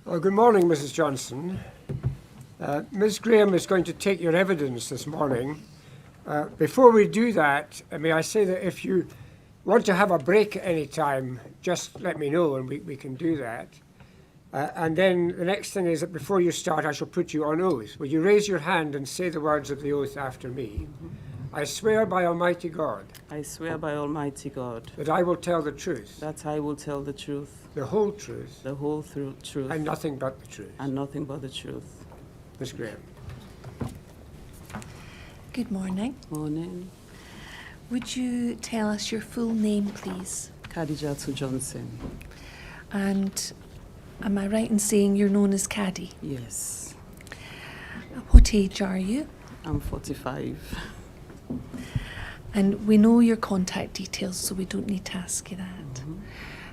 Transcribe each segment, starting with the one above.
Well, good morning, Mrs. Johnson. Ms. Graham is going to take your evidence this morning. Before we do that, may I say that if you want to have a break at any time, just let me know and we can do that. And then the next thing is that before you start, I shall put you on oath. Will you raise your hand and say the words of the oath after me? I swear by Almighty God. I swear by Almighty God. That I will tell the truth. That I will tell the truth. The whole truth. The whole truth. And nothing but the truth. And nothing but the truth. Ms. Graham. Good morning. Morning. Would you tell us your full name, please? Kadijartu Johnson. And am I right in saying you're known as Caddy? Yes. What age are you? I'm 45. And we know your contact details, so we don't need to ask you that.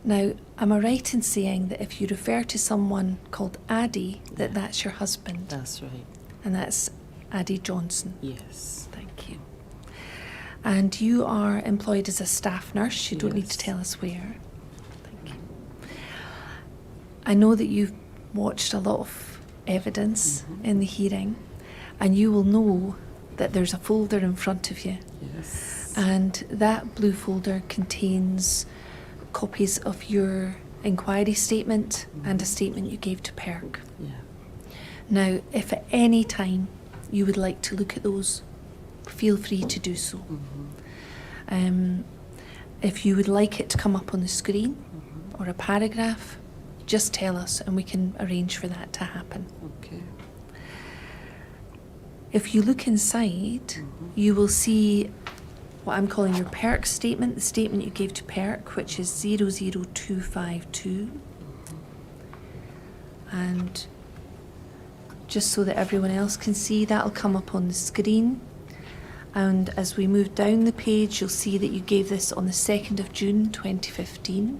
Now, am I right in saying that if you refer to someone called Addie, that's your husband? That's right. And that's Addie Johnson? Yes. Thank you. And you are employed as a staff nurse. You don't need to tell us where. Thank you. I know that you've watched a lot of evidence in the hearing, and you will know that there's a folder in front of you. Yes. And that blue folder contains copies of your inquiry statement and a statement you gave to PERC. Yeah. Now, if at any time you would like to look at those, feel free to do so. If you would like it to come up on the screen or a paragraph, just tell us and we can arrange for that to happen. Okay. If you look inside, you will see what I'm calling your PERC statement, the statement you gave to PERC, which is 00252. And just so that everyone else can see, that'll come up on the screen. And as we move down the page, you'll see that you gave this on the 2nd of June 2015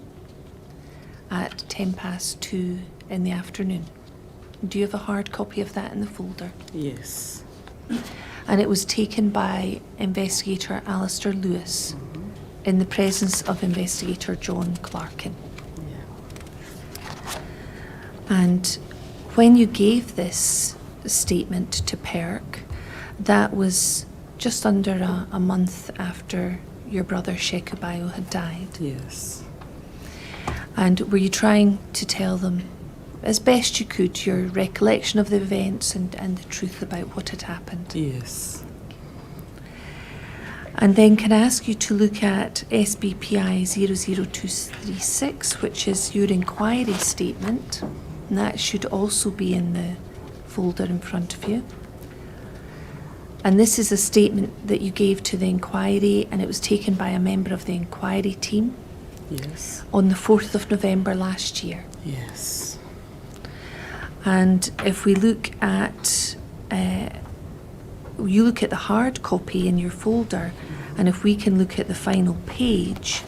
at 2:10 in the afternoon. Do you have a hard copy of that in the folder? Yes. And it was taken by Investigator Alistair Lewis in the presence of Investigator John Clarkin. Yeah. And when you gave this statement to PERC, that was just under a month after your brother Shekubayo had died. Yes. And were you trying to tell them as best you could your recollection of the events and the truth about what had happened? Yes. And then can I ask you to look at SBPI 00236, which is your inquiry statement, and that should also be in the folder in front of you. And this is a statement that you gave to the inquiry, and it was taken by a member of the inquiry team. Yes. On the 4th of November last year. Yes. And if we look at, you look at the hard copy in your folder, and if we can look at the final page,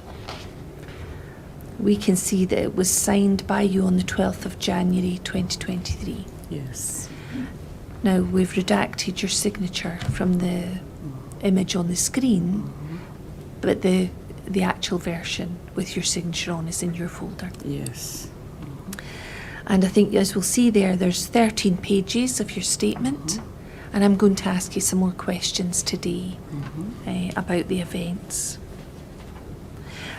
we can see that it was signed by you on the 12th of January 2023. Yes. Now, we've redacted your signature from the image on the screen, but the actual version with your signature on is in your folder. Yes. And I think, as we'll see there's 13 pages of your statement, and I'm going to ask you some more questions today about the events.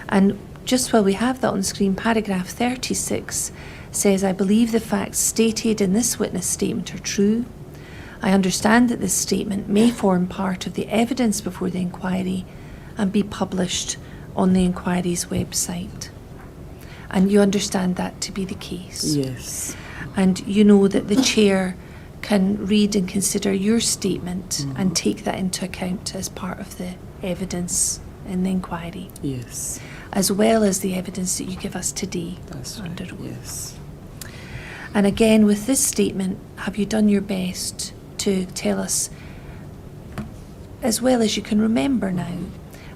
And just while we have that on the screen, paragraph 36 says, I believe the facts stated in this witness statement are true. I understand that this statement may form part of the evidence before the inquiry and be published on the inquiry's website. And you understand that to be the case? Yes. And you know that the chair can read and consider your statement and take that into account as part of the evidence in the inquiry? Yes. As well as the evidence that you give us today. That's under right. oath. Yes. And again, with this statement, have you done your best to tell us, as well as you can remember now,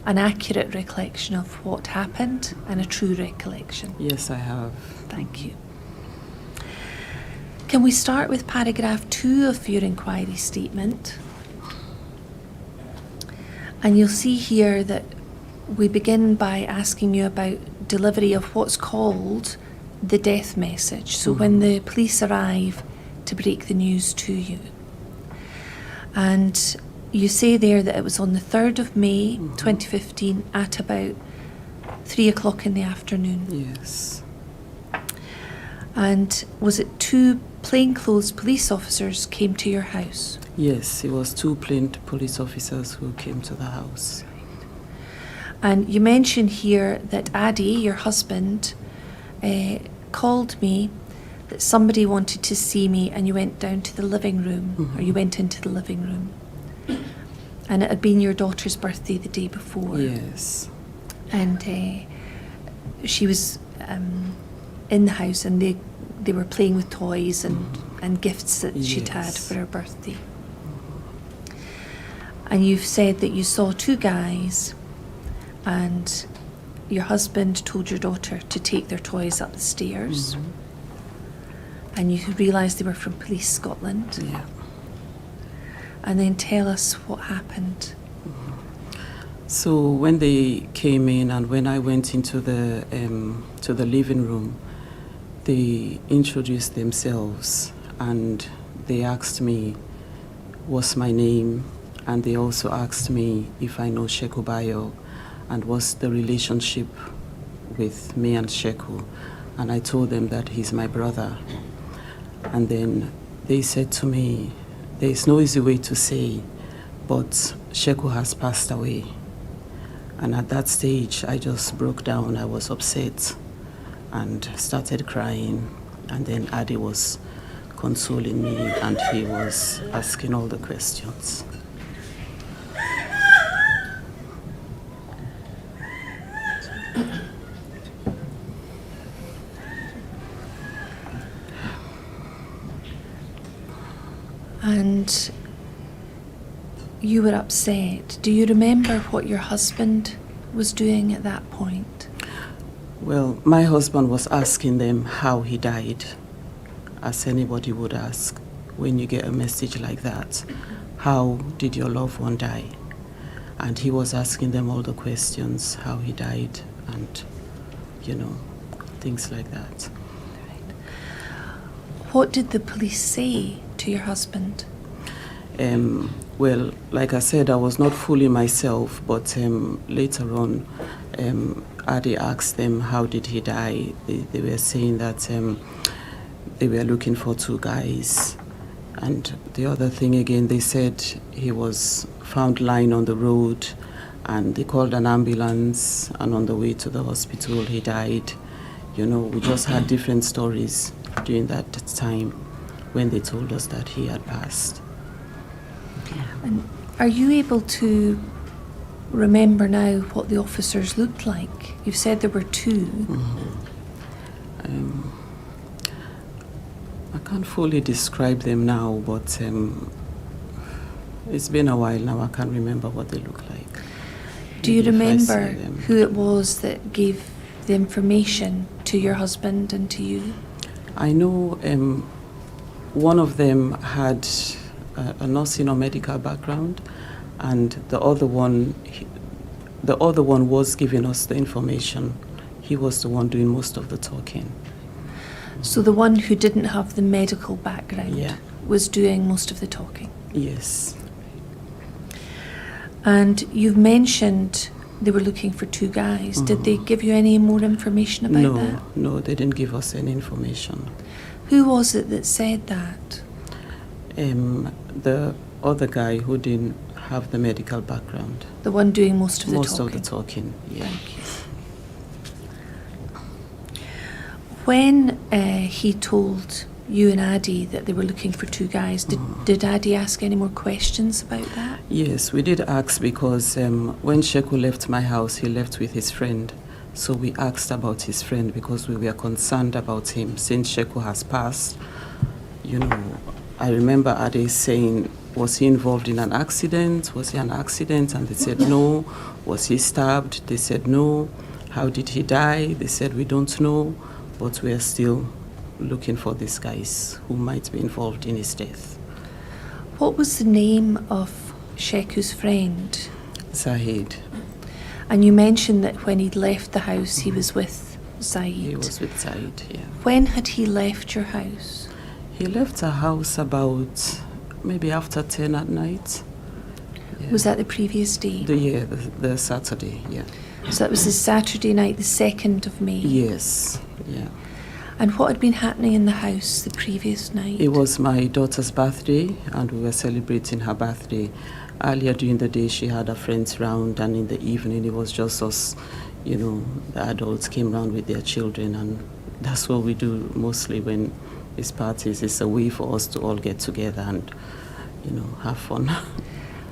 an accurate recollection of what happened and a true recollection? Yes, I have. Thank you. Can we start with paragraph 2 of your inquiry statement? And you'll see here that we begin by asking you about delivery of what's called the death message, so when the police arrive to break the news to you. And you say there that it was on the 3rd of May 2015 at about 3 o'clock in the afternoon. Yes. And was it 2 plainclothes police officers came to your house? Yes, it was 2 plain police officers who came to the house. And you mention here that Addy, your husband, called me that somebody wanted to see me, and you went down to the living room, or you went into the living room. And it had been your daughter's birthday the day before. Yes. And she was in the house, and they were playing with toys and gifts that she'd had Yes. for her birthday. And you've said that you saw 2 guys, and your husband told your daughter to take their toys up the stairs. And you realised they were from Police Scotland. Yeah. And then tell us what happened. So when they came in, and when I went into the living room, they introduced themselves, and they asked me what's my name, and they also asked me if I know Sheku Bayo and what's the relationship with me and Sheku. And I told them that he's my brother. And then they said to me, there's no easy way to say, but Sheku has passed away. And at that stage, I just broke down. I was upset and started crying. And then Adi was consoling me, and he was asking all the questions. And you were upset. Do you remember what your husband was doing at that point? Well, my husband was asking them how he died, as anybody would ask when you get a message like that. How did your loved one die? And he was asking them all the questions, how he died, and, things like that. What did the police say to your husband? Well, like I said, I was not fully myself, but later on, Adi asked them how did he die. They were saying that they were looking for 2 guys. And the other thing again, they said he was found lying on the road, and they called an ambulance, and on the way to the hospital he died. We just had different stories during that time when they told us that he had passed. And are you able to remember now what the officers looked like? You've said there were 2. I can't fully describe them now, but it's been a while now. I can't remember what they look like. Do you Maybe if I see remember them. who it was that gave the information to your husband and to you? I know one of them had a nursing or medical background, and the other one was giving us the information. He was the one doing most of the talking. So the one who didn't have the medical background Yeah. was doing most of the talking. Yes. And you've mentioned they were looking for 2 guys. Did they give you any more information about that? No, they didn't give us any information. Who was it that said that? The other guy who didn't have the medical background. The one doing most of the Most talking? of the talking, yeah. Thank you. When he told you and Addy that they were looking for 2 guys, did Addy ask any more questions about that? Yes, we did ask because when Sheku left my house, he left with his friend. So we asked about his friend because we were concerned about him. Since Sheku has passed, I remember Ade saying, was he involved in an accident? Was he an accident? And they said no. Was he stabbed? They said no. How did he die? They said we don't know, but we are still looking for these guys who might be involved in his death. What was the name of Sheku's friend? Zahid. And you mentioned that when he'd left the house, he was with Zaid. He was with Zaid, yeah. When had he left your house? He left the house about maybe after 10 at night. Yeah. Was that the previous day? The Saturday, yeah. So that was the Saturday night, the 2nd of May? Yes, yeah. And what had been happening in the house the previous night? It was my daughter's birthday, and we were celebrating her birthday. Earlier during the day, she had her friends round, and in the evening, it was just us, you know, the adults came round with their children, and that's what we do mostly when it's parties. It's a way for us to all get together and, you know, have fun.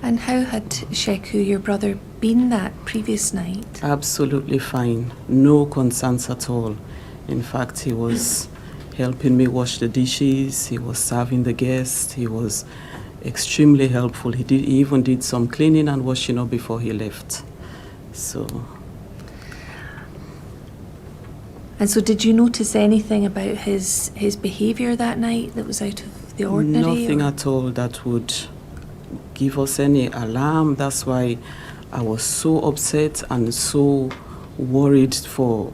And how had Sheku, your brother, been that previous night? Absolutely fine. No concerns at all. In fact, he was helping me wash the dishes. He was serving the guests. He was extremely helpful. He even did some cleaning and washing up before he left. So. And so did you notice anything about his behaviour that night that was out of the ordinary? Nothing at all that would give us any alarm. That's why I was so upset and so worried for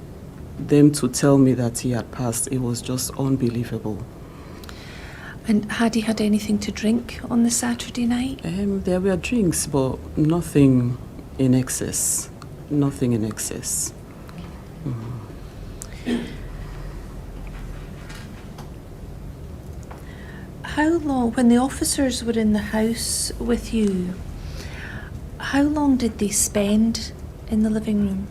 them to tell me that he had passed. It was just unbelievable. And had he had anything to drink on the Saturday night? There were drinks, but nothing in excess. Nothing in excess. How long, when the officers were in the house with you, how long did they spend in the living room?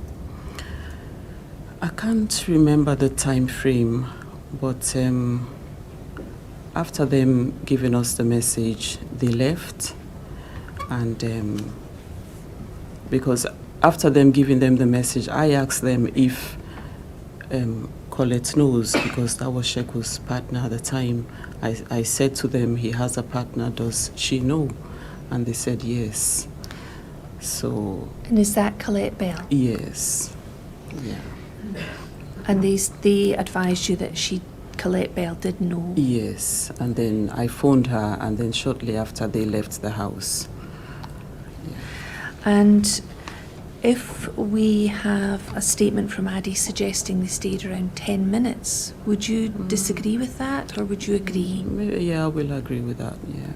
I can't remember the time frame, but after them giving us the message, they left. And because after them giving them the message, I asked them if Colette knows, because that was Sheku's partner at the time. I said to them, he has a partner, does she know? And they said yes. So. And is that Colette Bell? Yes. Yeah. And they advised you that Colette Bell did know? Yes. And then I phoned her, and then shortly after they left the house. Yeah. And if we have a statement from Addie suggesting they stayed around 10 minutes, would you disagree with that, or would you agree? Yeah, I will agree with that, yeah.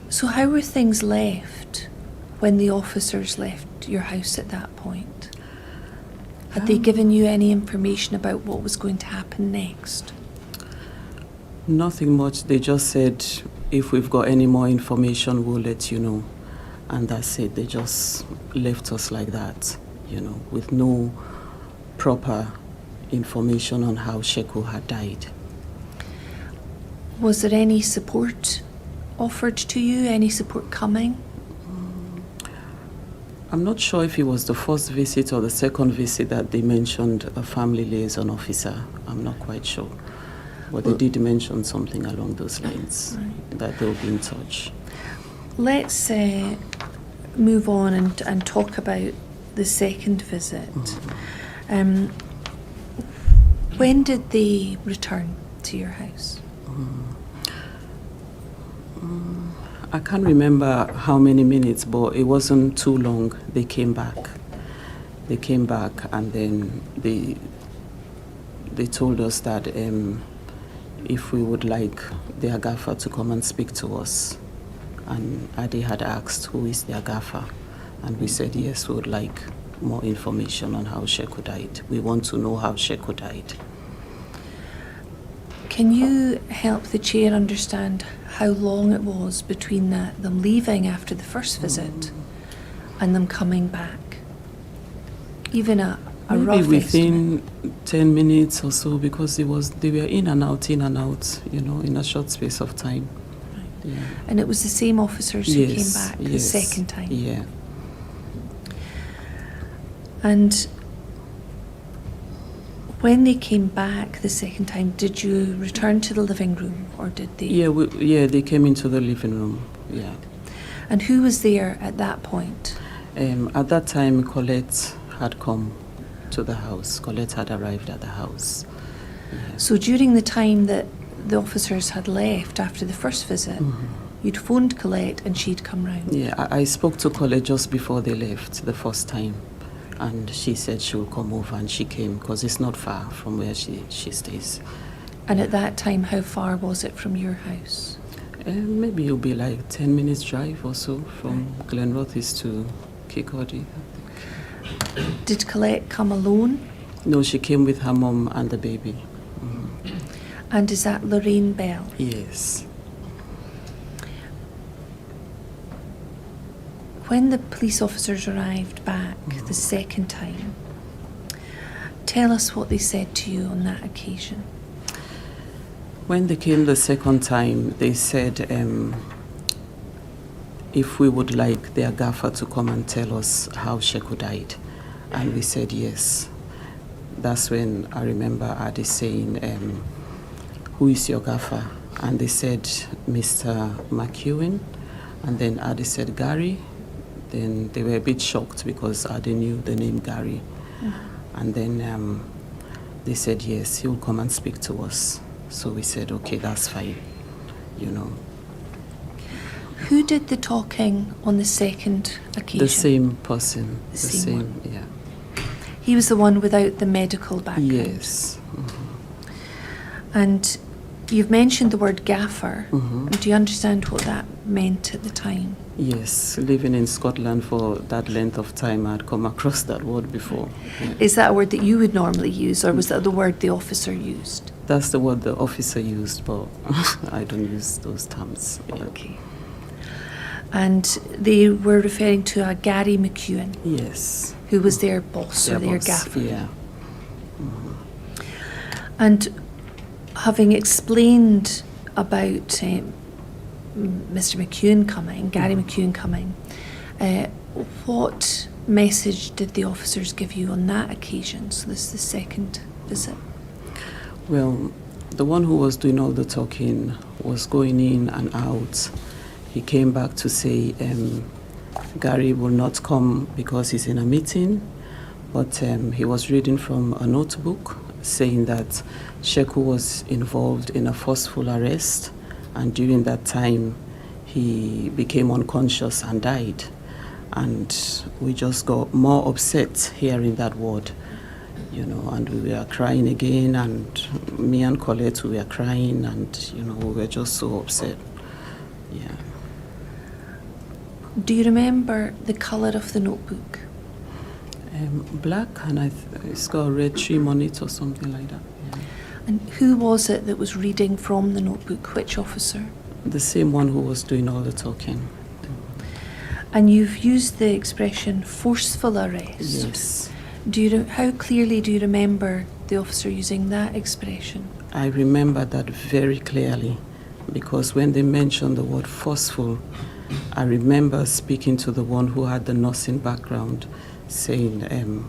So how were things left when the officers left your house at that point? Had they given you any information about what was going to happen next? Nothing much. They just said, if we've got any more information, we'll let you know. And that's it. They just left us like that, you know, with no proper information on how Sheku had died. Was there any support offered to you? Any support coming? I'm not sure if it was the first visit or the second visit that they mentioned a family liaison officer. I'm not quite sure. But they did mention something along those lines, that they'll be in touch. Let's move on and talk about the second visit. When did they return to your house? I can't remember how many minutes, but it wasn't too long. They came back. They came back, and then they told us that if we would like their gaffer to come and speak to us. And Adi had asked, who is their gaffer? And we said, yes, we would like more information on how Sheku died. We want to know how Sheku died. Can you help the chair understand how long it was between them leaving after the first visit and them coming back? Even a Maybe rough within estimate. 10 minutes or so, because they were in and out, you know, in a short space of time. Right. Yeah. And it was the same officers who came back the yes, second time? Yeah. And when they came back the second time, did you return to the living room, or did they? Yeah, they came into the living room, yeah. And who was there at that point? At that time, Colette had come to the house. Colette had arrived at the house. Yeah. So during the time that the officers had left after the first visit, you'd phoned Colette and she'd come round? Yeah, I spoke to Colette just before they left the first time. and she said she will come over, and she came because it's not far from where she stays. And at that time, how far was it from your house? Maybe it'll be like 10 minutes drive or so from Glenrothes to Kirkcaldy. Did Colette come alone? No, she came with her mom and the baby. And is that Lorraine Bell? Yes. When the police officers arrived back the second time, tell us what they said to you on that occasion. When they came the second time, they said if we would like their gaffer to come and tell us how Sheku died. And we said yes. That's when I remember Adi saying, who is your gaffer? And they said, Mr. McEwen. And then Adi said, Gary. Then they were a bit shocked because Adi knew the name Gary. And then they said, yes, he will come and speak to us. So we said, okay, that's fine, you know. Who did the talking on the second occasion? The same person. The same one. Yeah. He was the one without the medical background? Yes. And you've mentioned the word gaffer. Mm-hmm. Do you understand what that meant at the time? Yes, living in Scotland for that length of time, I'd come across that word before. Yeah. Is that a word that you would normally use, or was that the word the officer used? That's the word the officer used, but I don't use those terms. Yeah. Okay. And they were referring to a Gary McEwen, Yes. who was their boss or their boss, gaffer. Yeah. And having explained about Mr. McEwen coming, Gary McEwen coming, what message did the officers give you on that occasion? So this is the second visit. Well, the one who was doing all the talking was going in and out. He came back to say Gary will not come because he's in a meeting, but he was reading from a notebook saying that Sheku was involved in a forceful arrest, and during that time he became unconscious and died. And we just got more upset hearing that word, you know, and we were crying again, and me and Colette, we were crying, and, you know, we were just so upset. Yeah. Do you remember the colour of the notebook? Black, and it's got a red trim on it or something like that. Yeah. And who was it that was reading from the notebook? Which officer? The same one who was doing all the talking. And you've used the expression forceful arrest. Yes. How clearly do you remember the officer using that expression? I remember that very clearly, because when they mentioned the word forceful, I remember speaking to the one who had the nursing background, saying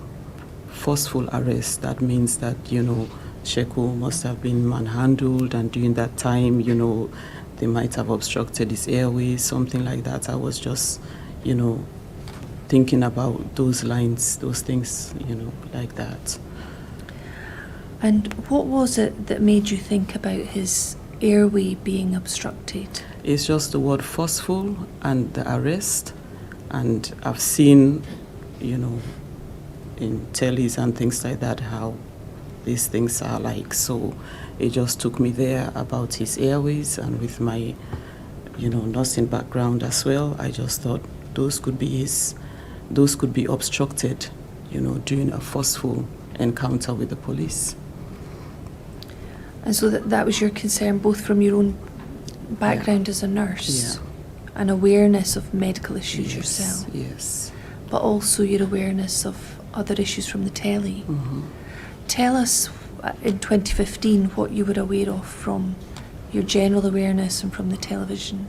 forceful arrest. That means that, you know, Sheku must have been manhandled, and during that time, you know, they might have obstructed his airways, something like that. I was just, you know, thinking about those lines, those things, you know, like that. And what was it that made you think about his airway being obstructed? It's just the word forceful and the arrest. And I've seen, you know, in tellies and things like that, how these things are like. So it just took me there about his airways, and with my, you know, nursing background as well, I just thought those could be obstructed, you know, during a forceful encounter with the police. And so that was your concern, both from your own background as a nurse, and awareness of medical issues yourself. Yes. But also your awareness of other issues from the telly. Mm-hmm. Tell us, in 2015, what you were aware of from your general awareness and from the television.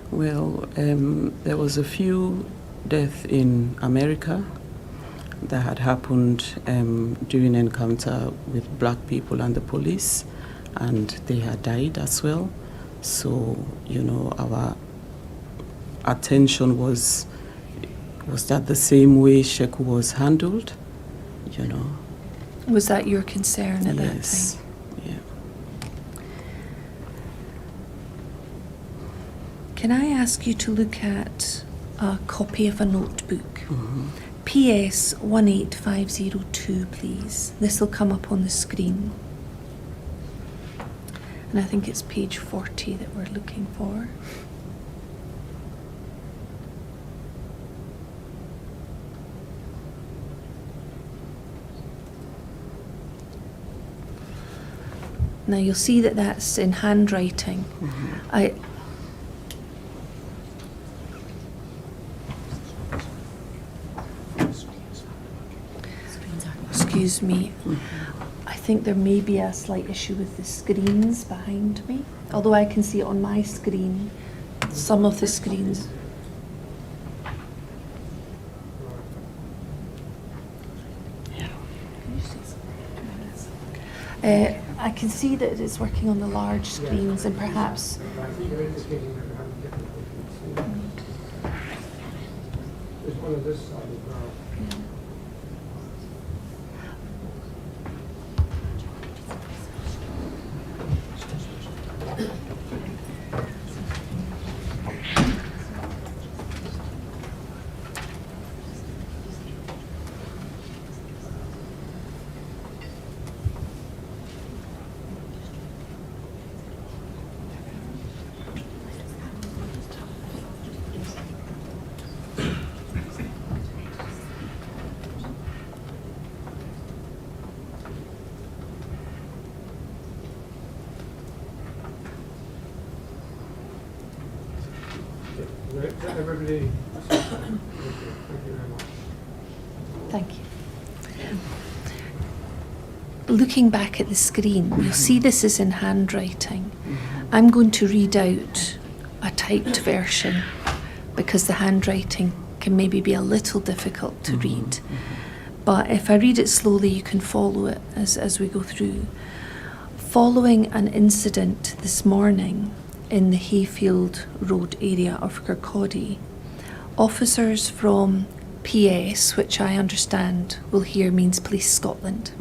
Well, there was a few deaths in America that had happened during encounter with black people and the police, and they had died as well. So, you know, our attention was that the same way Sheku was handled, you know. Was that your concern at that Yes. time? Yeah. Can I ask you to look at a copy of a notebook? Mm-hmm. PS 18502, please. This will come up on the screen. And I think it's page 40 that we're looking for. Now you'll see that that's in handwriting. Excuse me. I think there may be a slight issue with the screens behind me. Although I can see it on my screen, some of the screens. I can see that it's working on the large screens and perhaps. I think you're indicating that we're having difficulties. There's one on this side as well. Everybody, thank you very much. Thank you. Looking back at the screen, you'll see this is in handwriting. I'm going to read out a typed version because the handwriting can maybe be a little difficult to read. But if I read it slowly, you can follow it as we go through. Following an incident this morning in the Hayfield Road area of Kirkcaldy, officers from PS, which I understand will here means Police Scotland,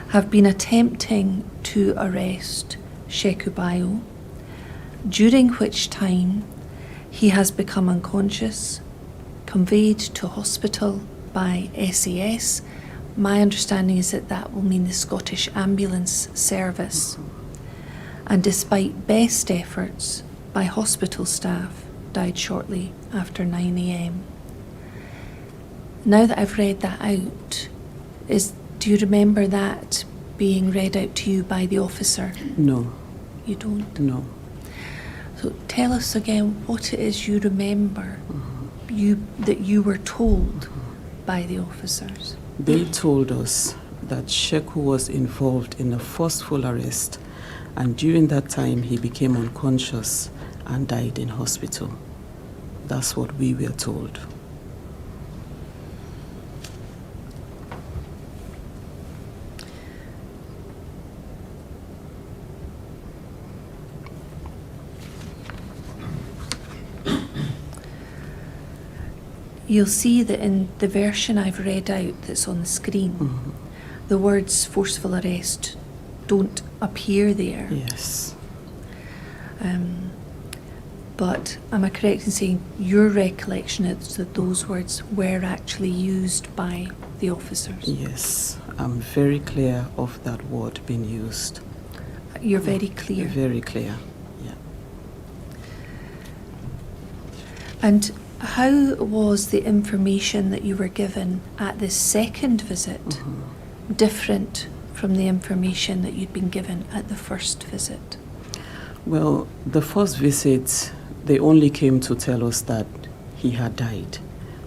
have been attempting to arrest Sheku Bayo, during which time he has become unconscious, conveyed to hospital by SAS. My understanding is that that will mean the Scottish Ambulance Service. And despite best efforts by hospital staff, died shortly after 9 a.m. Now that I've read that out, do you remember that being read out to you by the officer? No. You don't? No. So tell us again what it is you remember that you were told by the officers. They told us that Sheku was involved in a forceful arrest, and during that time he became unconscious and died in hospital. That's what we were told. You'll see that in the version I've read out that's on the screen, the words forceful arrest don't appear there. Yes. But am I correct in saying your recollection is that those words were actually used by the officers? Yes. I'm very clear of that word being used. You're very clear. Very clear, yeah. And how was the information that you were given at this second visit different from the information that you'd been given at the first visit? Well, the first visit, they only came to tell us that he had died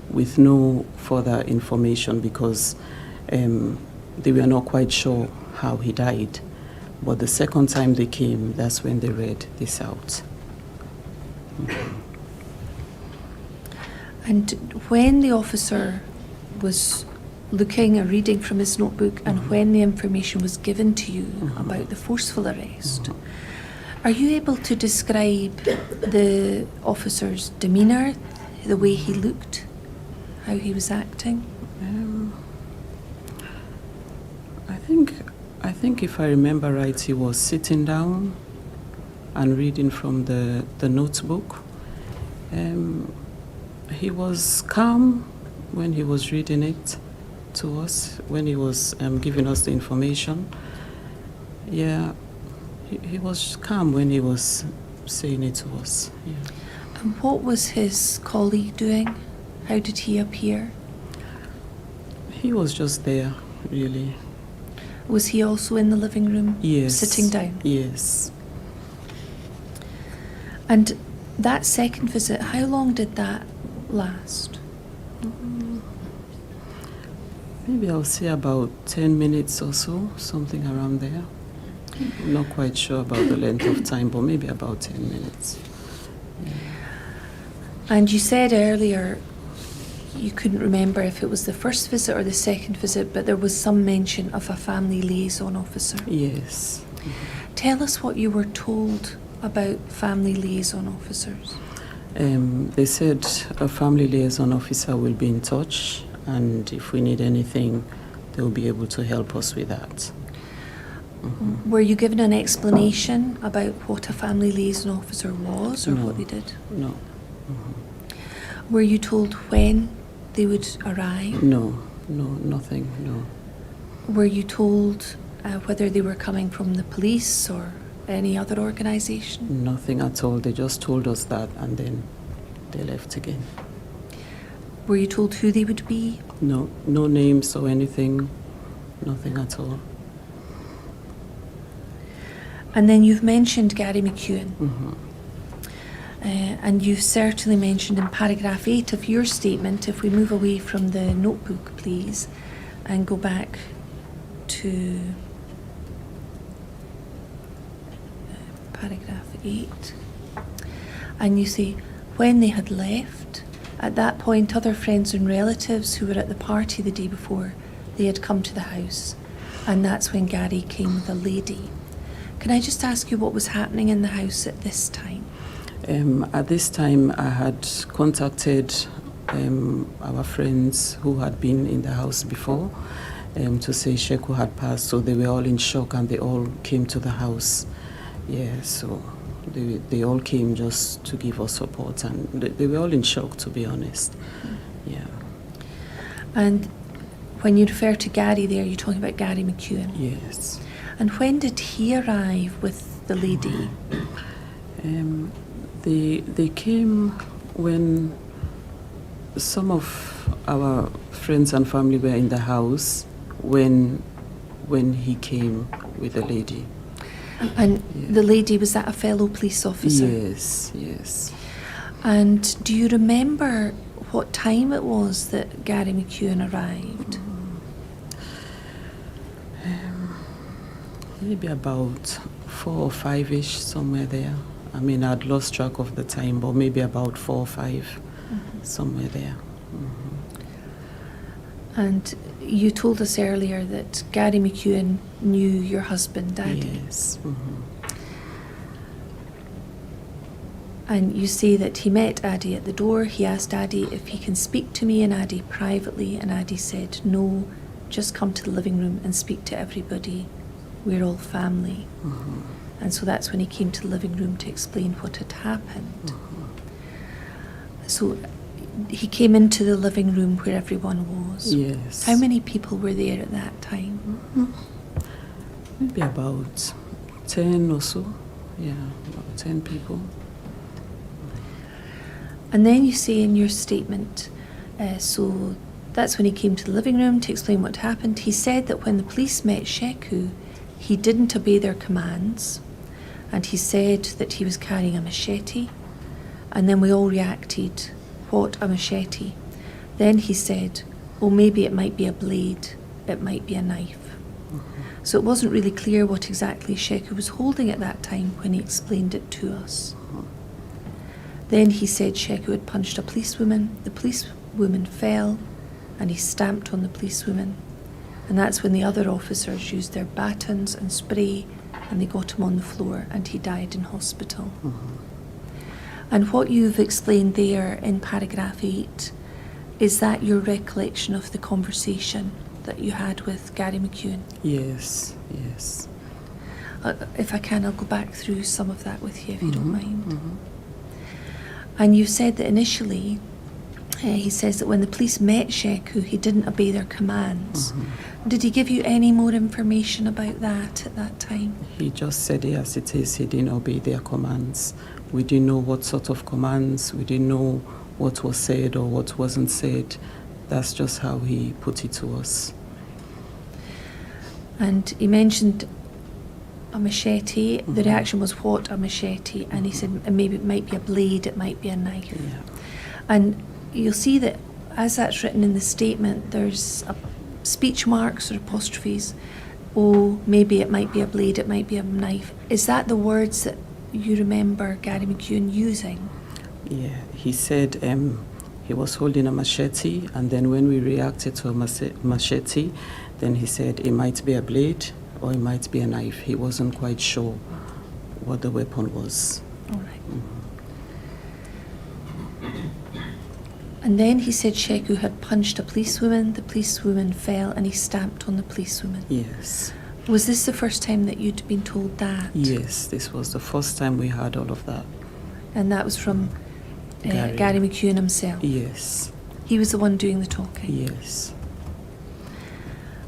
with no further information because they were not quite sure how he died. But the second time they came, that's when they read this out. And when the officer was looking or reading from his notebook and when the information was given to you about the forceful arrest, are you able to describe the officer's demeanour, the way he looked, how he was acting? I think if I remember right, he was sitting down and reading from the notebook. He was calm, when he was reading it to us, when he was giving us the information. Yeah, he was calm when he was saying it to us. Yeah. And what was his colleague doing? How did he appear? He was just there, really. Was he also in the living room? Yes. Sitting down? Yes. And that second visit, how long did that last? Maybe I'll say about 10 minutes or so, something around there. I'm not quite sure about the length of time, but maybe about 10 minutes. Yeah. And you said earlier you couldn't remember if it was the first visit or the second visit, but there was some mention of a family liaison officer. Yes. Tell us what you were told about family liaison officers. They said a family liaison officer will be in touch, and if we need anything, they'll be able to help us with that. Were you given an explanation about what a family liaison officer was or No. what they did? No. Were you told when they would arrive? No, nothing, no. Were you told whether they were coming from the police or any other organisation? Nothing at all. They just told us that and then they left again. Were you told who they would be? No names or anything, nothing at all. And then you've mentioned Gary McEwen. Mm-hmm. And you've certainly mentioned in paragraph 8 of your statement, if we move away from the notebook, please, and go back to paragraph 8. And you say, when they had left, at that point, other friends and relatives who were at the party the day before, they had come to the house. And that's when Gary came with a lady. Can I just ask you what was happening in the house at this time? At this time, I had contacted our friends who had been in the house before to say Sheku had passed, so they were all in shock and they all came to the house. Yeah, so they all came just to give us support, and they were all in shock, to be honest. Yeah. And when you refer to Gary there, you're talking about Gary McEwen. Yes. And when did he arrive with the lady? They came when some of our friends and family were in the house when he came with the lady. And Yeah. the lady, was that a fellow police officer? Yes. And do you remember what time it was that Gary McEwen arrived? Maybe about 4 or 5-ish, somewhere there. I mean, I'd lost track of the time, but maybe about 4 or 5, somewhere there. And you told us earlier that Gary McEwen knew your husband, Daddy. Yes. And you say that he met Addie at the door. He asked Addie if he can speak to me and Addie privately, and Addie said, no, just come to the living room and speak to everybody. We're all family. And so that's when he came to the living room to explain what had happened. So he came into the living room where everyone was. Yes. How many people were there at that time? Maybe about 10 or so. Yeah, about 10 people. And then you say in your statement, so that's when he came to the living room to explain what happened. He said that when the police met Sheku, he didn't obey their commands, and he said that he was carrying a machete, and then we all reacted, what, a machete? Then he said, oh, maybe it might be a blade, it might be a knife. So it wasn't really clear what exactly Sheku was holding at that time when he explained it to us. Then he said Sheku had punched a policewoman, the policewoman fell, and he stamped on the policewoman. And that's when the other officers used their batons and spray, and they got him on the floor, and he died in hospital. And what you've explained there in paragraph 8, is that your recollection of the conversation that you had with Gary McEwen? Yes. If I can, I'll go back through some of that with you, if you don't mind. And you said that initially he says that when the police met Sheku, he didn't obey their commands. Did he give you any more information about that at that time? He just said it as it is. He didn't obey their commands. We didn't know what sort of commands. We didn't know what was said or what wasn't said. That's just how he put it to us. And he mentioned a machete. The reaction was, what, a machete? And he said maybe it might be a blade, it might be a knife. Yeah. And you'll see that as that's written in the statement, there's speech marks or apostrophes. Oh, maybe it might be a blade, it might be a knife. Is that the words that you remember Gary McEwen using? Yeah, he said he was holding a machete, and then when we reacted to a machete, then he said it might be a blade or it might be a knife. He wasn't quite sure what the weapon was. All right. And then he said Sheku had punched a policewoman, the policewoman fell, and he stamped on the policewoman. Yes. Was this the first time that you'd been told that? Yes, this was the first time we heard all of that. And that was from Gary McEwen himself? Yes. He was the one doing the talking? Yes.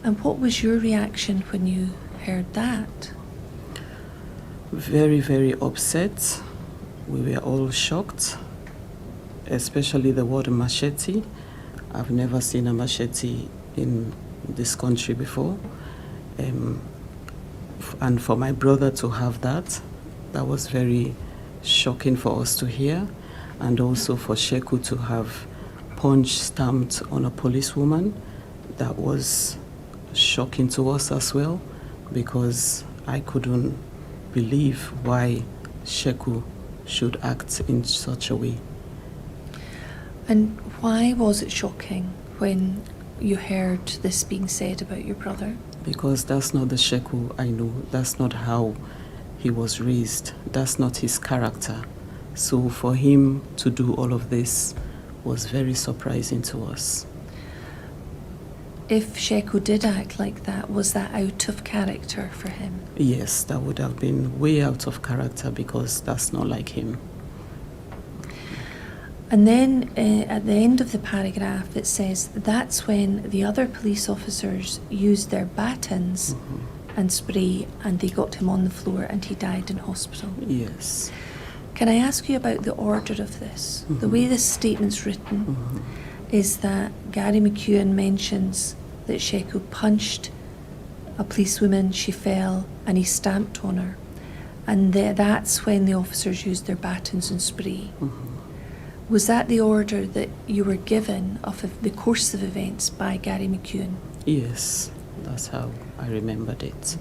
And what was your reaction when you heard that? Very, very upset. We were all shocked, especially the word machete. I've never seen a machete in this country before. And for my brother to have that was very shocking for us to hear. And also for Sheku to have punch stamped on a policewoman, that was shocking to us as well, because I couldn't believe why Sheku should act in such a way. And why was it shocking when you heard this being said about your brother? Because that's not the Sheku I know. That's not how he was raised. That's not his character. So for him to do all of this was very surprising to us. If Sheku did act like that, was that out of character for him? Yes, that would have been way out of character, because that's not like him. And then at the end of the paragraph it says that's when the other police officers used their batons and spray, and they got him on the floor and he died in hospital. Yes. Can I ask you about the order of this? The way this statement's written is that Gary McEwen mentions that Sheku punched a policewoman, she fell, and he stamped on her. And that's when the officers used their batons and spray. Was that the order that you were given of the course of events by Gary McEwen? Yes, that's how I remembered it.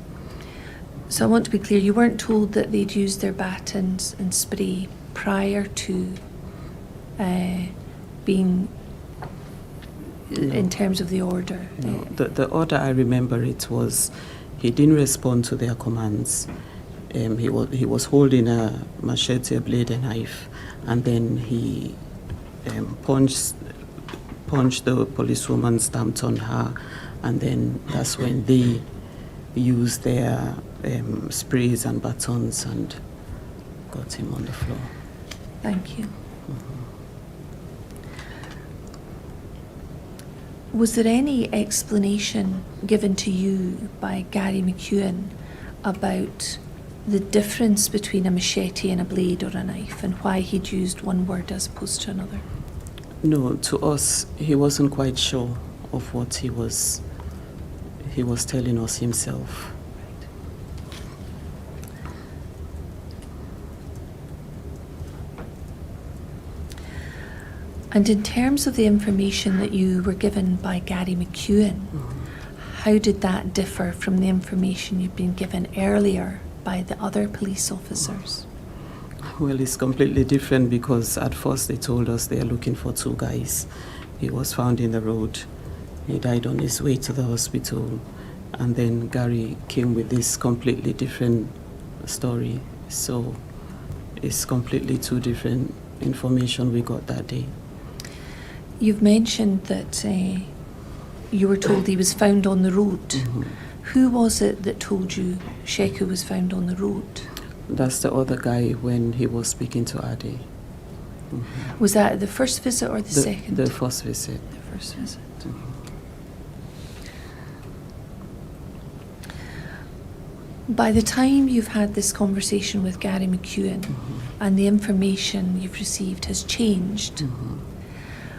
So I want to be clear, you weren't told that they'd used their batons and spray prior to being in terms of the order? No, the order I remember it was he didn't respond to their commands. He was holding a machete, a blade, a knife, and then he punched the policewoman, stamped on her, and then that's when they used their sprays and batons and got him on the floor. Thank you. Was there any explanation given to you by Gary McEwen about the difference between a machete and a blade or a knife, and why he'd used one word as opposed to another? No, to us, he wasn't quite sure of what he was telling us himself. And in terms of the information that you were given by Gary McEwen, how did that differ from the information you'd been given earlier by the other police officers? Well, it's completely different, because at first they told us they are looking for two guys. He was found in the road. He died on his way to the hospital. And then Gary came with this completely different story. So it's completely two different information we got that day. You've mentioned that you were told he was found on the road. Who was it that told you Sheku was found on the road? That's the other guy when he was speaking to Ade. Was that the first visit or the second? The first visit. The first visit. By the time you've had this conversation with Gary McEwen and the information you've received has changed,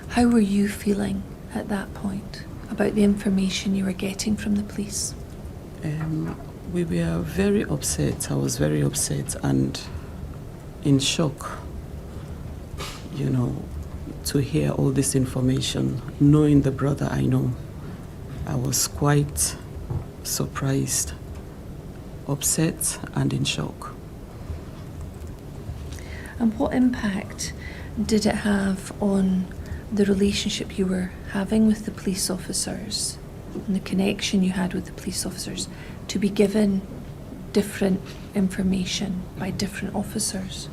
how were you feeling at that point about the information you were getting from the police? We were very upset. I was very upset and in shock, you know, to hear all this information, knowing the brother I know. I was quite surprised, upset and in shock. And what impact did it have on the relationship you were having with the police officers and the connection you had with the police officers to be given different information by different officers?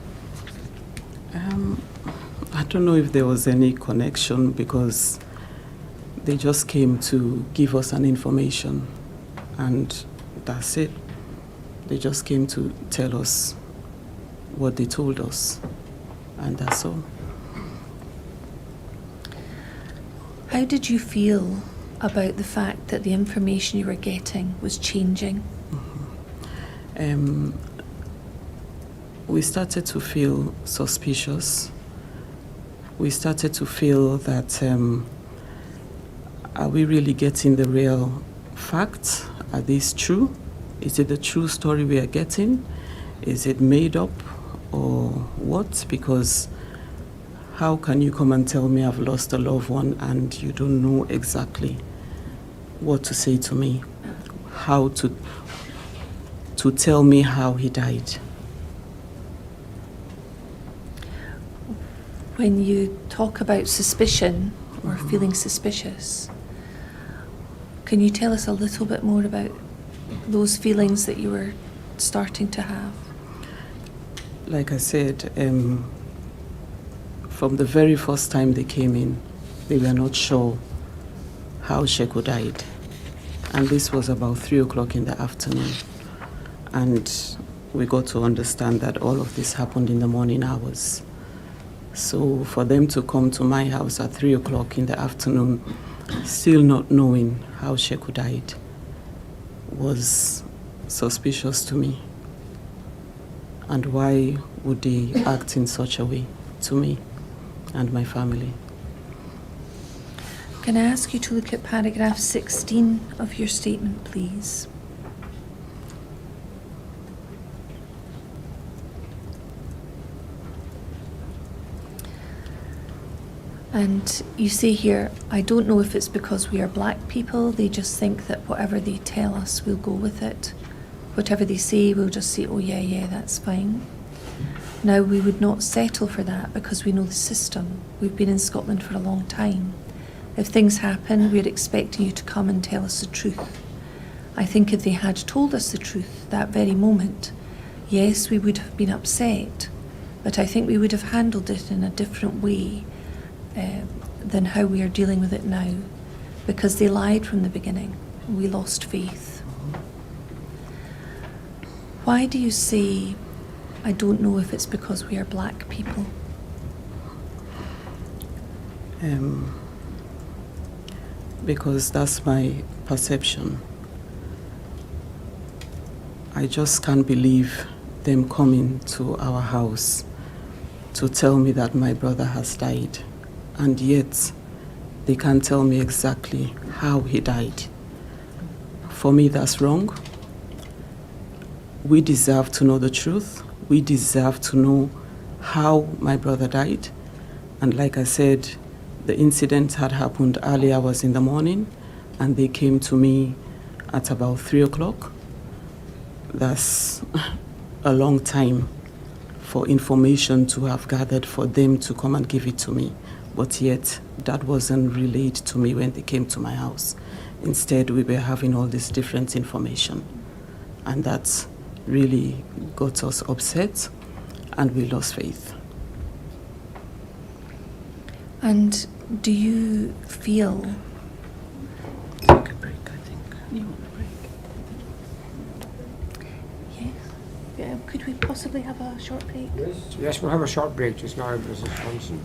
I don't know if there was any connection because they just came to give us an information and that's it. They just came to tell us what they told us and that's all. How did you feel about the fact that the information you were getting was changing? We started to feel suspicious. We started to feel that are we really getting the real facts? Are these true? Is it the true story we are getting? Is it made up or what? Because how can you come and tell me I've lost a loved one and you don't know exactly what to say to me? How to tell me how he died? When you talk about suspicion or feeling suspicious, can you tell us a little bit more about those feelings that you were starting to have? Like I said, from the very first time they came in, they were not sure how Sheku died. And this was about 3 o'clock in the afternoon. And we got to understand that all of this happened in the morning hours. So for them to come to my house at 3 o'clock in the afternoon, still not knowing how Sheku died, was suspicious to me. And why would they act in such a way to me and my family? Can I ask you to look at paragraph 16 of your statement, please? And you say here, I don't know if it's because we are black people, they just think that whatever they tell us, we'll go with it. Whatever they say, we'll just say, oh yeah, that's fine. Now, we would not settle for that because we know the system. We've been in Scotland for a long time. If things happen, we're expecting you to come and tell us the truth. I think if they had told us the truth that very moment, yes, we would have been upset, but I think we would have handled it in a different way than how we are dealing with it now, because they lied from the beginning. We lost faith. Why do you say, I don't know if it's because we are black people? Because that's my perception. I just can't believe them coming to our house to tell me that my brother has died, and yet they can't tell me exactly how he died. For me, that's wrong. We deserve to know the truth. We deserve to know how my brother died. And like I said, the incident had happened early hours in the morning, and they came to me at about 3 o'clock. That's a long time for information to have gathered for them to come and give it to me. But yet, that wasn't relayed to me when they came to my house. Instead, we were having all this different information. And that really got us upset, and we lost faith. And do you feel... Take a break, I think. You want a break? Yes. Yeah. Could we possibly have a short break? Yes, we'll have a short break just now, Mrs. Johnson.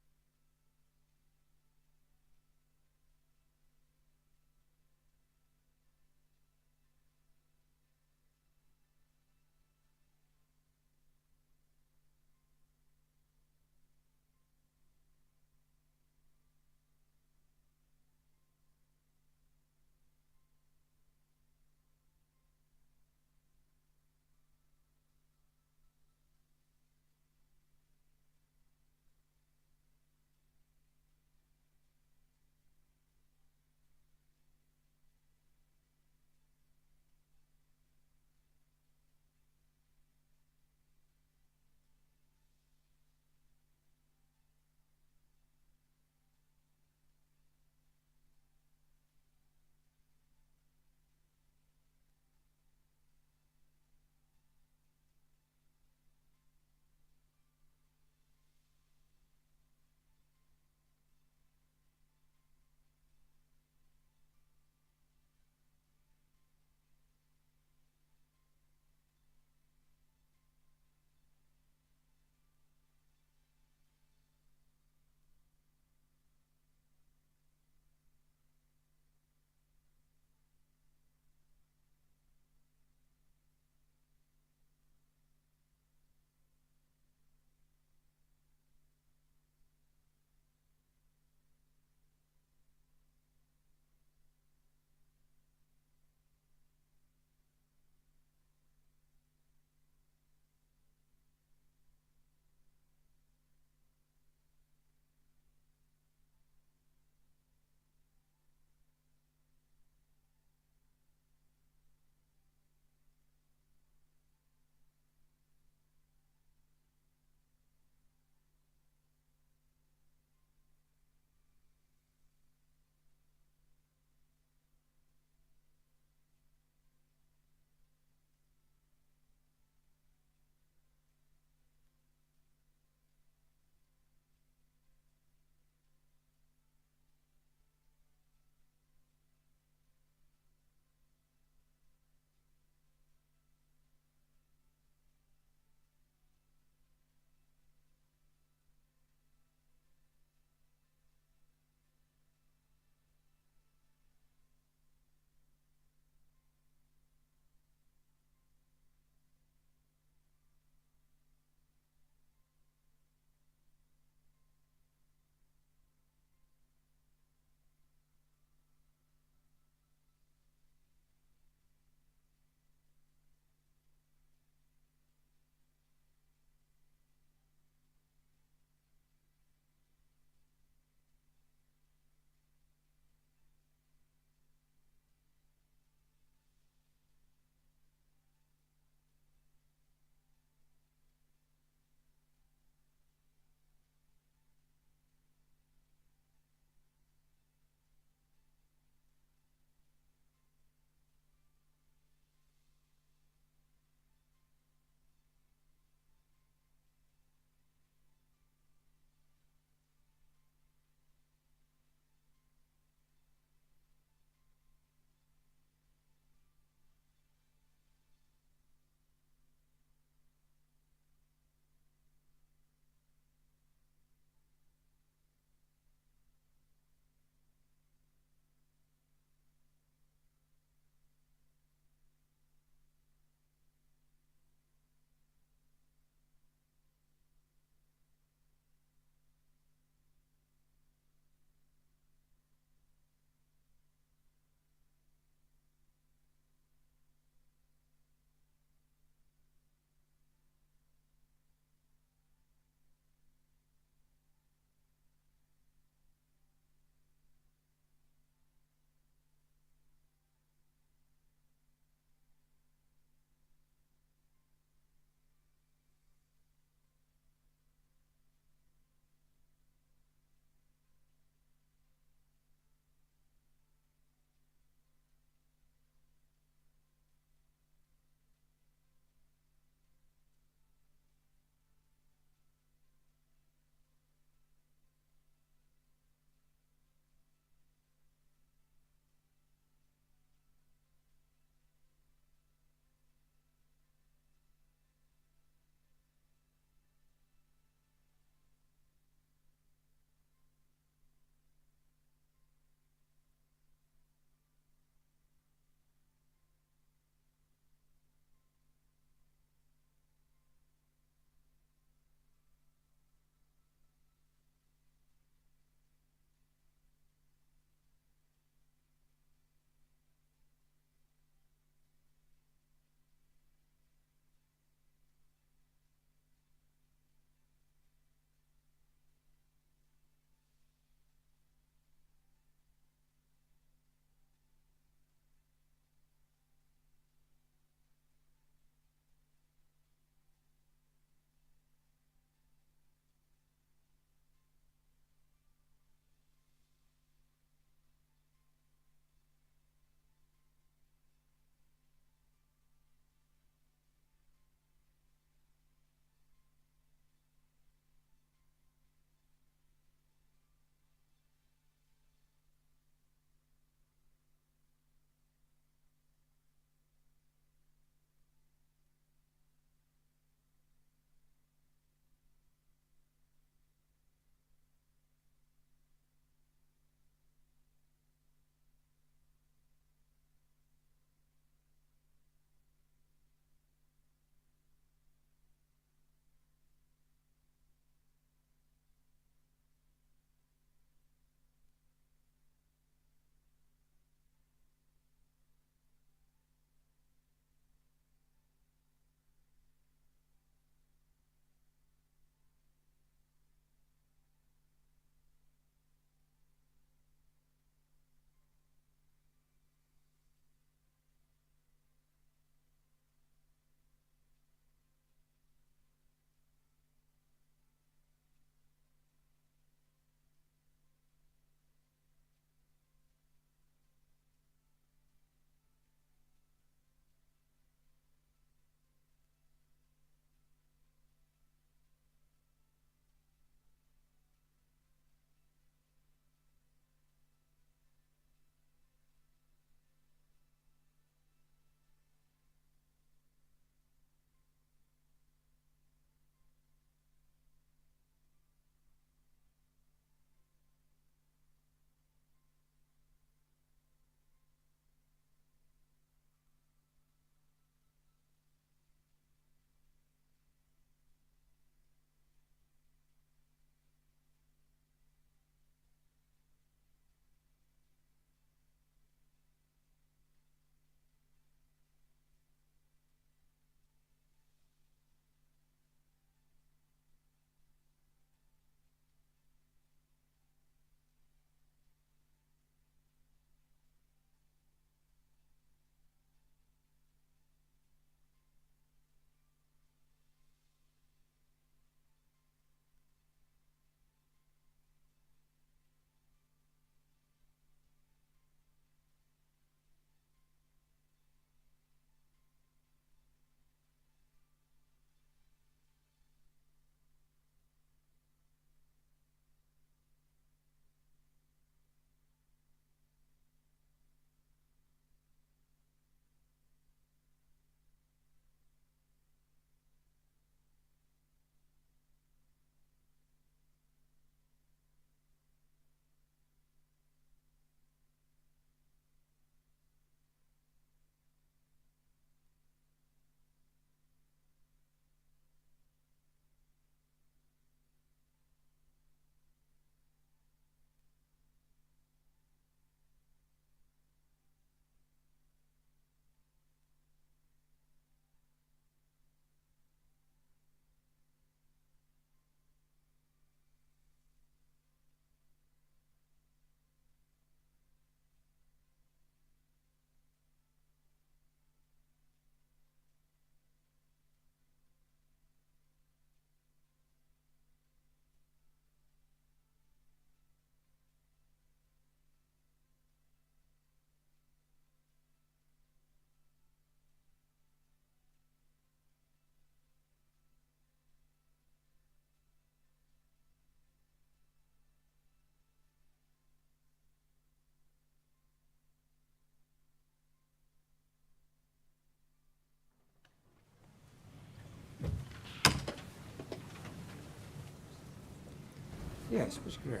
Yes, Ms. Graham.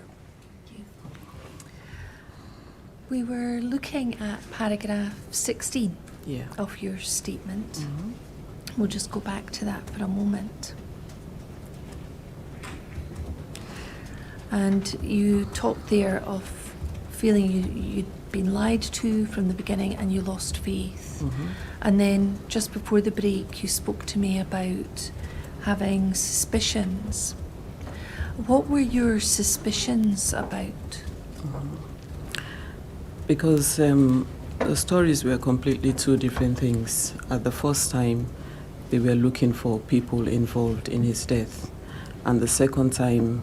Thank you. We were looking at paragraph 16 Yeah. of your statement. We'll just go back to that for a moment. And you talked there of feeling you'd been lied to from the beginning and you lost faith. And then just before the break, you spoke to me about having suspicions. What were your suspicions about? Because the stories were completely two different things. At the first time, they were looking for people involved in his death. And the second time,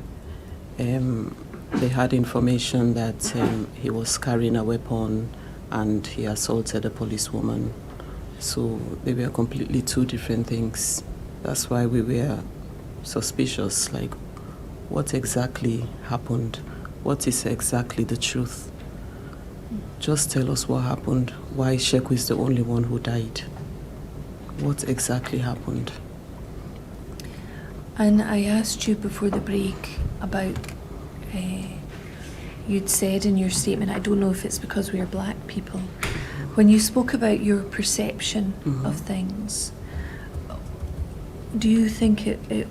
they had information that he was carrying a weapon and he assaulted a policewoman. So they were completely two different things. That's why we were suspicious, like, what exactly happened? What is exactly the truth? Just tell us what happened. Why Sheku is the only one who died? What exactly happened? And I asked you before the break about, you'd said in your statement, I don't know if it's because we are black people, when you spoke about your perception of things, do you think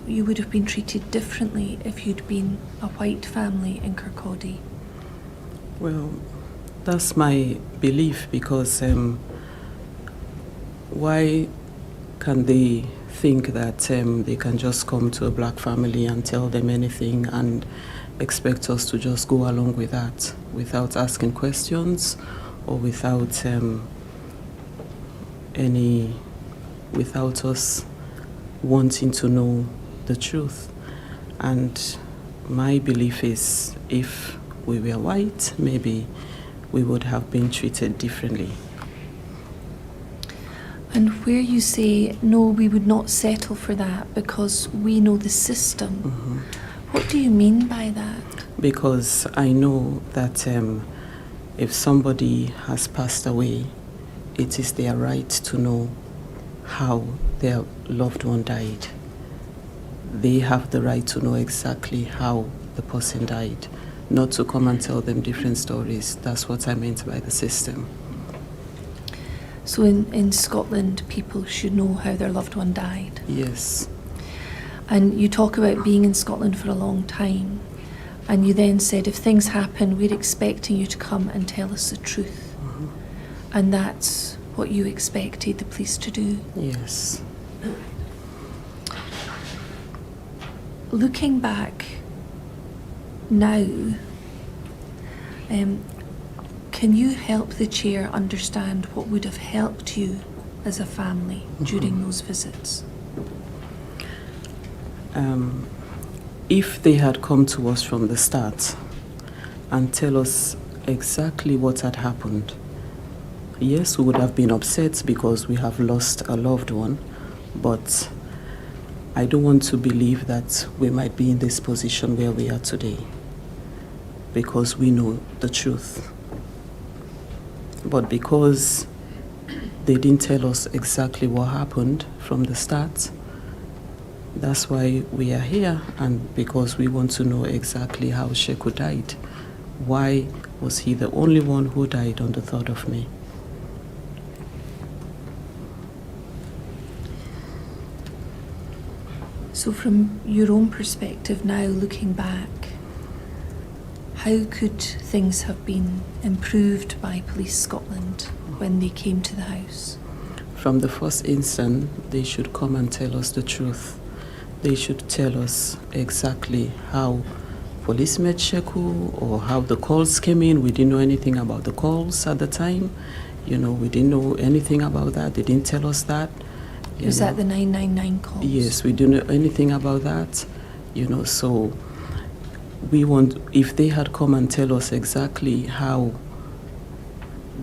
you would have been treated differently if you'd been a white family in Kirkcaldy? Well, that's my belief, because why can they think that they can just come to a black family and tell them anything and expect us to just go along with that without asking questions or without without us wanting to know the truth? And my belief is, if we were white, maybe we would have been treated differently. And where you say, no, we would not settle for that because we know the system, what do you mean by that? Because I know that if somebody has passed away, it is their right to know how their loved one died. They have the right to know exactly how the person died, not to come and tell them different stories. That's what I meant by the system. So in Scotland, people should know how their loved one died. Yes. And you talk about being in Scotland for a long time. And you then said, if things happen, we're expecting you to come and tell us the truth. And that's what you expected the police to do. Yes. Looking back now, can you help the chair understand what would have helped you as a family during those visits? If they had come to us from the start and tell us exactly what had happened, yes, we would have been upset because we have lost a loved one, but I don't want to believe that we might be in this position where we are today because we know the truth. But because they didn't tell us exactly what happened from the start, that's why we are here, and because we want to know exactly how Sheku died. Why was he the only one who died on the 3rd of May? So from your own perspective now, looking back, how could things have been improved by Police Scotland when they came to the house? From the first instant, they should come and tell us the truth. They should tell us exactly how police met Sheku or how the calls came in. We didn't know anything about the calls at the time. We didn't know anything about that. They didn't tell us that. Was that the 999 calls? Yes, we didn't know anything about that. So we want, if they had come and tell us exactly how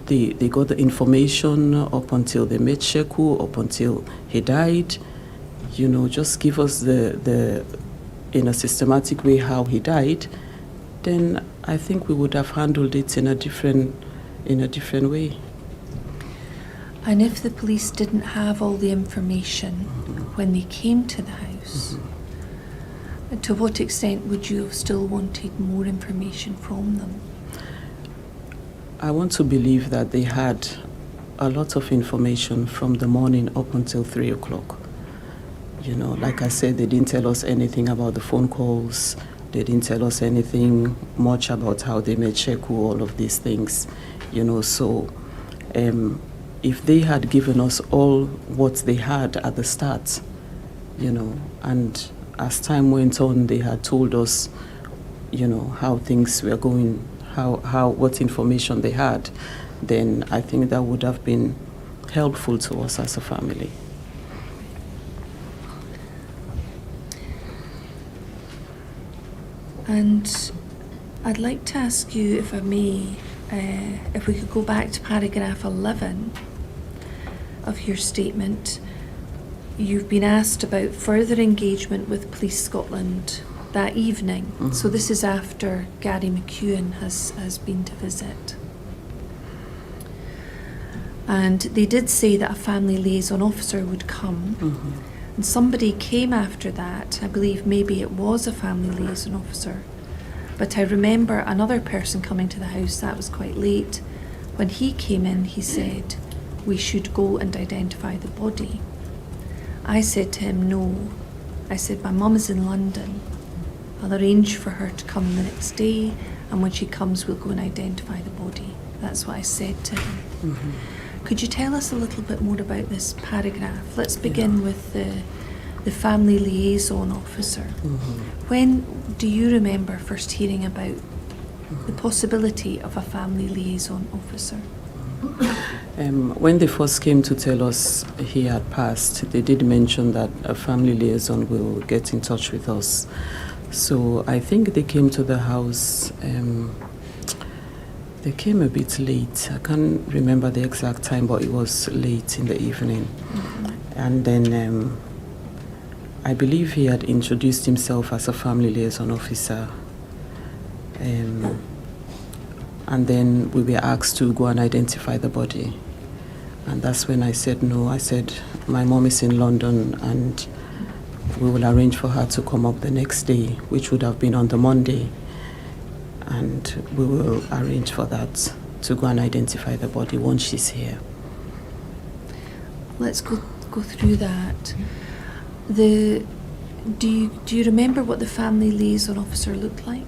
they got the information up until they met Sheku, up until he died, just give us the in a systematic way how he died, then I think we would have handled it in a different way. And if the police didn't have all the information when they came to the house, And to what extent would you have still wanted more information from them? I want to believe that they had a lot of information from the morning up until 3 o'clock. You know, like I said, they didn't tell us anything about the phone calls. They didn't tell us anything much about how they met Sheku, all of these things. You know, so if they had given us all what they had at the start, you know, and as time went on, they had told us, you know, how things were going, what information they had, then I think that would have been helpful to us as a family. And I'd like to ask you, if I may, if we could go back to paragraph 11 of your statement. You've been asked about further engagement with Police Scotland that evening. Mm-hmm. So this is after Gary McEwen has been to visit. And they did say that a family liaison officer would come. Mm-hmm. And somebody came after that. I believe maybe it was a family liaison officer. But I remember another person coming to the house, that was quite late. When he came in, he said, we should go and identify the body. I said to him, no. I said, my mum is in London. I'll arrange for her to come the next day, and when she comes, we'll go and identify the body. That's what I said to him. Mm-hmm. Could you tell us a little bit more about this paragraph? Let's begin with the family liaison officer. Mm-hmm. When do you remember first hearing about the possibility of a family liaison officer? When they first came to tell us he had passed, they did mention that a family liaison will get in touch with us. So I think they came to the house, they came a bit late. I can't remember the exact time, but it was late in the evening. Mm-hmm. And then I believe he had introduced himself as a family liaison officer. And then we were asked to go and identify the body. And that's when I said no. I said, my mom is in London and we will arrange for her to come up the next day, which would have been on the Monday. And we will arrange for that to go and identify the body once she's here. Let's go through that. Do you remember what the family liaison officer looked like?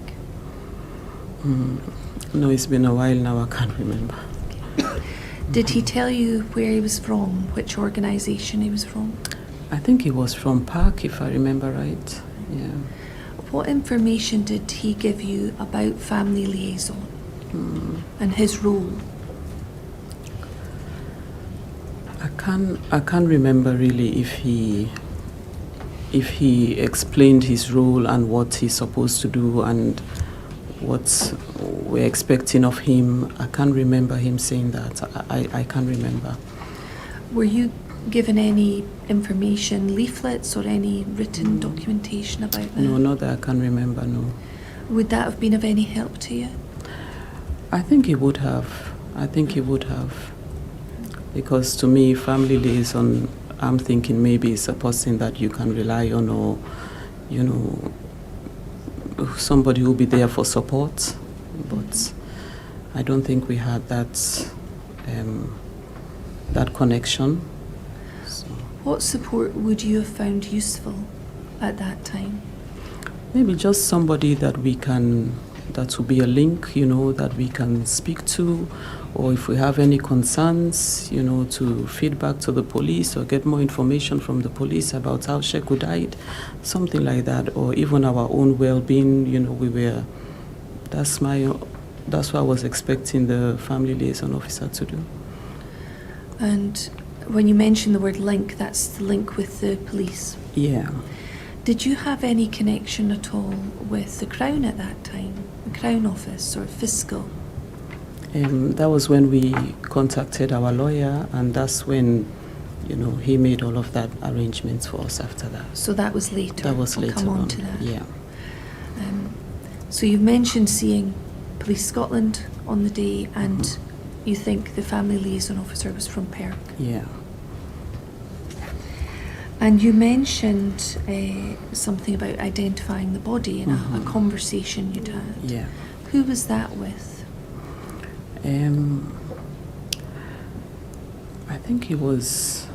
No, it's been a while now, I can't remember. Okay. Did he tell you where he was from, which organisation he was from? I think he was from Park, if I remember right. Yeah. What information did he give you about family liaison and his role? I can't remember really if he explained his role and what he's supposed to do and what we're expecting of him. I can't remember him saying that. I can't remember. Were you given any information, leaflets or any written documentation about that? No, not that I can remember, no. Would that have been of any help to you? I think he would have. Because to me, family liaison, I'm thinking maybe it's a person that you can rely on, or, you know, somebody who will be there for support. But I don't think we had that connection. So. What support would you have found useful at that time? Maybe just somebody that will be a link, you know, that we can speak to, or if we have any concerns, you know, to feedback to the police or get more information from the police about how Sheku died, something like that, or even our own well-being, you know, that's what I was expecting the family liaison officer to do. And when you mention the word link, that's the link with the police? Yeah. Did you have any connection at all with the Crown at that time? The Crown Office or Fiscal? That was when we contacted our lawyer, and that's when, you know, he made all of that arrangements for us after that. So that was later? That was later I'll come on to that. Yeah. So you've mentioned seeing Police Scotland on the day, and you think the family liaison officer was from Perk? Yeah. And you mentioned something about identifying the body in a conversation you'd had. Yeah. Who was that with? I think it was,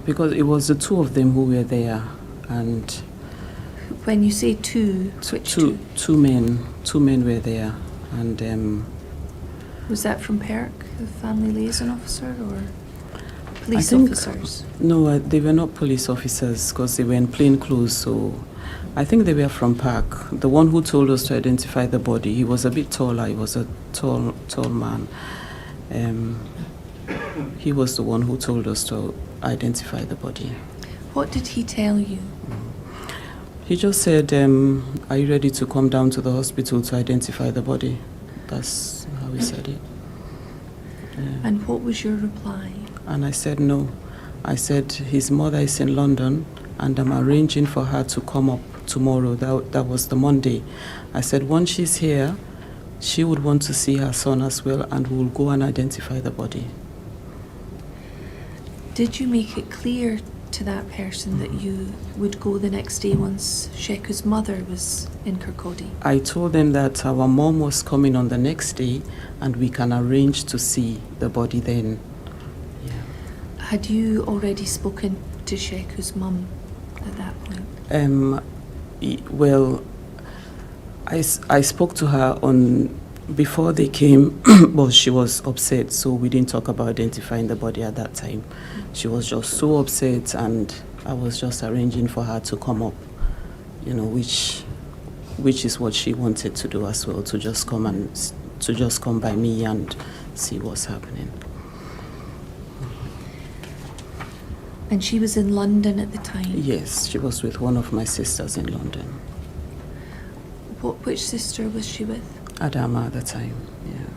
because it was the two of them who were there, and When you say two, which two? two men were there, and Was that from PERC, the family liaison officer, or police think- officers? no, they were not police officers because they were in plain clothes. So I think they were from Park. The one who told us to identify the body, he was a bit taller. He was a tall man. He was the one who told us to identify the body. What did he tell you? He just said, "Are you ready to come down to the hospital to identify the body?" That's how he said it. And what was your reply? And I said no. I said his mother is in London and I'm arranging for her to come up tomorrow. That was the Monday. I said once she's here, she would want to see her son as well, and we'll go and identify the body. Did you make it clear to that person that you would go the next day once Sheku's mother was in Kirkcaldy? I told them that our mom was coming on the next day and we can arrange to see the body then. Had you already spoken to Sheku's mum at that point? Well, I spoke to her before they came, but she was upset, so we didn't talk about identifying the body at that time. She was just so upset, and I was just arranging for her to come up, which is what she wanted to do as well, to just come by me and see what's happening. And she was in London at the time? Yes, she was with one of my sisters in London. Which sister was she with? Adama at the time, yeah.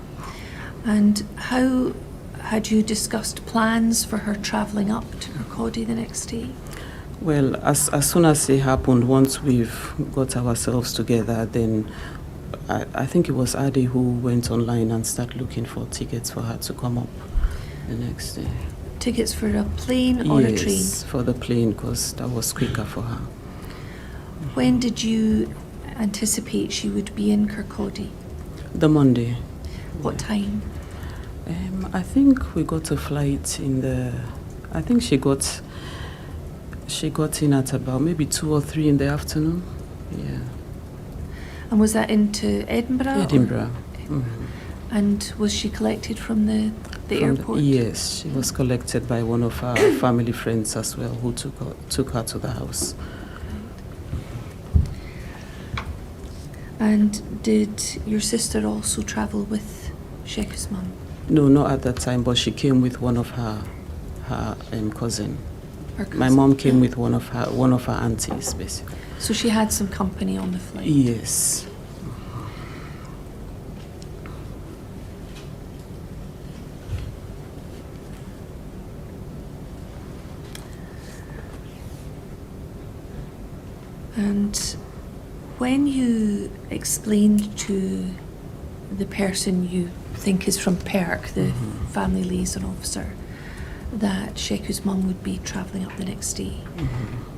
And how had you discussed plans for her travelling up to Kirkcaldy the next day? Well, as soon as it happened, once we've got ourselves together, then I think it was Adi who went online and started looking for tickets for her to come up the next day. Tickets for a plane or a train? Yes, for the plane, because that was quicker for her. When did you anticipate she would be in Kirkcaldy? The Monday. What time? I think we got a flight I think she got in at about maybe 2 or 3 in the afternoon. Yeah. And was that into Edinburgh? Edinburgh. And was she collected from the airport? Yes, she was collected by one of our family friends as well, who took her to the house. And did your sister also travel with Sheku's mum? No, not at that time, but she came with one of her cousin. Her cousin? My mom came with one of her aunties, basically. So she had some company on the flight? Yes. And when you explained to the person you think is from PERC, the family liaison officer, that Sheku's mum would be travelling up the next day,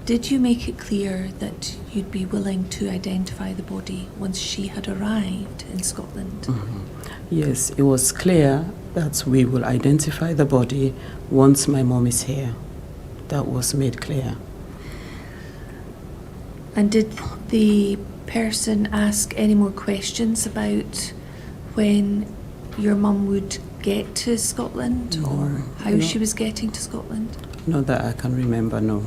did you make it clear that you'd be willing to identify the body once she had arrived in Scotland? Yes, it was clear that we will identify the body once my mom is here. That was made clear. And did the person ask any more questions about when your mum would get to Scotland or how she was getting to Scotland? Not that I can remember, no.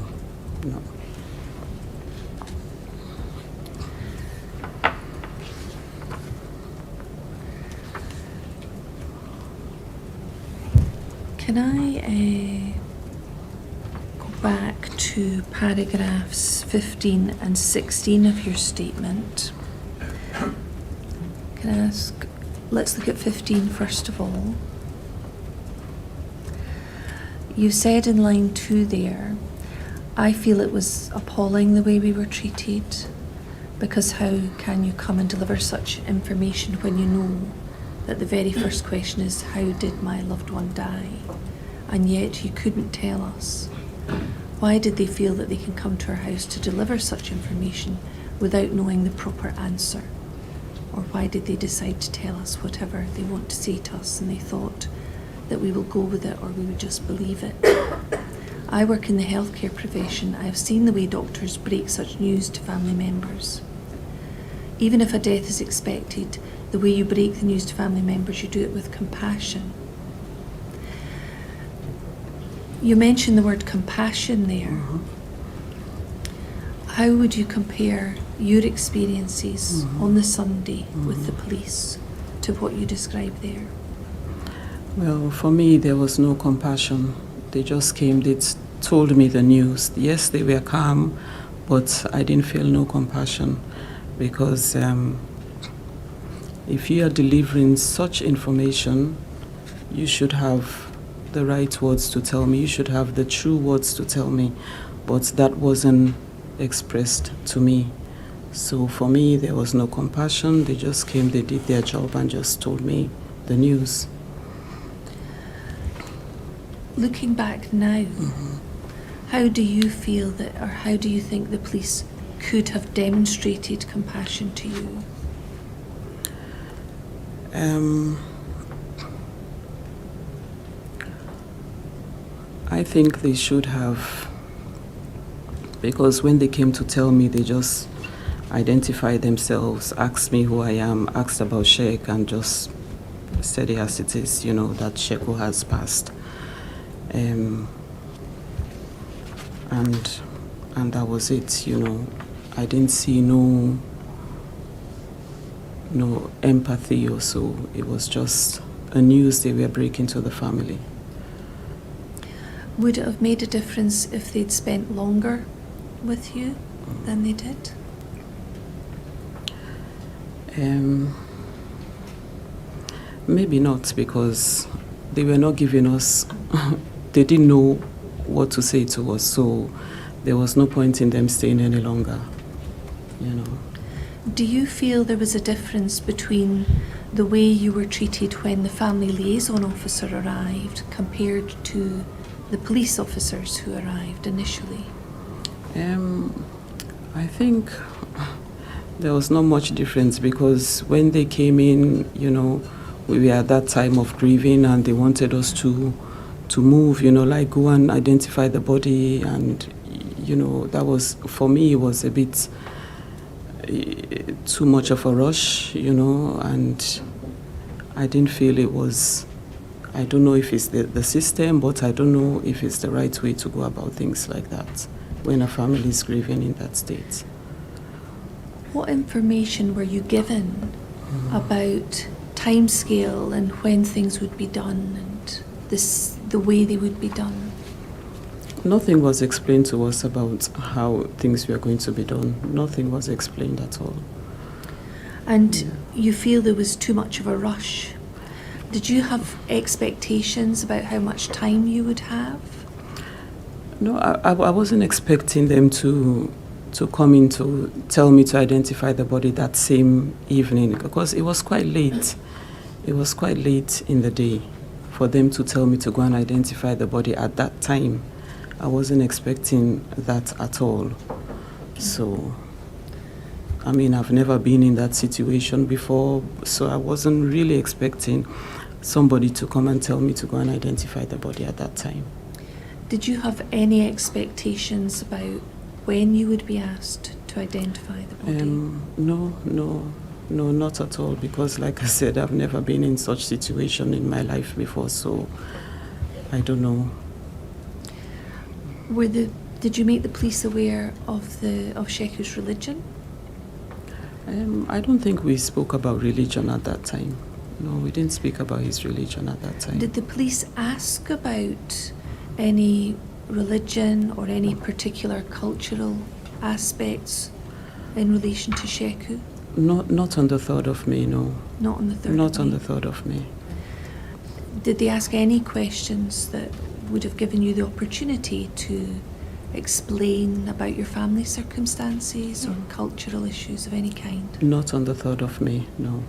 Can I go back to paragraphs 15 and 16 of your statement? Can I ask, let's look at 15 first of all. You said in line 2 there, I feel it was appalling the way we were treated, because how can you come and deliver such information when you know that the very first question is, how did my loved one die? And yet you couldn't tell us. Why did they feel that they can come to our house to deliver such information without knowing the proper answer? Or why did they decide to tell us whatever they want to say to us and they thought that we will go with it or we would just believe it? I work in the healthcare profession. I have seen the way doctors break such news to family members. Even if a death is expected, the way you break the news to family members, you do it with compassion. You mentioned the word compassion there. Mm-hmm. How would you compare your experiences on the Sunday with the police to what you described there? Well, for me, there was no compassion. They just came, they told me the news. Yes, they were calm, but I didn't feel no compassion because if you are delivering such information, you should have the right words to tell me. You should have the true words to tell me, but that wasn't expressed to me. So for me, there was no compassion. They just came, they did their job and just told me the news. Looking back now, how do you feel that, or how do you think the police could have demonstrated compassion to you? I think they should have, because when they came to tell me, they just identified themselves, asked me who I am, asked about Sheikh, and just said it as it is, you know, that Sheikh has passed. And that was it, you know. I didn't see no empathy or so. It was just a news they were breaking to the family. Would it have made a difference if they'd spent longer with you than they did? Maybe not, because they were not giving us, they didn't know what to say to us, so there was no point in them staying any longer, you know. Do you feel there was a difference between the way you were treated when the family liaison officer arrived compared to the police officers who arrived initially? I think there was not much difference, because when they came in, you know, we were at that time of grieving and they wanted us to move, you know, like go and identify the body, and, you know, that was, for me, it was a bit too much of a rush, you know, and I didn't feel it was, I don't know if it's the system, but I don't know if it's the right way to go about things like that when a family is grieving in that state. What information were you given about timescale and when things would be done and the way they would be done? Nothing was explained to us about how things were going to be done. Nothing was explained at all. And you feel there was too much of a rush. Did you have expectations about how much time you would have? No, I wasn't expecting them to come in to tell me to identify the body that same evening, because it was quite late. It was quite late in the day for them to tell me to go and identify the body at that time. I wasn't expecting that at all. So, I mean, I've never been in that situation before, so I wasn't really expecting somebody to come and tell me to go and identify the body at that time. Did you have any expectations about when you would be asked to identify the body? No, not at all, because like I said, I've never been in such situation in my life before, so I don't know. Did you make the police aware of Sheku's religion? I don't think we spoke about religion at that time. No, we didn't speak about his religion at that time. Did the police ask about any religion or any particular cultural aspects in relation to Sheku? Not on the thought of me, no. Not on the thought Not of on me? the thought of me. Did they ask any questions that would have given you the opportunity to explain about your family circumstances or cultural issues of any kind? Not on the thought of me, no.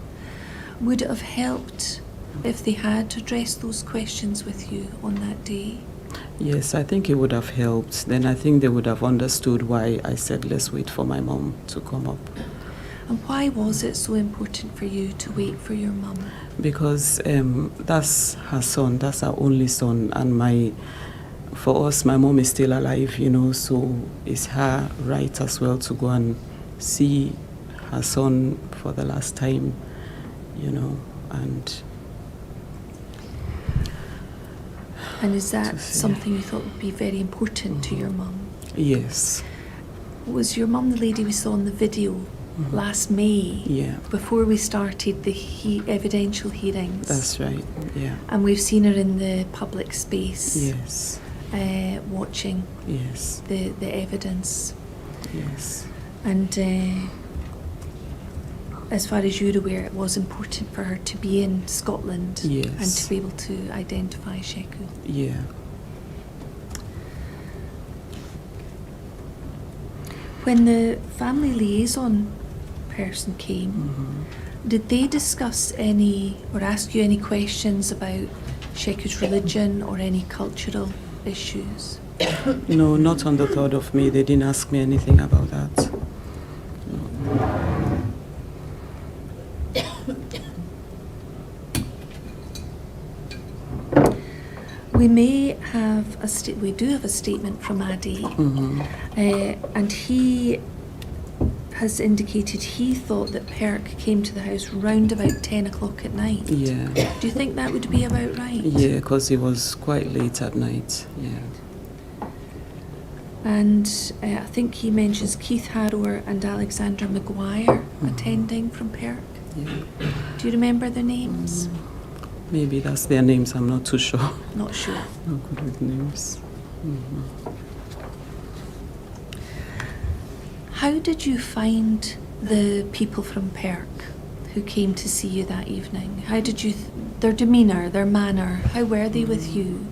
Would it have helped if they had addressed those questions with you on that day? Yes, I think it would have helped. Then I think they would have understood why I said, let's wait for my mom to come up. And why was it so important for you to wait for your mum? Because that's her son, that's our only son. And for us, my mom is still alive, so it's her right as well to go and see her son for the last time, And is that something you thought would be very important to your mum? Yes. Was your mum the lady we saw in the video last May? Yeah. Before we started the evidential hearings? That's right, yeah. And we've seen her in the public space. Yes. Watching Yes. the evidence. Yes. And as far as you're aware, it was important for her to be in Scotland. Yes. And to be able to identify Sheku. Yeah. When the family liaison person came, did they discuss any or ask you any questions about Sheku's religion or any cultural issues? No, not on the thought of me. They didn't ask me anything about that. No. We may have we do have a statement from Adi, and he has indicated he thought that Perk came to the house round about 10 o'clock at night. Yeah. Do you think that would be about right? Yeah, because it was quite late at night. Yeah. And I think he mentions Keith Harrower and Alexander Maguire attending from Perk. Yeah. Do you remember their names? Maybe that's their names. I'm not too sure. Not sure. Not good with names. How did you find the people from Perk who came to see you that evening? How did you, their demeanour, their manner, how were they with you?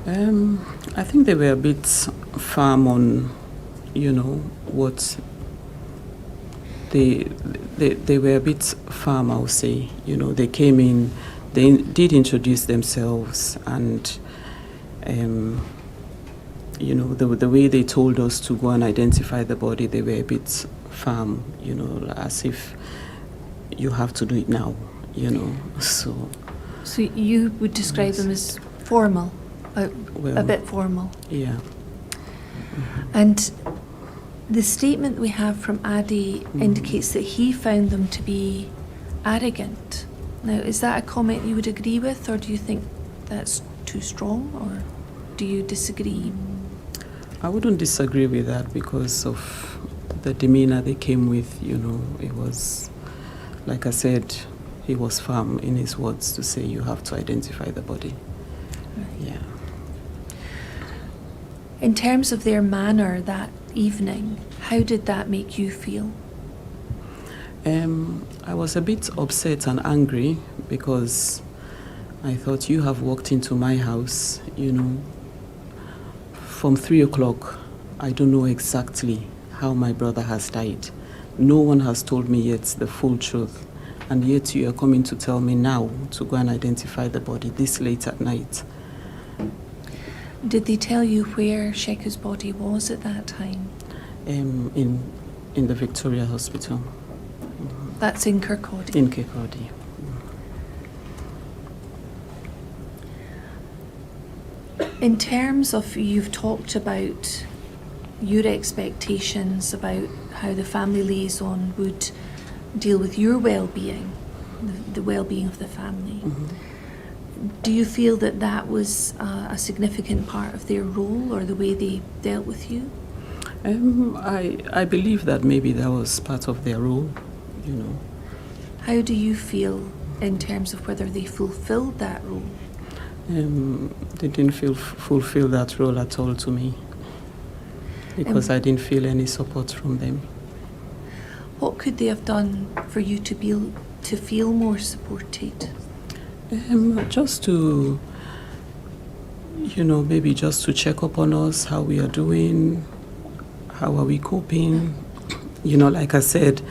I think they were a bit firm on, what they were a bit firm, I would say. They came in, they did introduce themselves, and the way they told us to go and identify the body, they were a bit firm, as if you have to do it now, So you would describe them as formal, a bit formal. Yeah. And the statement we have from Adi indicates that he found them to be arrogant. Now, is that a comment you would agree with, or do you think that's too strong, or do you disagree? I wouldn't disagree with that because of the demeanor they came with. It was, like I said, he was firm in his words to say you have to identify the body. Right. Yeah. In terms of their manner that evening, how did that make you feel? I was a bit upset and angry because I thought you have walked into my house, from 3 o'clock. I don't know exactly how my brother has died. No one has told me yet the full truth. And yet you are coming to tell me now to go and identify the body this late at night. Did they tell you where Sheku's body was at that time? In the Victoria Hospital. That's in Kirkcaldy? In Kirkcaldy. In terms of, you've talked about your expectations about how the family liaison would deal with your well-being, the well-being of the family. Do you feel that that was a significant part of their role or the way they dealt with you? I believe that maybe that was part of their role, How do you feel in terms of whether they fulfilled that role? They didn't fulfill that role at all to me because I didn't feel any support from them. What could they have done for you to feel more supported? Just to, maybe just to check up on us, how we are doing, how are we coping. Like I said,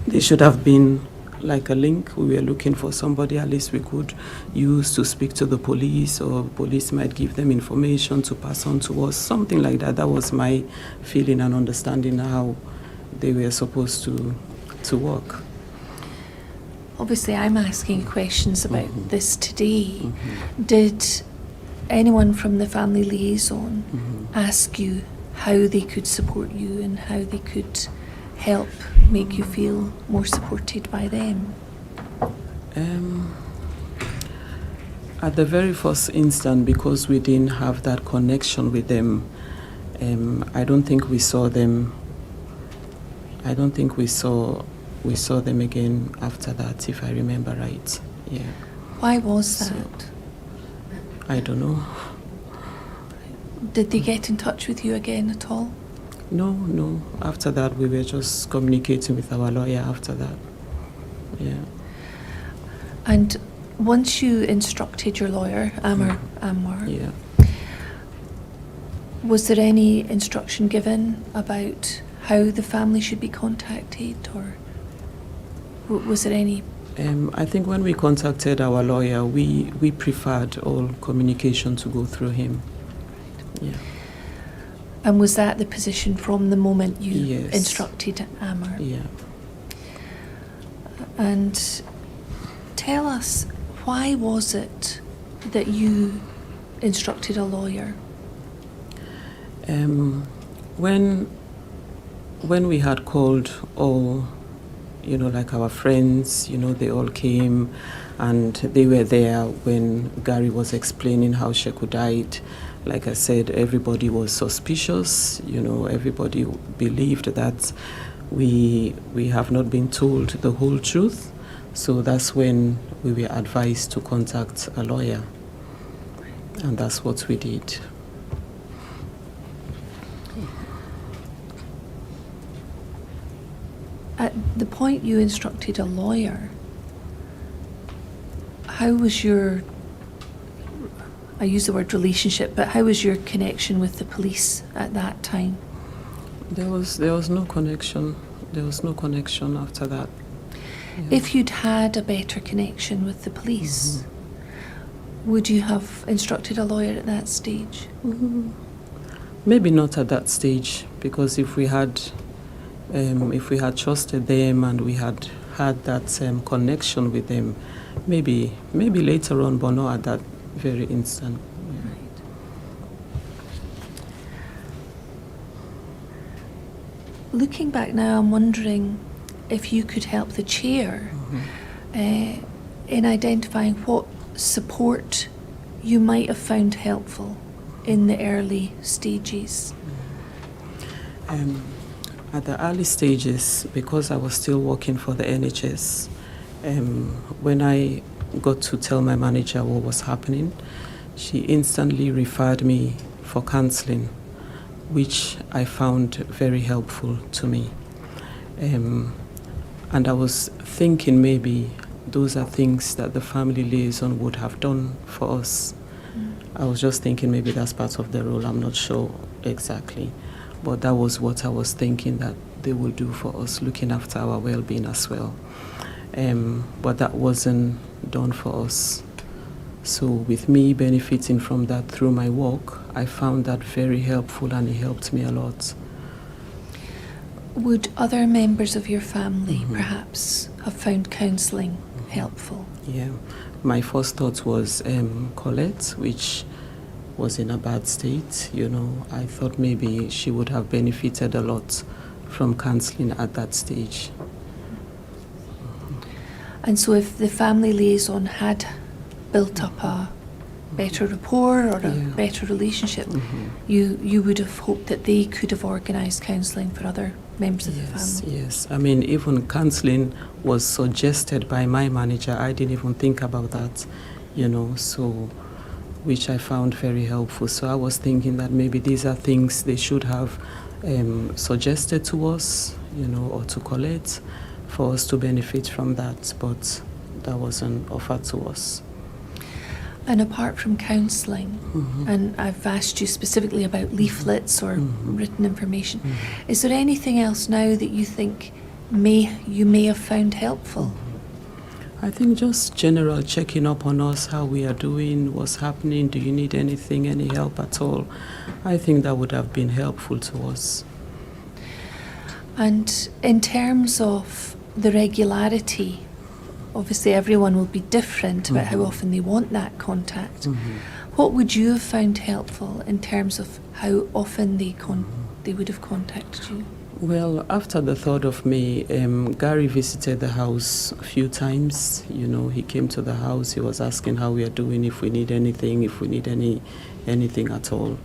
they should have been like a link. We were looking for somebody at least we could use to speak to the police, or police might give them information to pass on to us, something like that. That was my feeling and understanding how they were supposed to work. Obviously, I'm asking questions about this today. Did anyone from the family liaison ask you how they could support you and how they could help make you feel more supported by them? At the very first instant, because we didn't have that connection with them, I don't think we saw them. I don't think we saw them again after that, if I remember right. Yeah. Why was So- that? I don't know. Did they get in touch with you again at all? No. After that, we were just communicating with our lawyer after that. Yeah. And once you instructed your lawyer, Anwar, Yeah. was there any instruction given about how the family should be contacted, or was there any? I think when we contacted our lawyer, we preferred all communication to go through him. Yeah. And was that the position from the moment you Yes. instructed Anwar? Yeah. And tell us, why was it that you instructed a lawyer? When we had called all, like our friends, they all came and they were there when Gary was explaining how Sheku died. Like I said, everybody was suspicious, everybody believed that we have not been told the whole truth. So that's when we were advised to contact a lawyer. And that's what we did. At the point you instructed a lawyer, how was your, I use the word relationship, but how was your connection with the police at that time? There was no connection. There was no connection after that. Yeah. If you'd had a better connection with the police, would you have instructed a lawyer at that stage? Maybe not at that stage, because if we had trusted them and we had had that connection with them, maybe later on, but not at that very instant. Right. Looking back now, I'm wondering if you could help the chair in identifying what support you might have found helpful in the early stages. At the early stages, because I was still working for the NHS, when I got to tell my manager what was happening, she instantly referred me for counselling, which I found very helpful to me. And I was thinking maybe those are things that the family liaison would have done for us. I was just thinking maybe that's part of the role. I'm not sure exactly. But that was what I was thinking that they would do for us, looking after our well-being as well. But that wasn't done for us. So with me benefiting from that through my work, I found that very helpful, and it helped me a lot. Would other members of your family perhaps have found counselling helpful? Yeah. My first thought was Colette, which was in a bad state. I thought maybe she would have benefited a lot from counselling at that stage. And so if the family liaison had built up a better rapport or a better relationship, you would have hoped that they could have organised counselling for other members of the family? Yes. I mean, even counselling was suggested by my manager. I didn't even think about that, so which I found very helpful. So I was thinking that maybe these are things they should have suggested to us, or to Colette, for us to benefit from that, but that wasn't offered to us. And apart from counselling, and I've asked you specifically about leaflets or written information, is there anything else now that you think you may have found helpful I think just general checking up on us, how we are doing, what's happening, do you need anything, any help at all? I think that would have been helpful to us. And in terms of the regularity, obviously everyone will be different about how often they want that contact. What would you have found helpful in terms of how often they would have contacted you? Well, after the 3rd of May, Gary visited the house a few times. You know, he came to the house, he was asking how we are doing, if we need anything, if we need anything at all.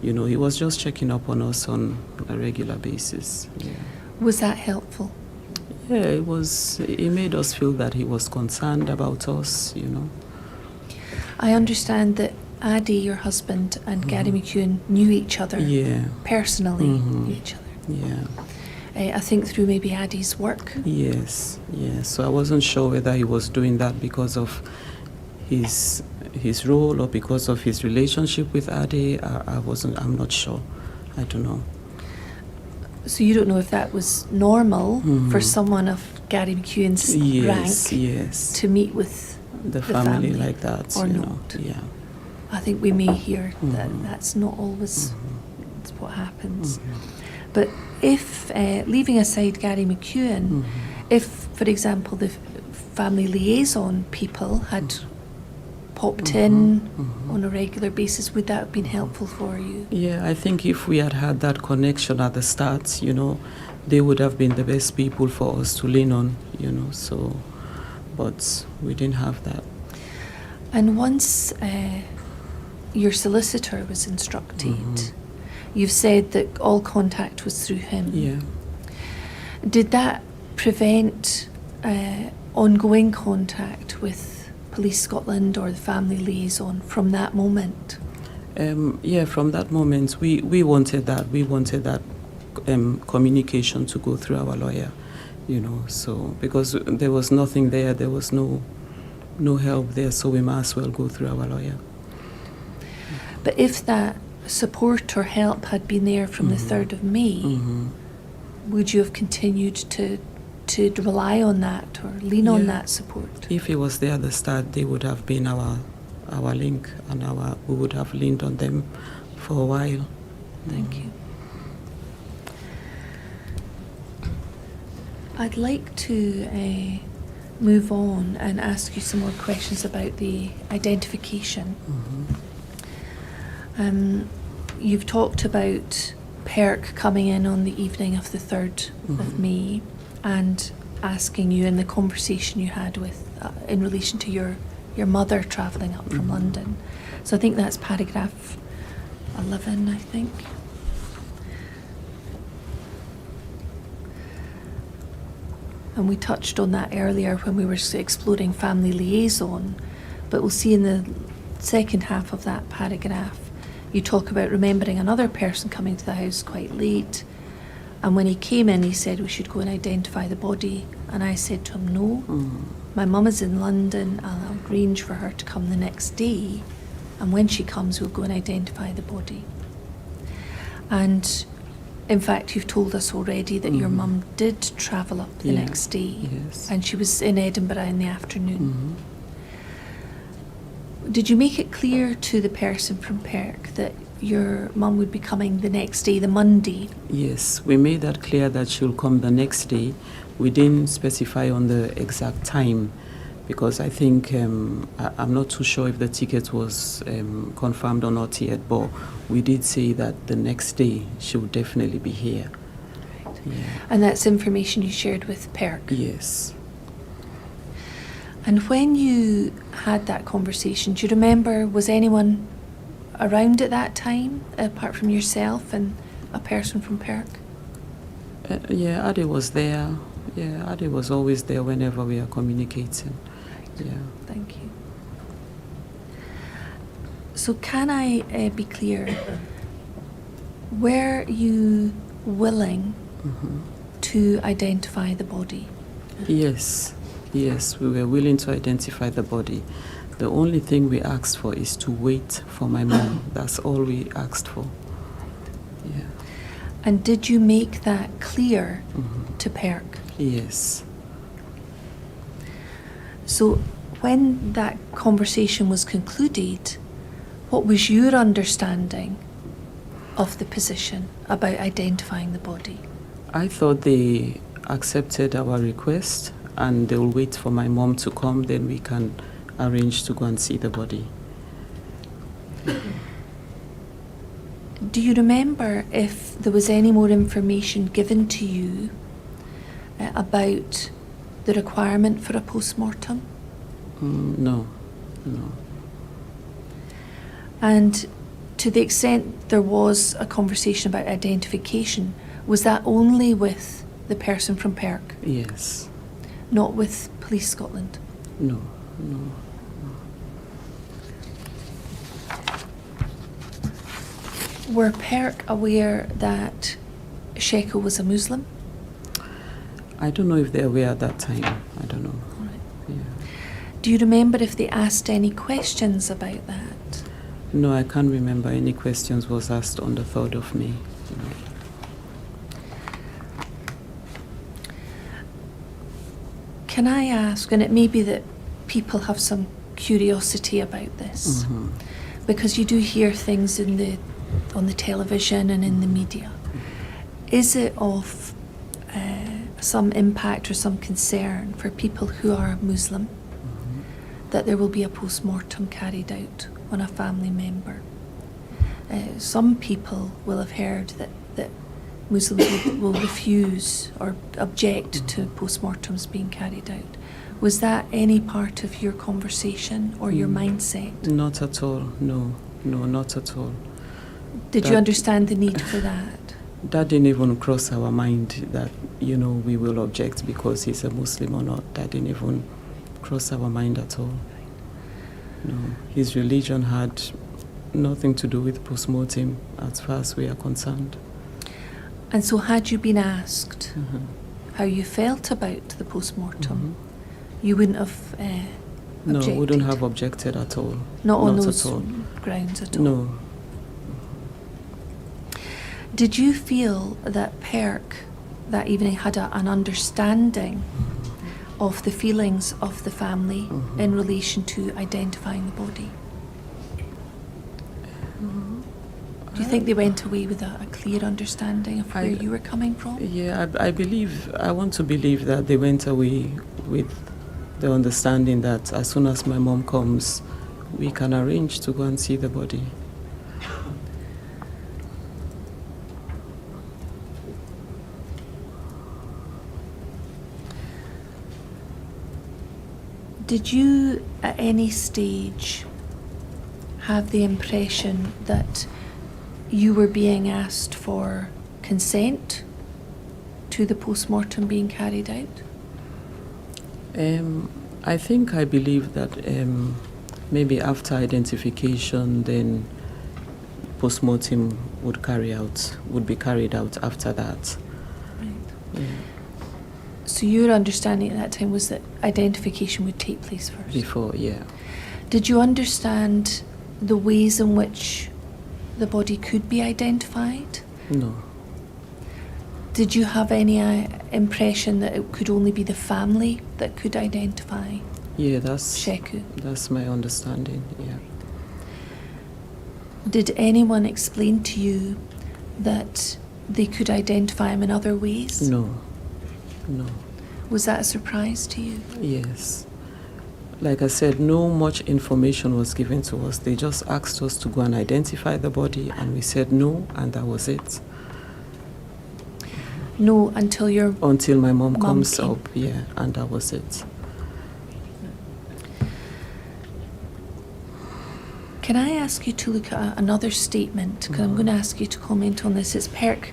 You know, he was just checking up on us on a regular basis. Yeah. Was that helpful? Yeah, it was. It made us feel that he was concerned about us, you know. I understand that Addie, your husband, and Gary McEwen knew each other. Yeah. Personally knew each other. Yeah. I think through maybe Addie's work. Yes, yes. So I wasn't sure whether he was doing that because of his role or because of his relationship with Addie. I'm not sure. I don't know. So you don't know if that was normal for someone of Gary McEwen's rank yes. to meet with the family like that, or you not. know. Yeah. I think we may hear that that's not always what happens. But if, leaving aside Gary McEwen, if, for example, the family liaison people had popped in on a regular basis, would that have been helpful for you? Yeah, I think if we had had that connection at the start, you know, they would have been the best people for us to lean on, you know, so, but we didn't have that. And once your solicitor was instructed, you've said that all contact was through him. Yeah. Did that prevent ongoing contact with Police Scotland or the family liaison from that moment? Yeah, from that moment, we wanted that. We wanted that communication to go through our lawyer, you know, so because there was nothing there, there was no help there, so we might as well go through our lawyer. But if that support or help had been there from the 3rd of May, would you have continued to rely on that or lean on that support? If it was there at the start, they would have been our link, and we would have leaned on them for a while. Thank you. I'd like to move on and ask you some more questions about the identification. You've talked about Perk coming in on the evening of the 3rd of May and asking you in the conversation you had with in relation to your mother travelling up from London. So I think that's paragraph 11, I think. And we touched on that earlier when we were exploring family liaison, but we'll see in the second half of that paragraph you talk about remembering another person coming to the house quite late, and when he came in he said we should go and identify the body, and I said to him, no, my mum is in London, I'll arrange for her to come the next day, and when she comes we'll go and identify the body. And in fact you've told us already that your mum did travel up the next day, and she was in Edinburgh in the afternoon. Did you make it clear to the person from Perk that your mum would be coming the next day, the Monday? Yes, we made that clear that she'll come the next day. We didn't specify on the exact time because I think, I'm not too sure if the ticket was confirmed or not yet, but we did say that the next day she would definitely be here. Right. Yeah. And that's information you shared with Perk? Yes. And when you had that conversation, do you remember, was anyone around at that time, apart from yourself and a person from Perk? Yeah, Ade was there. Yeah, Ade was always there whenever we are communicating. Right. Yeah. Thank you. So can I be clear? Were you willing to identify the body? Yes. Yes, we were willing to identify the body. The only thing we asked for is to wait for my mom. That's all we asked for. Yeah. And did you make that clear to Perk? Yes. So when that conversation was concluded, what was your understanding of the position about identifying the body? I thought they accepted our request and they'll wait for my mom to come, then we can arrange to go and see the body. Do you remember if there was any more information given to you about the requirement for a post-mortem? No. And to the extent there was a conversation about identification, was that only with the person from PERC, Yes. not with Police Scotland? No. Were PERC aware that Sheku was a Muslim? I don't know if they were at that time. I don't know. All right. Yeah. Do you remember if they asked any questions about that? No, I can't remember any questions was asked on the 3rd of May. No. Can I ask, and it may be that people have some curiosity about this, because you do hear things on the television and in the media. Is it of some impact or some concern for people who are Muslim that there will be a post-mortem carried out on a family member? Some people will have heard that Muslims will refuse or object to post-mortems being carried out. Was that any part of your conversation or your mindset? Not at all. No, not at all. Did you understand the need for that? That didn't even cross our mind that, we will object because he's a Muslim or not. That didn't even cross our mind at all. No, his religion had nothing to do with post-mortem as far as we are concerned. And so had you been asked how you felt about the post-mortem, you wouldn't have objected? No, wouldn't have objected at all. Not on at those all. grounds at all? No. Did you feel that PERC that evening had an understanding of the feelings of the family in relation to identifying the body? Do you think they went away with a clear understanding of where you were coming from? Yeah, I want to believe that they went away with the understanding that as soon as my mom comes, we can arrange to go and see the body. Did you at any stage have the impression that you were being asked for consent to the post-mortem being carried out? I believe that maybe after identification, then post-mortem would be carried out after that. Right. Yeah. So your understanding at that time was that identification would take place first? Before, yeah. Did you understand the ways in which the body could be identified? No. Did you have any impression that it could only be the family that could identify Yeah, that's Sheku? That's my understanding, yeah. Did anyone explain to you that they could identify him in other ways? No. Was that a surprise to you? Yes. Like I said, no much information was given to us. They just asked us to go and identify the body, and we said no, and that was it. No, until my mom comes came. up, yeah, and that was it. Can I ask you to look at another statement? Because I'm going to ask you to comment on this. It's PERC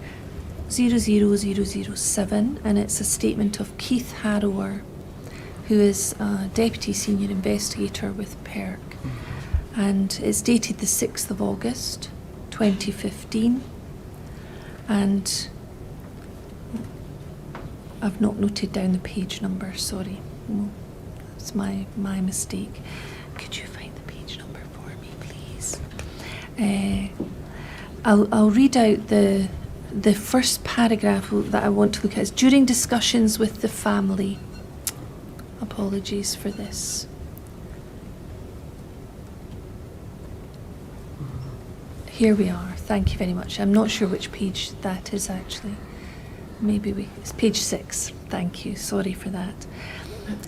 00007, and it's a statement of Keith Harrower, who is a Deputy Senior Investigator with PERC. And it's dated the 6th of August 2015. And I've not noted down the page number, sorry. It's my mistake. Could you find the page number for me, please? I'll read out the first paragraph that I want to look at. Is during discussions with the family Apologies for this. Here we are. Thank you very much. I'm not sure which page that is actually. It's page 6. Thank you. Sorry for that.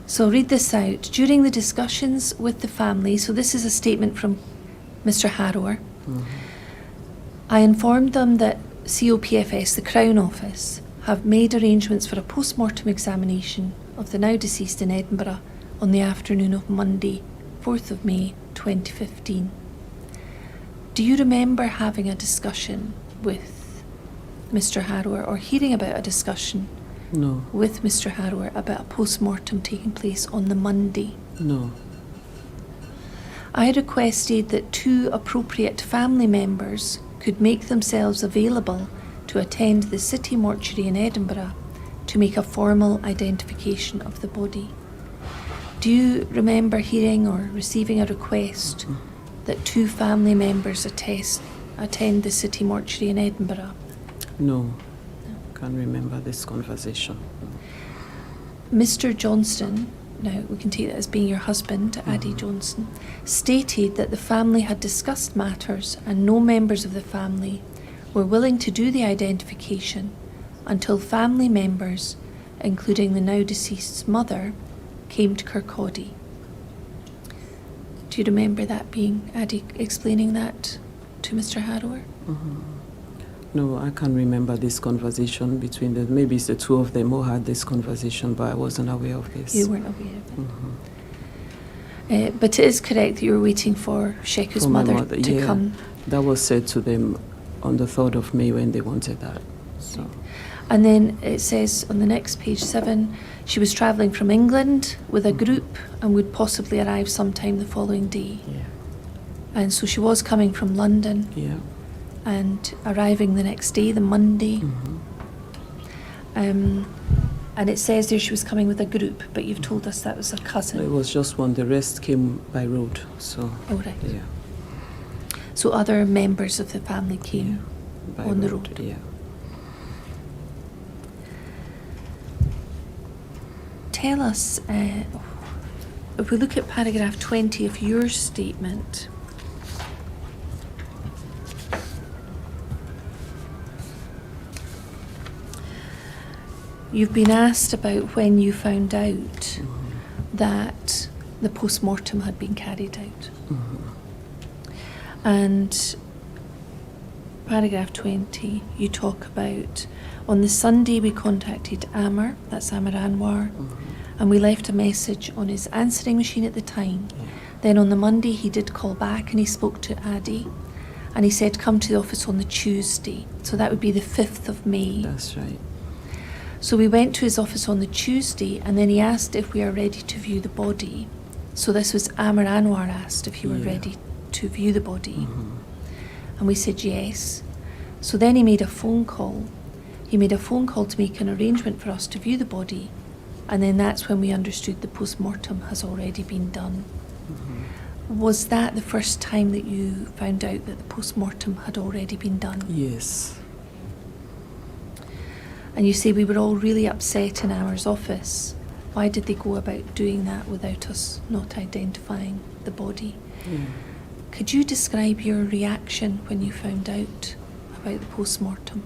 So I'll read this out. During the discussions with the family, so this is a statement from Mr. Harrower. I informed them that COPFS, the Crown Office, have made arrangements for a post-mortem examination of the now deceased in Edinburgh on the afternoon of Monday, 4th of May 2015. Do you remember having a discussion with Mr. Harrower or hearing about a discussion No. with Mr. Harrower about a post-mortem taking place on the Monday? No. I requested that 2 appropriate family members could make themselves available to attend the City Mortuary in Edinburgh to make a formal identification of the body. Do you remember hearing or receiving a request that 2 family members attend the City Mortuary in Edinburgh? No. Can't remember this conversation. Mr. Johnson, now we can take that as being your husband, Addie Johnson, stated that the family had discussed matters and no members of the family were willing to do the identification until family members, including the now deceased's mother, came to Kirkcaldy. Do you remember that being Addie explaining that to Mr. Harrower? No, I can't remember this conversation between them. Maybe it's the 2 of them who had this conversation, but I wasn't aware of this. You weren't aware of it. But it is correct that you were waiting for Sheku's For my mother mother, to yeah. come. That was said to them on the 3rd of May when they wanted that. So. And then it says on the next page 7, she was travelling from England with a group and would possibly arrive sometime the following day. Yeah. And so she was coming from London Yeah. and arriving the next day, the Monday. And it says there she was coming with a group, but you've told us that was a cousin. It was just one. The rest came by road. So. Oh, right. Yeah. So other members of the family came By on the road. Yeah. Tell us, if we look at paragraph 20 of your statement, you've been asked about when you found out that the post-mortem had been carried out. And paragraph 20, you talk about, on the Sunday we contacted Amar, that's Amar Anwar, and we left a message on his answering machine at the time. Then on the Monday he did call back and he spoke to Addie and he said come to the office on the Tuesday. So that would be the 5th of May. That's right. So we went to his office on the Tuesday and then he asked if we are ready to view the body. So this was Amar Anwar asked if you were ready to view the body. And we said yes. So then he made a phone call. He made a phone call to make an arrangement for us to view the body. And then that's when we understood the post-mortem has already been done. Was that the first time that you found out that the post-mortem had already been done? Yes. And you say we were all really upset in Amar's office. Why did they go about doing that without us not identifying the body? Could you describe your reaction when you found out about the post-mortem?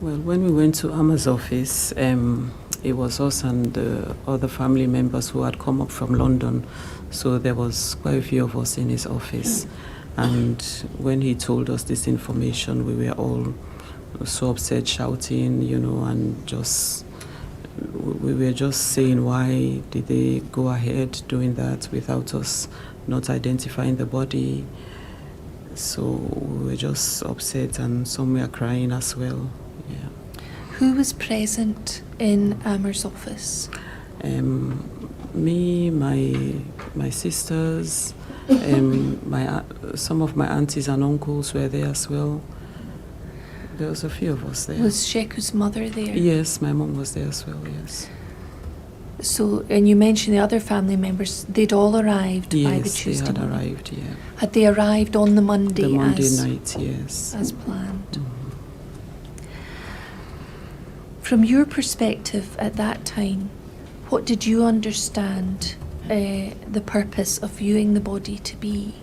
Well, when we went to Amar's office, it was us and the other family members who had come up from London. So there was quite a few of us in his office. And when he told us this information, we were all so upset, shouting, and we were just saying, why did they go ahead doing that without us not identifying the body? So we were just upset, and some were crying as well. Yeah. Who was present in Amar's office? Me, my sisters, some of my aunties and uncles were there as well. There was a few of us there. Was Sheku's mother there? Yes, my mum was there as well, yes. So, and you mentioned the other family members, they'd all arrived by the Tuesday Yes, they had morning. arrived, yeah. Had they arrived on the Monday? The Monday night, yes. As planned. From your perspective at that time, What did you understand the purpose of viewing the body to be?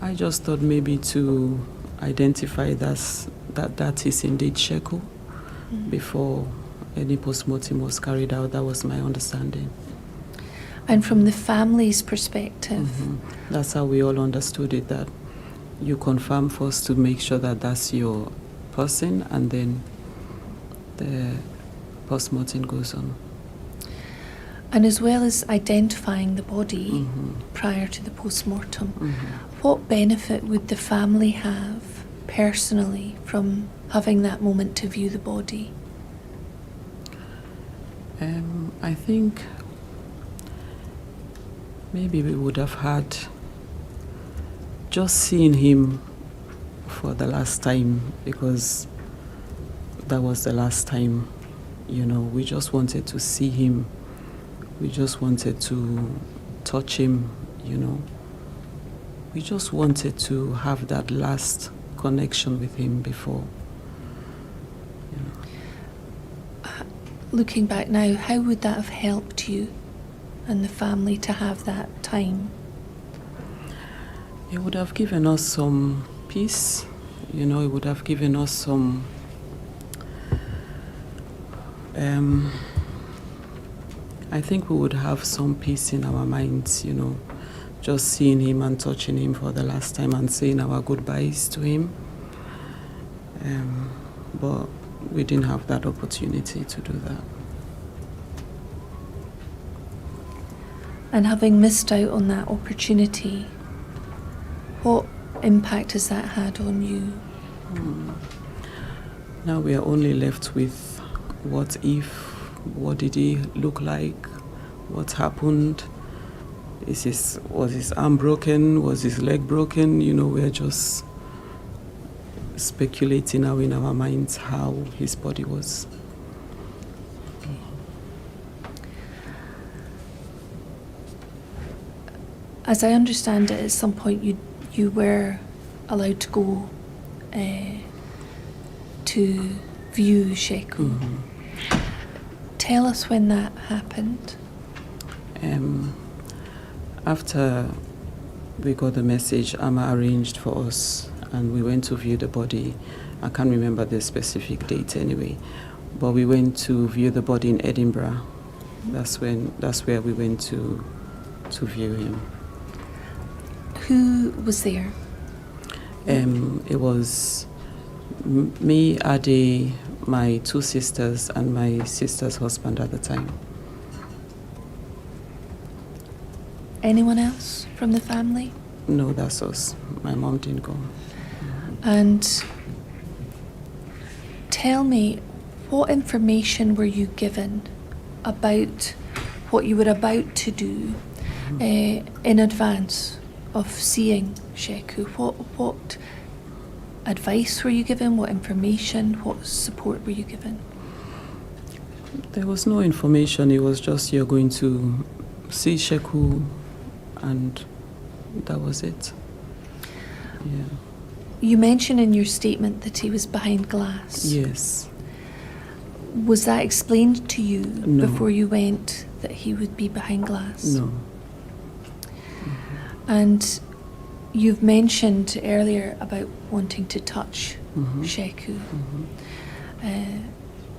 I just thought maybe to identify that is indeed Sheku before any post-mortem was carried out. That was my understanding. And from the family's perspective, That's how we all understood it, that you confirm first to make sure that that's your person, and then the post-mortem goes on. and as well as identifying the body prior to the post-mortem, what benefit would the family have personally from having that moment to view the body? I think maybe we would have had just seen him for the last time, because that was the last time, we just wanted to see him. We just wanted to touch him, We just wanted to have that last connection with him before. Looking back now, how would that have helped you and the family to have that time? It would have given us some peace, it would have given us some I think we would have some peace in our minds, just seeing him and touching him for the last time and saying our goodbyes to him. But we didn't have that opportunity to do that. And having missed out on that opportunity, what impact has that had on you? Now we are only left with what if. What did he look like? What happened? Was his arm broken? Was his leg broken? We're just speculating now in our minds how his body was. As I understand it, at some point you were allowed to go to view Sheku. Tell us when that happened. After we got the message, Amma arranged for us and we went to view the body. I can't remember the specific date anyway, but we went to view the body in Edinburgh. That's where we went to view him. Who was there? It was me, Ade, my two sisters, and my sister's husband at the time. Anyone else from the family? No, that's us. My mom didn't go. And tell me, what information were you given about what you were about to do in advance of seeing Sheku? What advice were you given? What information? What support were you given? There was no information. It was just, you're going to see Sheku, and that was it. Yeah. You mentioned in your statement that he was behind glass. Yes. Was that explained to you No. before you went that he would be behind glass? No. And you've mentioned earlier about wanting to touch Sheku.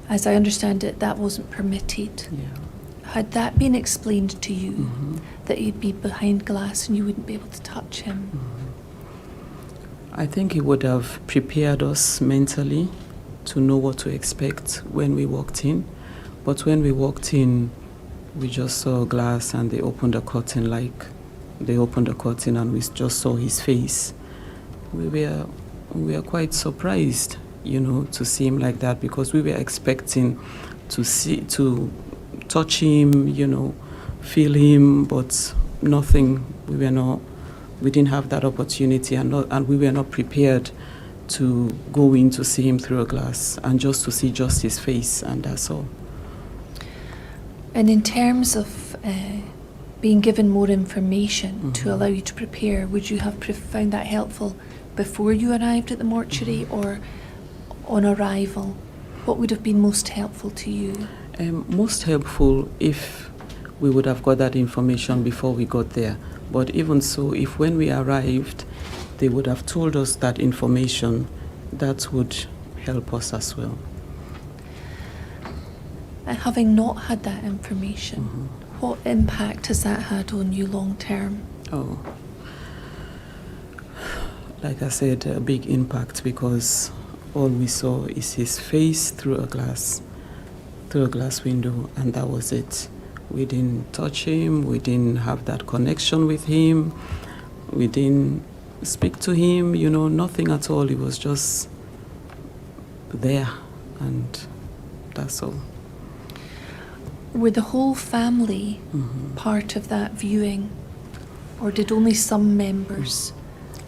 As I understand it, that wasn't permitted. Yeah. Had that been explained to you, that he'd be behind glass and you wouldn't be able to touch him? I think it would have prepared us mentally to know what to expect when we walked in. But when we walked in, we just saw glass and they opened the curtain and we just saw his face. We were quite surprised, to see him like that, because we were expecting to touch him, feel him, but nothing. We didn't have that opportunity, and we were not prepared to go in to see him through a glass and just to see just his face, and that's all. And in terms of being given more information to allow you to prepare, would you have found that helpful before you arrived at the mortuary or on arrival? What would have been most helpful to you? Most helpful if we would have got that information before we got there. But even so, if when we arrived, they would have told us that information, that would help us as well. And having not had that information, what impact has that had on you long term? Oh, like I said, a big impact, because all we saw is his face through a glass window, and that was it. We didn't touch him, we didn't have that connection with him, we didn't speak to him, nothing at all. He was just there, and that's all. Were the whole family part of that viewing, or did only some members?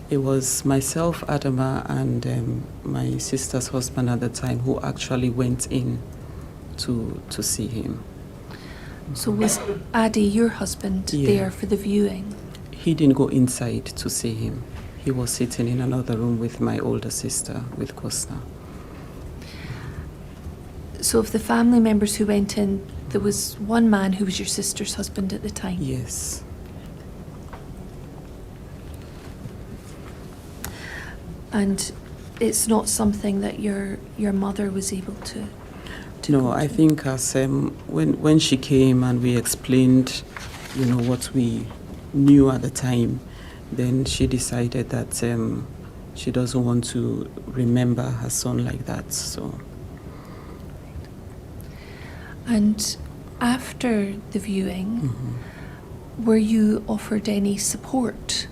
It was myself, Adama, and my sister's husband at the time who actually went in to see him. So was Adi, your husband, there for the viewing? He didn't go inside to see him. He was sitting in another room with my older sister, with Costa. So of the family members who went in, there was one man who was your sister's husband at the time? Yes. And it's not something that your mother was able to No, I think as when she came and we explained, what we knew at the time, then she decided that she doesn't want to remember her son like that. So. And after the viewing, were you offered any support?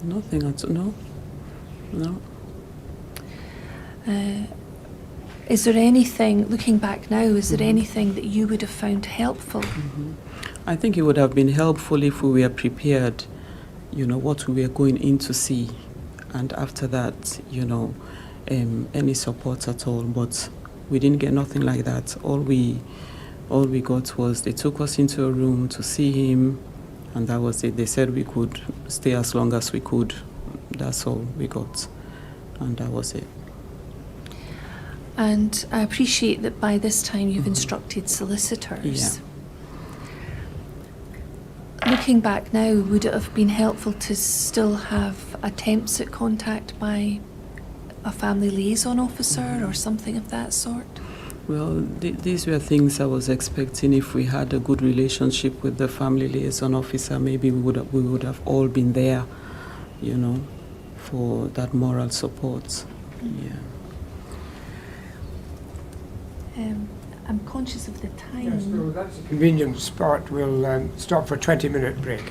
Nothing at all. No. Is there anything, looking back now, is there anything that you would have found helpful? I think it would have been helpful if we were prepared, what we were going in to see. And after that, any support at all. But we didn't get nothing like that. All we got was they took us into a room to see him, and that was it. They said we could stay as long as we could. That's all we got, and that was it. And I appreciate that by this time you've instructed solicitors. Yeah. Looking back now, would it have been helpful to still have attempts at contact by a family liaison officer or something of that sort? Well, these were things I was expecting. If we had a good relationship with the family liaison officer, maybe we would have all been there, for that moral support. Yeah. I'm conscious of the time. Yes, so that's a convenient spot. We'll stop for a 20-minute break.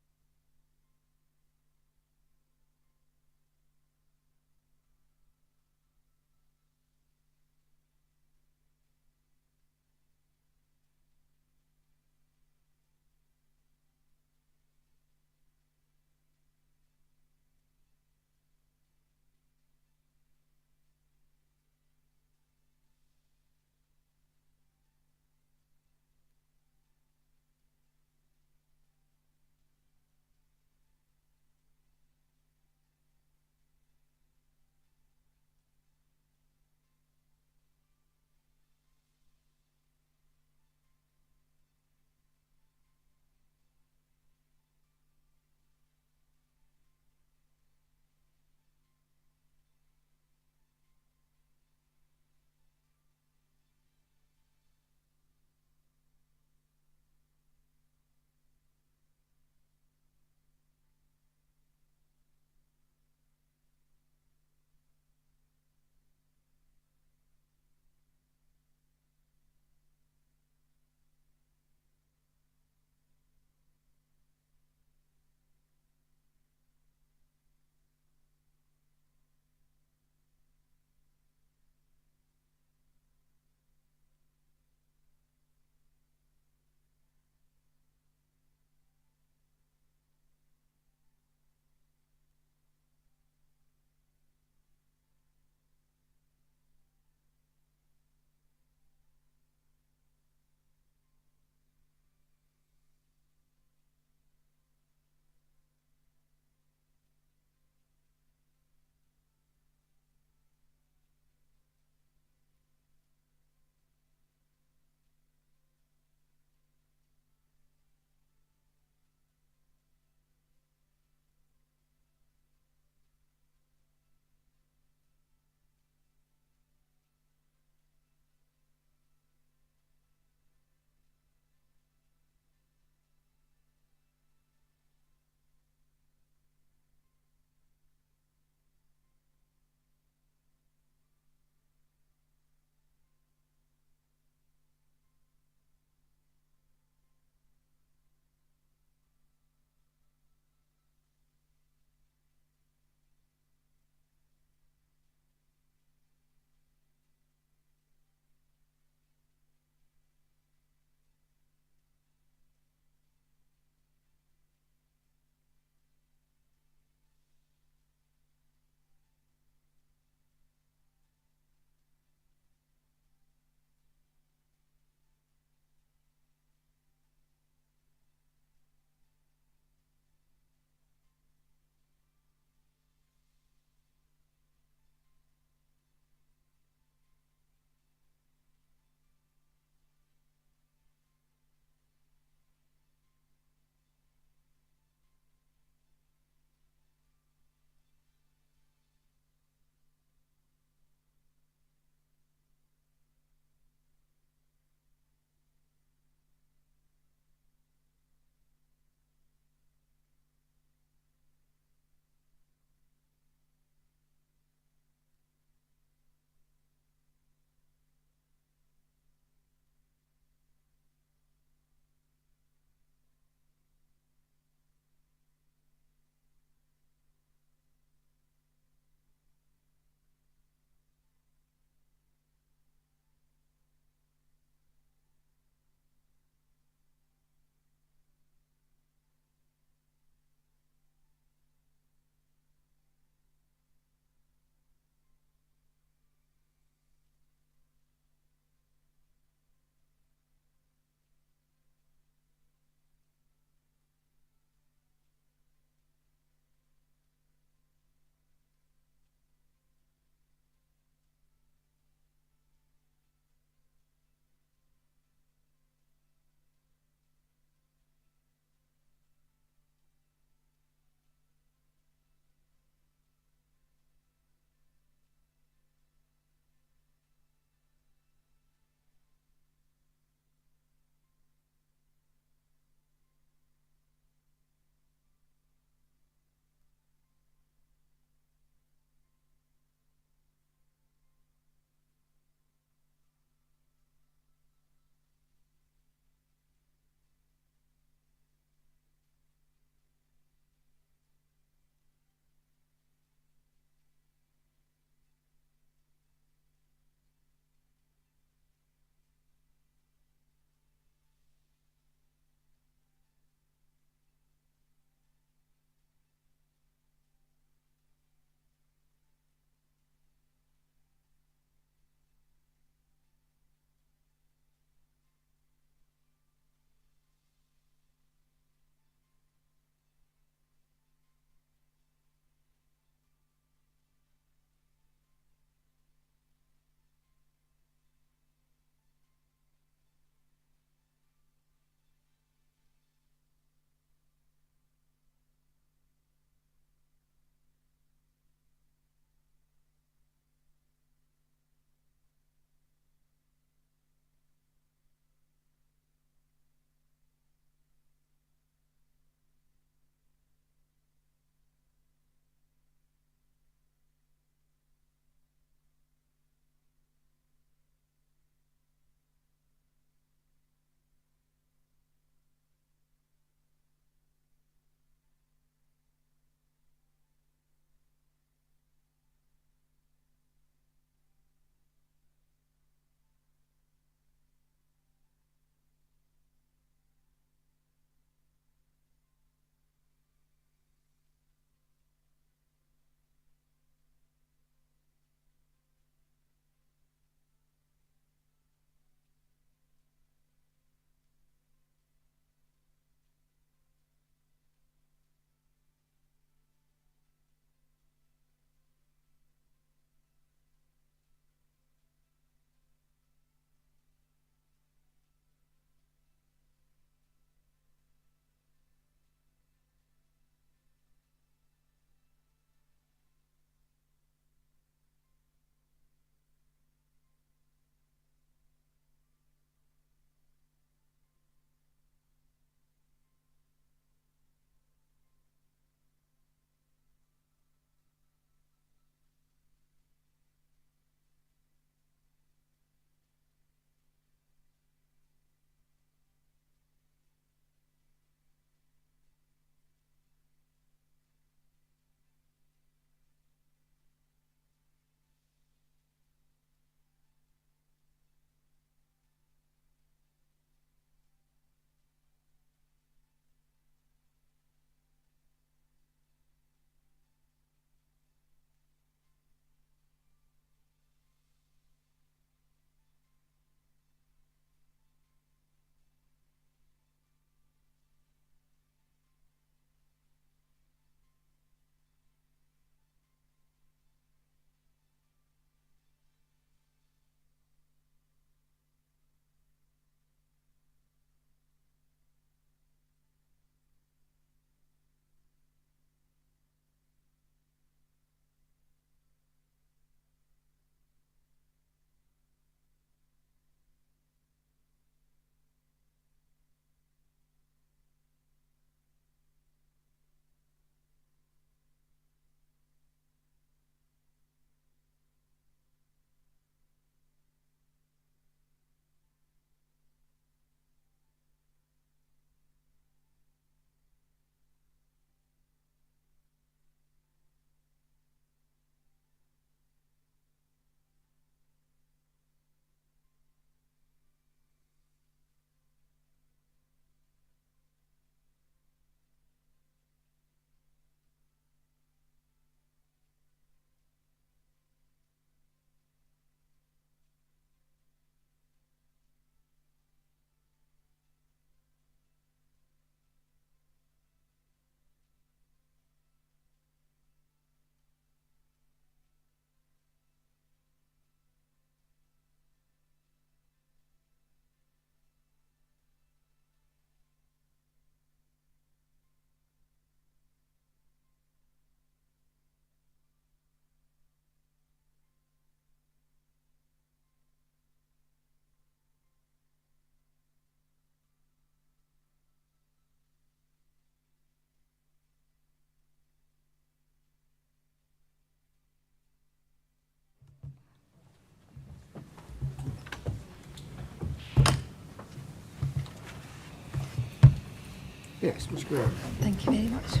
Yes, Ms. Graham. Thank you very much.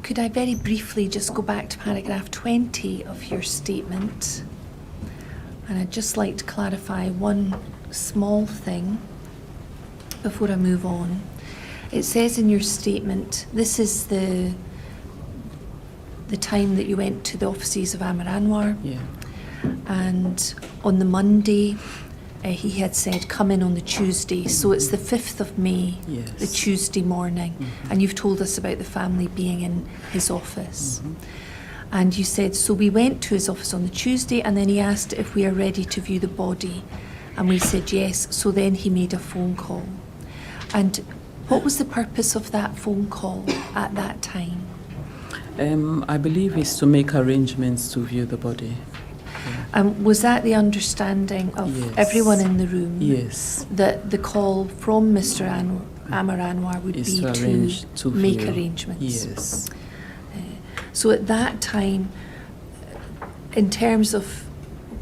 Could I very briefly just go back to paragraph 20 of your statement? And I'd just like to clarify one small thing before I move on. It says in your statement, this is the time that you went to the offices of Amar Anwar, Yeah. and on the Monday, he had said, come in on the Tuesday. So it's the 5th of May, Yes. the Tuesday morning. And you've told us about the family being in his office. And you said, so we went to his office on the Tuesday, and then he asked if we are ready to view the body. And we said yes. So then he made a phone call. And what was the purpose of that phone call at that time? I believe it's to make arrangements to view the body. Was that the understanding of Yes. everyone in the room? Yes. That the call from Mr. Amar Anwar would It's be arranged to make view. arrangements? Yes. So at that time, in terms of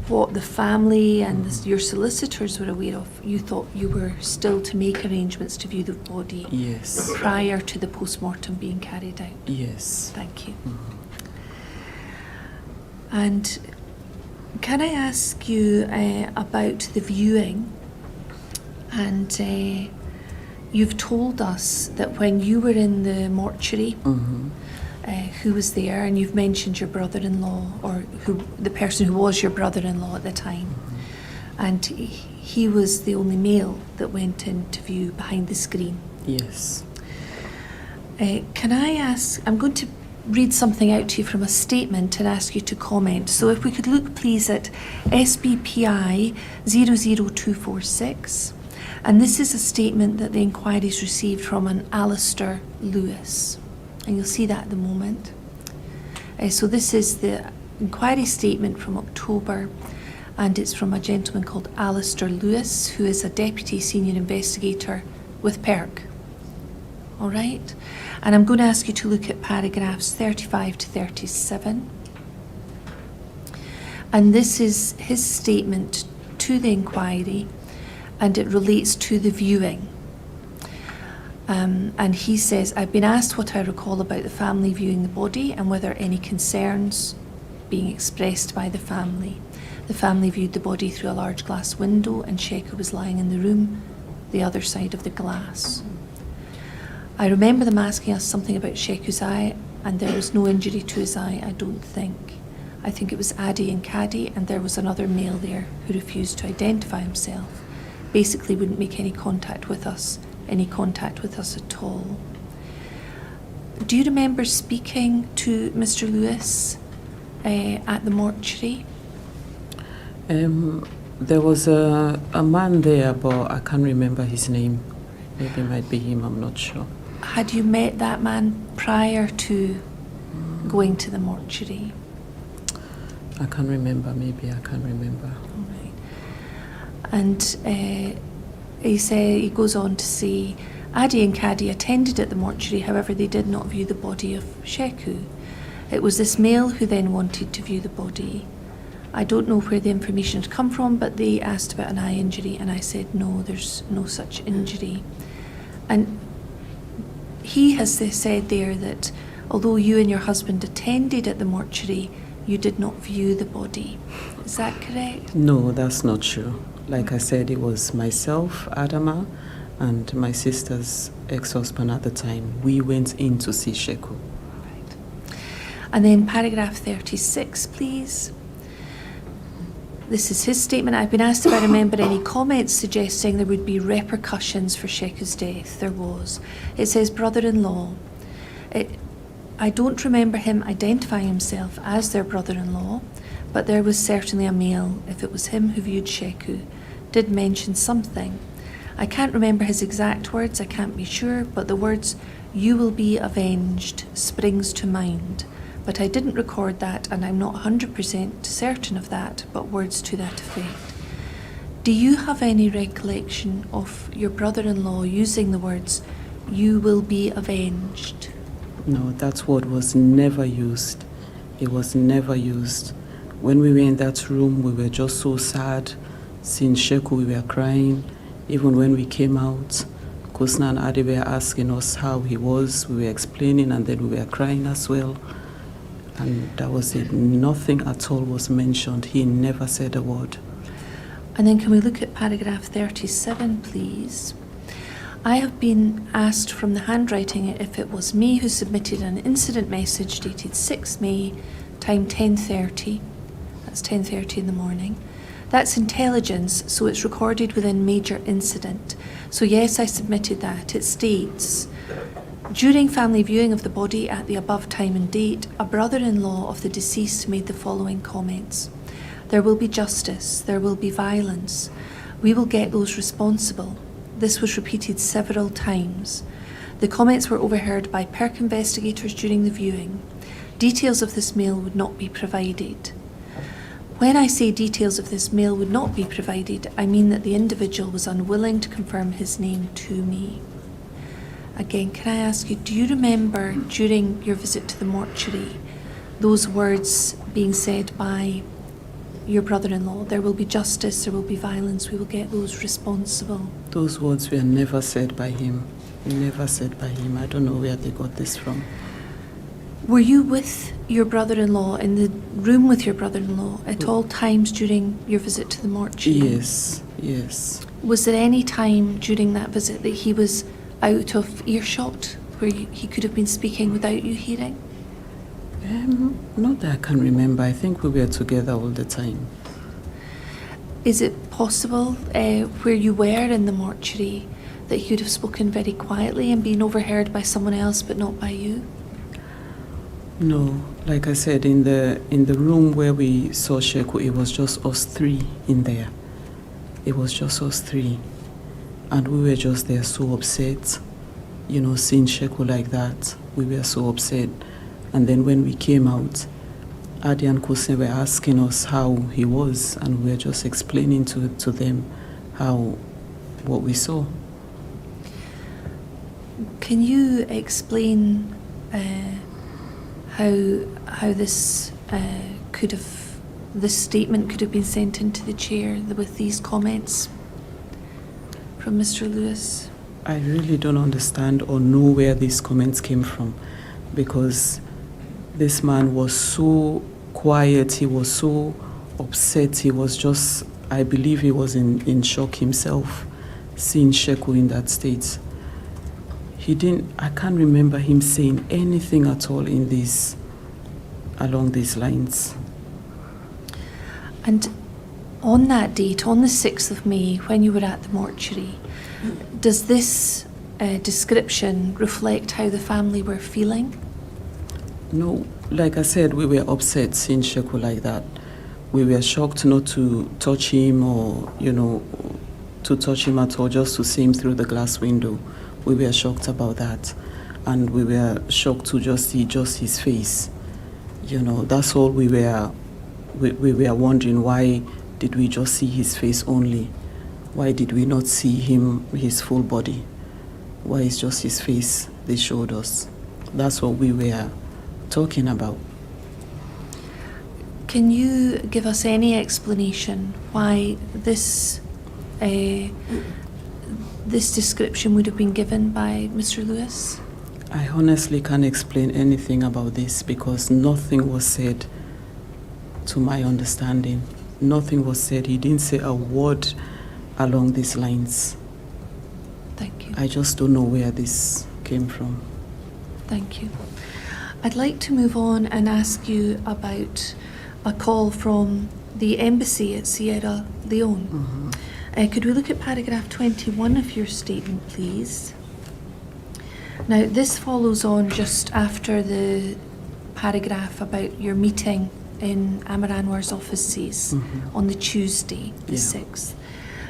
what the family and your solicitors were aware of, you thought you were still to make arrangements to view the body Yes. prior to the post-mortem being carried out? Yes. Thank you. And can I ask you about the viewing? And you've told us that when you were in the mortuary, who was there, and you've mentioned your brother-in-law, or the person who was your brother-in-law at the time, and he was the only male that went in to view behind the screen. Yes. Can I ask, I'm going to read something out to you from a statement and ask you to comment. So if we could look please at SBPI 00246, and this is a statement that the inquiry's received from an Alistair Lewis, and you'll see that at the moment. So this is the inquiry statement from October, and it's from a gentleman called Alistair Lewis, who is a deputy senior investigator with PERC. All right? And I'm going to ask you to look at paragraphs 35 to 37. And this is his statement to the inquiry, and it relates to the viewing. And he says, I've been asked what I recall about the family viewing the body and whether any concerns being expressed by the family. The family viewed the body through a large glass window, and Sheku was lying in the room, the other side of the glass. I remember them asking us something about Sheku's eye, and there was no injury to his eye, I don't think. I think it was Adi and Kadi, and there was another male there who refused to identify himself. Basically wouldn't make any contact with us at all. Do you remember speaking to Mr. Lewis at the mortuary? There was a man there, but I can't remember his name. Maybe it might be him, I'm not sure. Had you met that man prior to going to the mortuary? I can't remember, maybe I can't remember. All right. And he goes on to say, Adi and Kadi attended at the mortuary, however they did not view the body of Sheku. It was this male who then wanted to view the body. I don't know where the information had come from, but they asked about an eye injury, and I said, no, there's no such injury. And he has said there that although you and your husband attended at the mortuary, you did not view the body. Is that correct? No, that's not true. Like I said, it was myself, Adama, and my sister's ex-husband at the time. We went in to see Sheku. Right. And then paragraph 36, please. This is his statement. I've been asked if I remember any comments suggesting there would be repercussions for Sheku's death. There was. It says brother-in-law. I don't remember him identifying himself as their brother-in-law, but there was certainly a male, if it was him who viewed Sheku, did mention something. I can't remember his exact words, I can't be sure, but the words, "you will be avenged," springs to mind. But I didn't record that, and I'm not 100% certain of that, but words to that effect. Do you have any recollection of your brother-in-law using the words, "you will be avenged"? No, that word was never used. It was never used. When we were in that room, we were just so sad. Seeing Sheku, we were crying. Even when we came out, Kusna and Adi were asking us how he was. We were explaining, and then we were crying as well. And that was it. Nothing at all was mentioned. He never said a word. And then can we look at paragraph 37, please? I have been asked from the handwriting if it was me who submitted an incident message dated 6 May, time 10:30. That's 10:30 in the morning. That's intelligence, so it's recorded within major incident. So yes, I submitted that. It states, during family viewing of the body at the above time and date, a brother-in-law of the deceased made the following comments. There will be justice, there will be violence. We will get those responsible. This was repeated several times. The comments were overheard by PERC investigators during the viewing. Details of this mail would not be provided. When I say details of this mail would not be provided, I mean that the individual was unwilling to confirm his name to me. Again, can I ask you, do you remember during your visit to the mortuary those words being said by your brother-in-law? There will be justice, there will be violence, we will get those responsible. Those words were never said by him. Never said by him. I don't know where they got this from. Were you with your brother-in-law, in the room with your brother-in-law, at all times during your visit to the mortuary? Yes, yes. Was there any time during that visit that he was out of earshot, where he could have been speaking without you hearing? Not that I can remember. I think we were together all the time. Is it possible, where you were in the mortuary, that he could have spoken very quietly and been overheard by someone else but not by you? No, like I said, in the room where we saw Sheku, it was just us three in there. It was just us three. And we were just there so upset, seeing Sheku like that. We were so upset. And then when we came out, Adi and Kose were asking us how he was, and we were just explaining to them what we saw. Can you explain how this this statement could have been sent into the chair with these comments from Mr. Lewis? I really don't understand or know where these comments came from, because this man was so quiet, he was so upset, he was just, I believe he was in shock himself, seeing Sheku in that state. I can't remember him saying anything at all along these lines. And on that date, on the 6th of May, when you were at the mortuary, does this description reflect how the family were feeling? No, like I said, we were upset seeing Sheku like that. We were shocked not to touch him or, to touch him at all, just to see him through the glass window. We were shocked about that. And we were shocked to just see just his face. That's all we were wondering. Why did we just see his face only? Why did we not see his full body? Why is just his face they showed us? That's what we were talking about. Can you give us any explanation why this description would have been given by Mr. Lewis? I honestly can't explain anything about this, because nothing was said to my understanding. Nothing was said. He didn't say a word along these lines. Thank you. I just don't know where this came from. Thank you. I'd like to move on and ask you about a call from the embassy at Sierra Leone. Mm-hmm. Could we look at paragraph 21 of your statement, please? Now, this follows on just after the paragraph about your meeting in Amar Anwar's offices on the Tuesday, the 6th.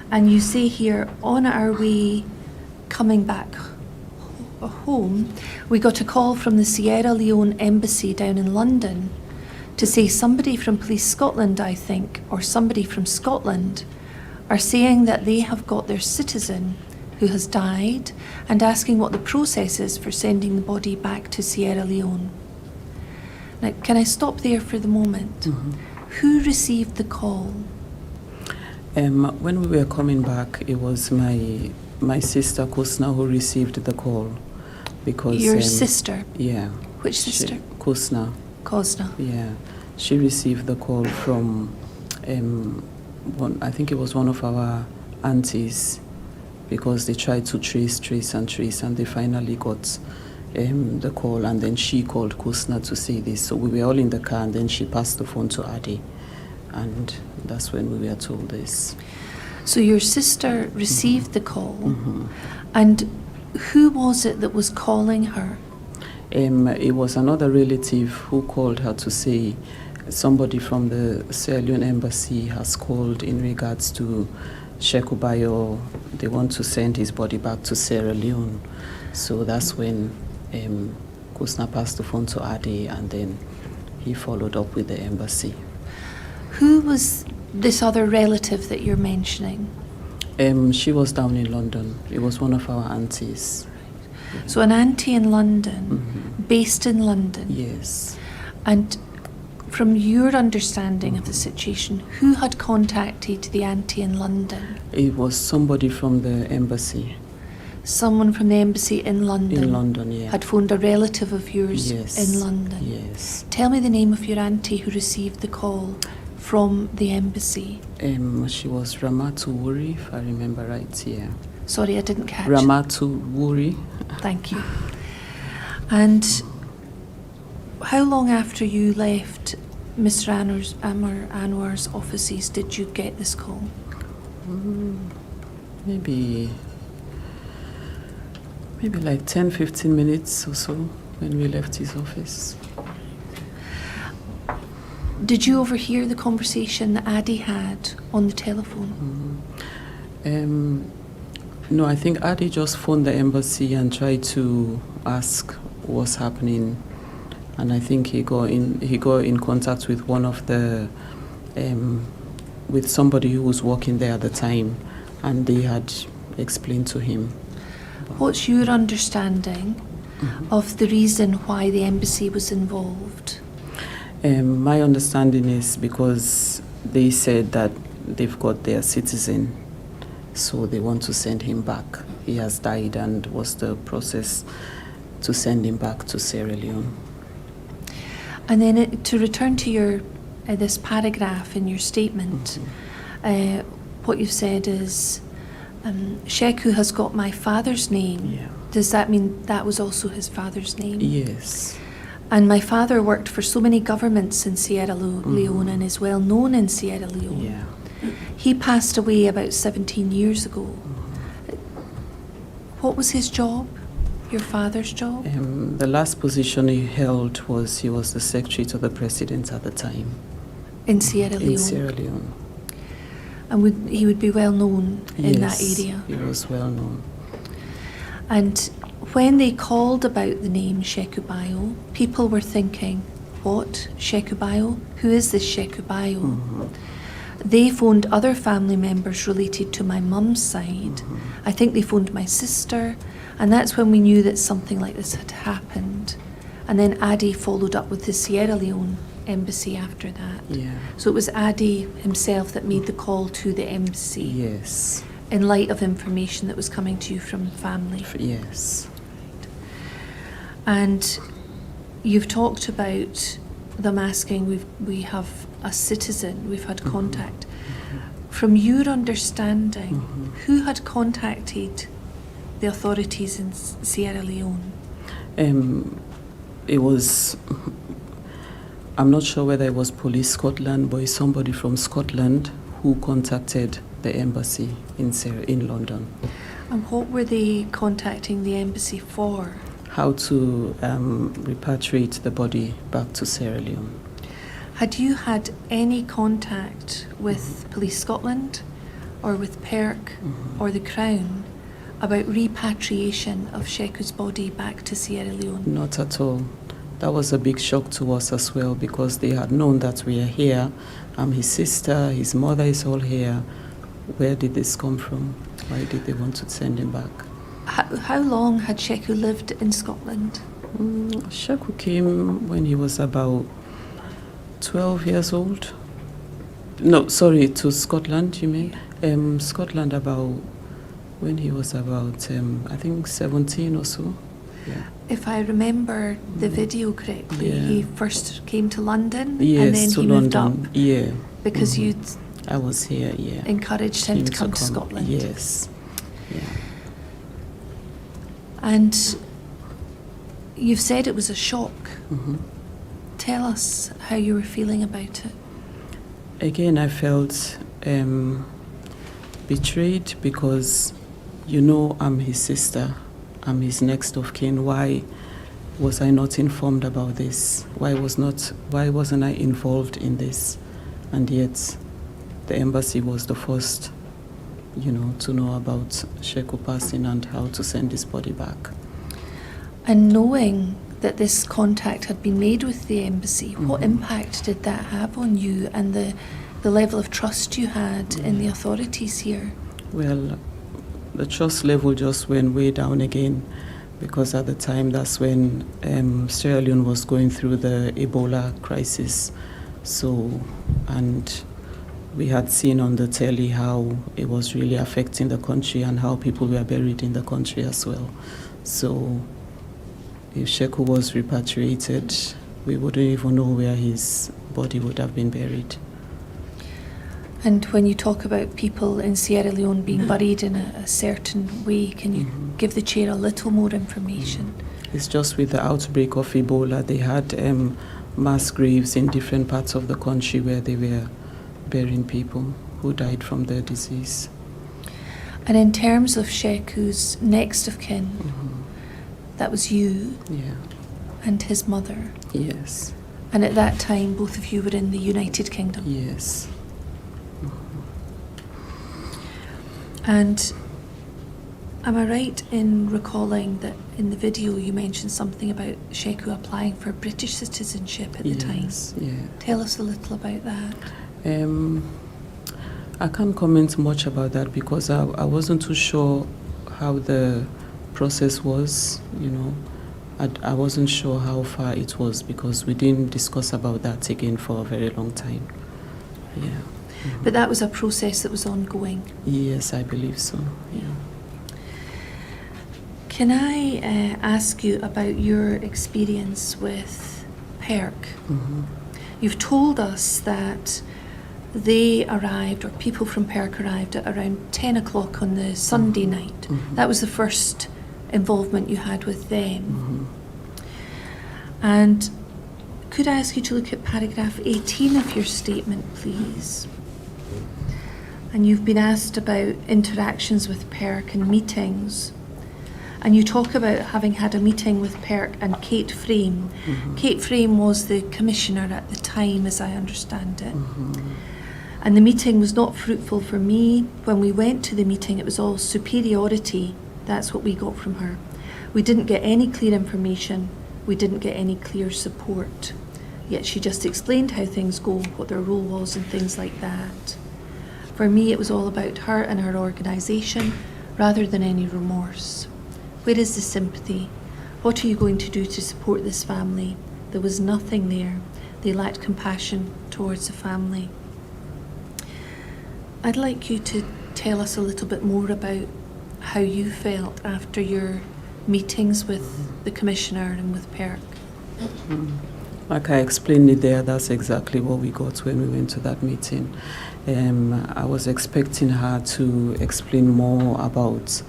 And you say here, on our way coming back home, we got a call from the Sierra Leone embassy down in London to say somebody from Police Scotland, I think, or somebody from Scotland, are saying that they have got their citizen who has died and asking what the process is for sending the body back to Sierra Leone. Now, can I stop there for the moment? Who received the call? When we were coming back, it was my my sister Kusna who received the call, because Your sister? Yeah. Which sister? Kusna. Kosna. Yeah, she received the call from I think it was one of our aunties, because they tried to trace, and they finally got the call, and then she called Kusna to say this. So we were all in the car, and then she passed the phone to Adi, and that's when we were told this. So your sister received the call, and who was it that was calling her? It was another relative who called her to say somebody from the Sierra Leone embassy has called in regards to Sheku Bayo. They want to send his body back to Sierra Leone. So that's when Kusna passed the phone to Adi, and then he followed up with the embassy. Who was this other relative that you're mentioning? She was down in London. It was one of our aunties. So an auntie in London, based in London. Yes. And from your understanding of the situation, who had contacted the auntie in London? It was somebody from the embassy. Someone from the embassy in London? In London, yeah. Had phoned a relative of yours Yes. in London? Yes. Tell me the name of your auntie who received the call from the embassy. She was Ramatu Wuri, if I remember right, yeah. Sorry, I didn't catch. Ramatu Wuri. Thank you. And how long after you left Mr. Anwar's offices did you get this call? Maybe like 10-15 minutes or so when we left his office. Did you overhear the conversation that Adi had on the telephone? No, I think Adi just phoned the embassy and tried to ask what's happening, and I think he got in contact with one of the with somebody who was working there at the time, and they had explained to him. What's your understanding of the reason why the embassy was involved? My understanding is because they said that they've got their citizen, so they want to send him back. He has died, and was the process to send him back to Sierra Leone. And then to return to your this paragraph in your statement, what you've said is, Sheku has got my father's name. Yeah. Does that mean that was also his father's name? Yes. And my father worked for so many governments in Sierra Leone and is well known in Sierra Leone. Yeah. He passed away about 17 years ago. What was his job? Your father's job? The last position he held was he was the secretary to the president at the time. In Sierra Leone? In Sierra Leone. And he would be well known in that area? He was well known. And when they called about the name Sheku Bayo, people were thinking, what? Sheku Bayo? Who is this Sheku Bayo? They phoned other family members related to my mum's side. I think they phoned my sister, and that's when we knew that something like this had happened. And then Adi followed up with the Sierra Leone embassy after that. Yeah. So it was Adi himself that made the call to the embassy. Yes. In light of information that was coming to you from family. Yes. And you've talked about them asking, we have a citizen, we've had contact. From your understanding, who had contacted the authorities in Sierra Leone? It was, I'm not sure whether it was Police Scotland, but it's somebody from Scotland who contacted the embassy in London. And what were they contacting the embassy for? How to repatriate the body back to Sierra Leone. Had you had any contact with Police Scotland or with PERC or the Crown about repatriation of Sheku's body back to Sierra Leone? Not at all. That was a big shock to us as well, because they had known that we are here. His sister, his mother is all here. Where did this come from? Why did they want to send him back? How long had Sheku lived in Scotland? Sheku came when he was about 12 years old. No, sorry, to Scotland, you mean? Scotland about when he was about, I think, 17 or so. Yeah. If I remember the video correctly, Yeah. he first came to London Yes, and then to he moved London. up Yeah. because you'd I was here, yeah. encouraged him Him to come to Scotland. Yes. Yeah. And you've said it was a shock. Mhm. Tell us how you were feeling about it. Again, I felt betrayed because, I'm his sister. I'm his next of kin. Why was I not informed about this? Why wasn't I involved in this? And yet, the embassy was the first, to know about Sheku passing and how to send his body back. And knowing that this contact had been made with the embassy, what Mhm. impact did that have on you and the level of trust you had in the authorities here? Well, the trust level just went way down again, because at the time that's when Sierra Leone was going through the Ebola crisis. So, and we had seen on the telly how it was really affecting the country and how people were buried in the country as well. So if Sheku was repatriated, we wouldn't even know where his body would have been buried. And when you talk about people in Sierra Leone being buried in a certain way, can you give the chair a little more information? It's just with the outbreak of Ebola, they had mass graves in different parts of the country where they were burying people who died from the disease. And in terms of Sheku's next of kin, that was you Yeah. and his mother. Yes. And at that time, both of you were in the United Kingdom. Yes. And am I right in recalling that in the video you mentioned something about Sheku applying for British citizenship at the time? Yes. Yeah. Tell us a little about that. I can't comment much about that because I wasn't too sure how the process was, I wasn't sure how far it was because we didn't discuss about that again for a very long time. Yeah. But that was a process that was ongoing. Yes, I believe so. Yeah. Can I ask you about your experience with PERC? You've told us that they arrived, or people from PERC arrived at around 10 o'clock on the Sunday night. That was the first involvement you had with them. And could I ask you to look at paragraph 18 of your statement, please? And you've been asked about interactions with PERC and meetings. And you talk about having had a meeting with PERC and Kate Frame. Kate Frame was the commissioner at the time, as I understand it. And the meeting was not fruitful for me. When we went to the meeting, it was all superiority. That's what we got from her. We didn't get any clear information. We didn't get any clear support. Yet she just explained how things go, what their role was and things like that. For me, it was all about her and her organisation rather than any remorse. Where is the sympathy? What are you going to do to support this family? There was nothing there. They lacked compassion towards the family. I'd like you to tell us a little bit more about how you felt after your meetings with the Commissioner and with PERC. Like I explained it there, that's exactly what we got when we went to that meeting. I was expecting her to explain more about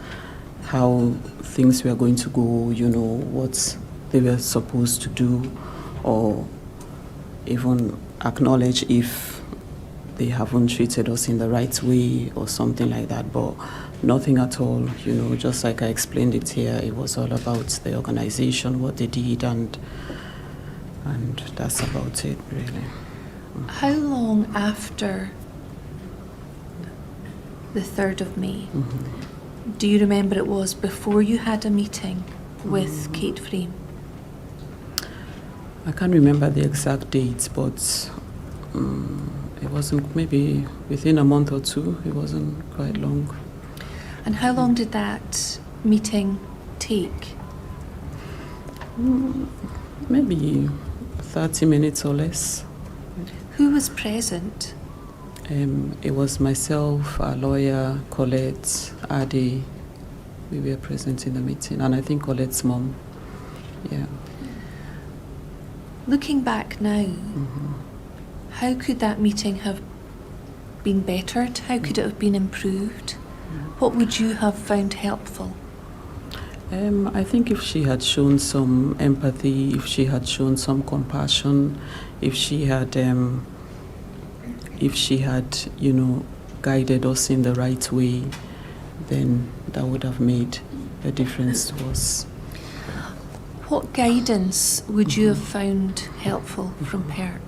how things were going to go, what they were supposed to do, or even acknowledge if they haven't treated us in the right way or something like that, but nothing at all, just like I explained it here, it was all about the organization, what they did, and that's about it, really. How long after the 3rd of May do you remember it was before you had a meeting with Kate Frame? I can't remember the exact dates, but it wasn't, maybe within a month or two. It wasn't quite long. And how long did that meeting take? Maybe 30 minutes or less. Who was present? It was myself, a lawyer, Colette, Adi, we were present in the meeting, and I think Colette's mom. Yeah. Looking back now, how could that meeting have been bettered? How could it have been improved? What would you have found helpful? I think if she had shown some empathy, if she had shown some compassion, if she had, guided us in the right way, then that would have made a difference to us. What guidance would you have found helpful from PERC?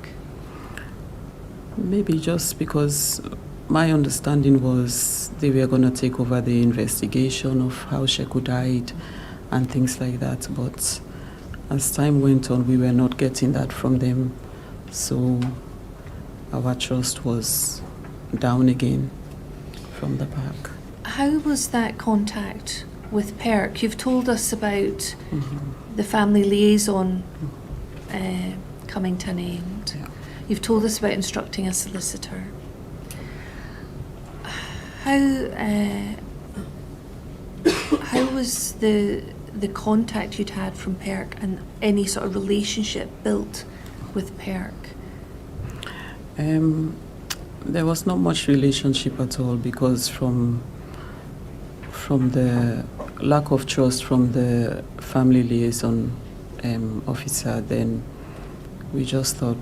Maybe just because my understanding was they were going to take over the investigation of how Sheku died and things like that. But as time went on, we were not getting that from them. So our trust was down again from the park. How was that contact with PERC? You've told us about the family liaison coming to an end. Yeah. You've told us about instructing a solicitor. How was the contact you'd had from PERC and any sort of relationship built with PERC? There was not much relationship at all, because from the lack of trust from the family liaison officer, then we just thought,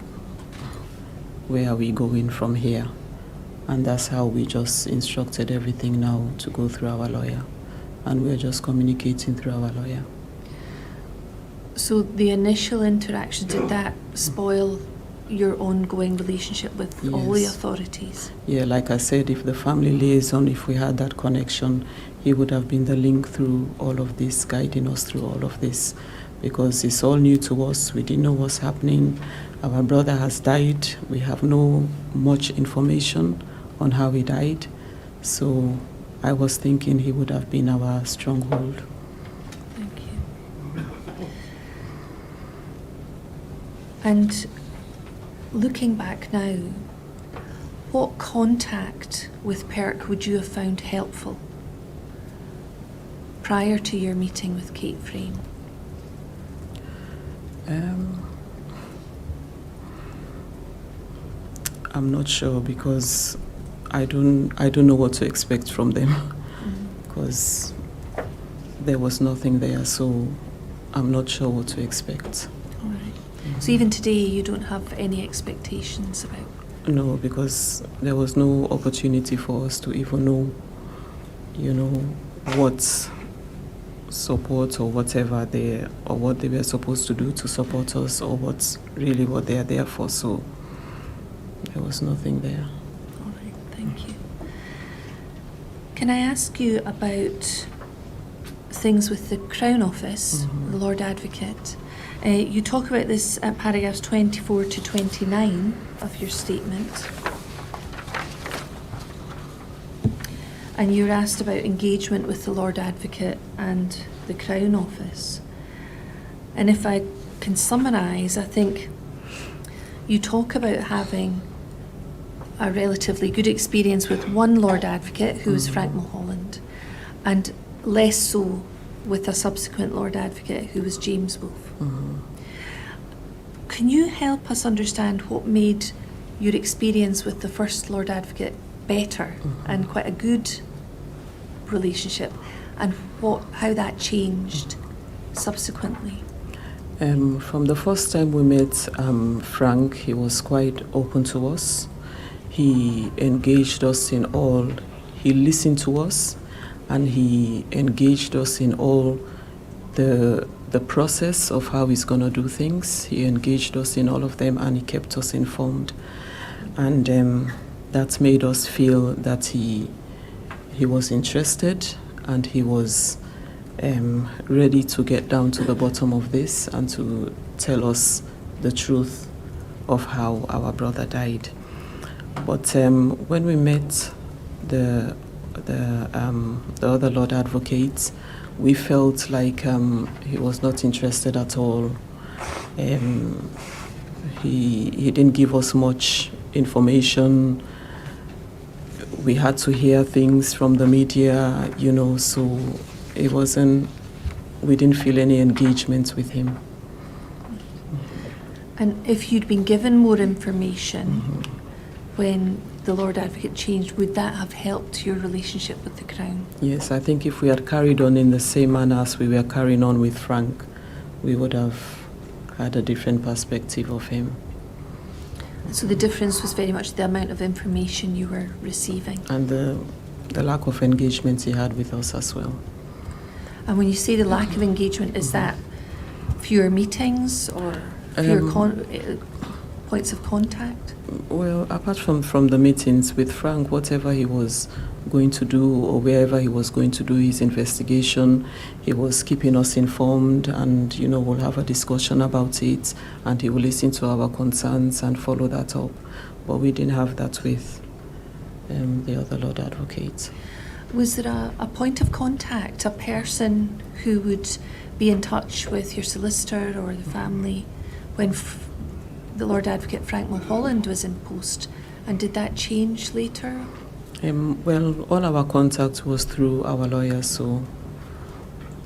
where are we going from here? And that's how we just instructed everything now to go through our lawyer. And we're just communicating through our lawyer. So the initial interaction, did that spoil your ongoing relationship with all the Yes. authorities? Yeah, like I said, if the family liaison, if we had that connection, he would have been the link through all of this, guiding us through all of this, because it's all new to us. We didn't know what's happening. Our brother has died. We have no much information on how he died. So I was thinking he would have been our stronghold. Thank you. And looking back now, what contact with PERC would you have found helpful prior to your meeting with Kate Frame? I'm not sure, because I don't know what to expect from them, because there was nothing there, so I'm not sure what to expect. All right. So even today you don't have any expectations about? No, because there was no opportunity for us to even know, what support or whatever or what they were supposed to do to support us, or what they are there for. So there was nothing there. All right, thank you. Can I ask you about things with the Crown Office, the Lord Advocate? You talk about this at paragraphs 24 to 29 of your statement. And you're asked about engagement with the Lord Advocate and the Crown Office. And if I can summarise, I think you talk about having a relatively good experience with one Lord Advocate, who was Frank Mulholland, and less so with a subsequent Lord Advocate, who was James Wolfe. Can you help us understand what made your experience with the first Lord Advocate better and quite a good relationship, and how that changed subsequently? From the first time we met Frank, he was quite open to us. He engaged us in all, he listened to us, and he engaged us in all the process of how he's going to do things. He engaged us in all of them, and he kept us informed. And that made us feel that he was interested, and he was ready to get down to the bottom of this and to tell us the truth of how our brother died. But when we met the other Lord Advocate, we felt like he was not interested at all. He didn't give us much information. We had to hear things from the media, so it wasn't, we didn't feel any engagement with him. And if you'd been given more information when the Lord Advocate changed, would that have helped your relationship with the Crown? Yes, I think if we had carried on in the same manner as we were carrying on with Frank, we would have had a different perspective of him. So the difference was very much the amount of information you were receiving. And the lack of engagement he had with us as well. And when you say the lack of engagement, is that fewer meetings or fewer points of contact? Well, apart from the meetings with Frank, whatever he was going to do or wherever he was going to do his investigation, he was keeping us informed, and we'll have a discussion about it, and he will listen to our concerns and follow that up. But we didn't have that with the other Lord Advocate. Was there a point of contact, a person who would be in touch with your solicitor or the family when the Lord Advocate Frank Mulholland was in post? And did that change later? Well, all our contact was through our lawyer, so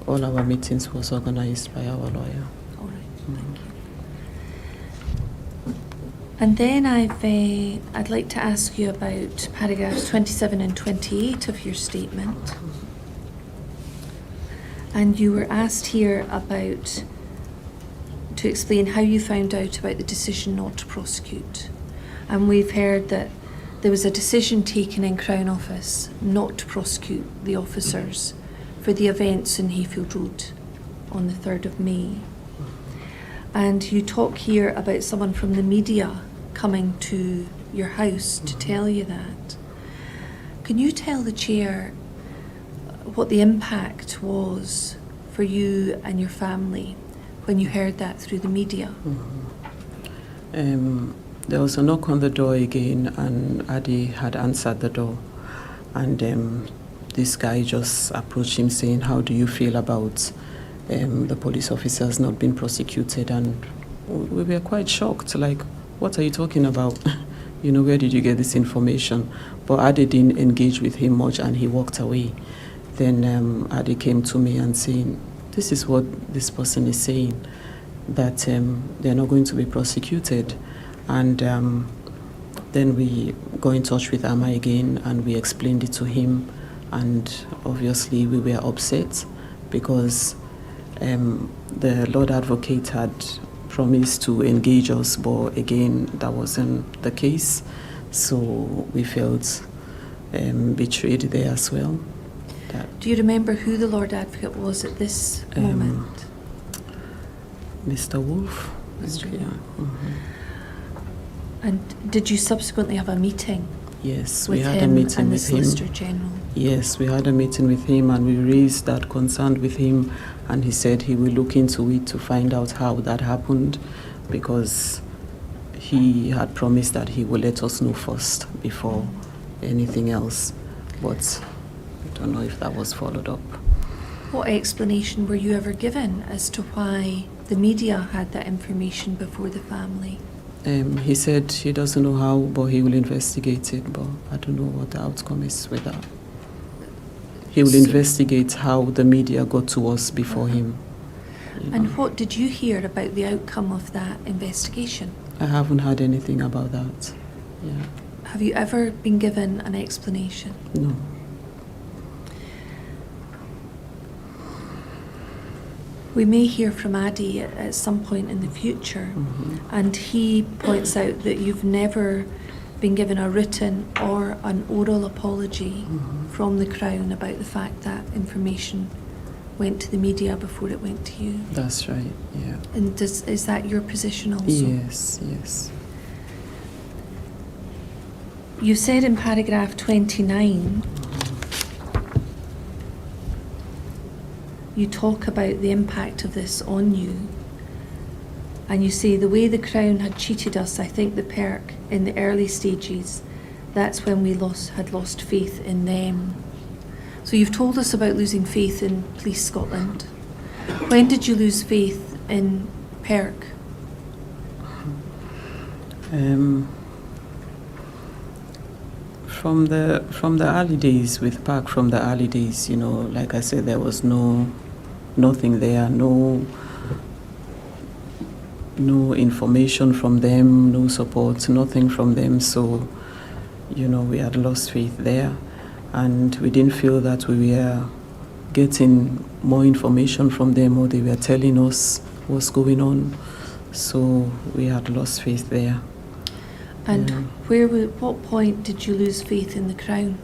all our meetings was organized by our lawyer. All right, thank you. And then I'd like to ask you about paragraphs 27 and 28 of your statement. And you were asked here to explain how you found out about the decision not to prosecute. And we've heard that there was a decision taken in Crown Office not to prosecute the officers for the events in Hayfield Road on the 3rd of May. And you talk here about someone from the media coming to your house to tell you that. Can you tell the Chair what the impact was for you and your family when you heard that through the media? There was a knock on the door again, and Adi had answered the door. And this guy just approached him saying, "How do you feel about the police officers not being prosecuted?" And we were quite shocked, like, what are you talking about? Where did you get this information? But Adi didn't engage with him much, and he walked away. Then Adi came to me and saying, "This is what this person is saying, that they're not going to be prosecuted." And then we got in touch with Amma again, and we explained it to him. And obviously we were upset because the Lord Advocate had promised to engage us, but again, that wasn't the case. So we felt betrayed there as well. Do you remember who the Lord Advocate was at this moment? Mr. Wolf. Mr. Yeah. Wolf. And did you subsequently have a meeting? Yes, with we had him a meeting and the with him. Solicitor General? Yes, we had a meeting with him, and we raised that concern with him, and he said he will look into it to find out how that happened, because he had promised that he will let us know first before anything else. But I don't know if that was followed up. What explanation were you ever given as to why the media had that information before the family? He said he doesn't know how, but he will investigate it, but I don't know what the outcome is with that. He will investigate how the media got to us before him. And what did you hear about the outcome of that investigation? I haven't heard anything about that. Yeah. Have you ever been given an explanation? No. We may hear from Adi at some point in the future, and he points out that you've never been given a written or an oral apology from the Crown about the fact that information went to the media before it went to you. That's right, yeah. And is that your position also? Yes, yes. You said in paragraph 29, you talk about the impact of this on you, and you say the way the Crown had cheated us, I think the perk in the early stages, that's when we had lost faith in them. So you've told us about losing faith in Police Scotland. When did you lose faith in PERC? From the early days with Park, from the early days, like I said, there was nothing there, no information from them, no support, nothing from them. So, we had lost faith there, and we didn't feel that we were getting more information from them, or they were telling us what's going on. So we had lost faith there. And what point did you lose faith in the Crown?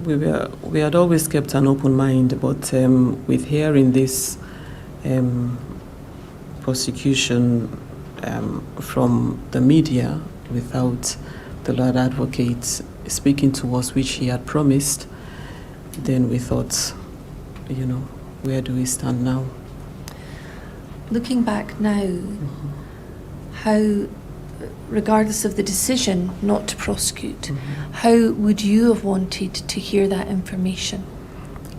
We had always kept an open mind, but with hearing this prosecution from the media without the Lord Advocate speaking to us, which he had promised, then we thought, where do we stand now? Looking back now, how, regardless of the decision not to prosecute, how would you have wanted to hear that information?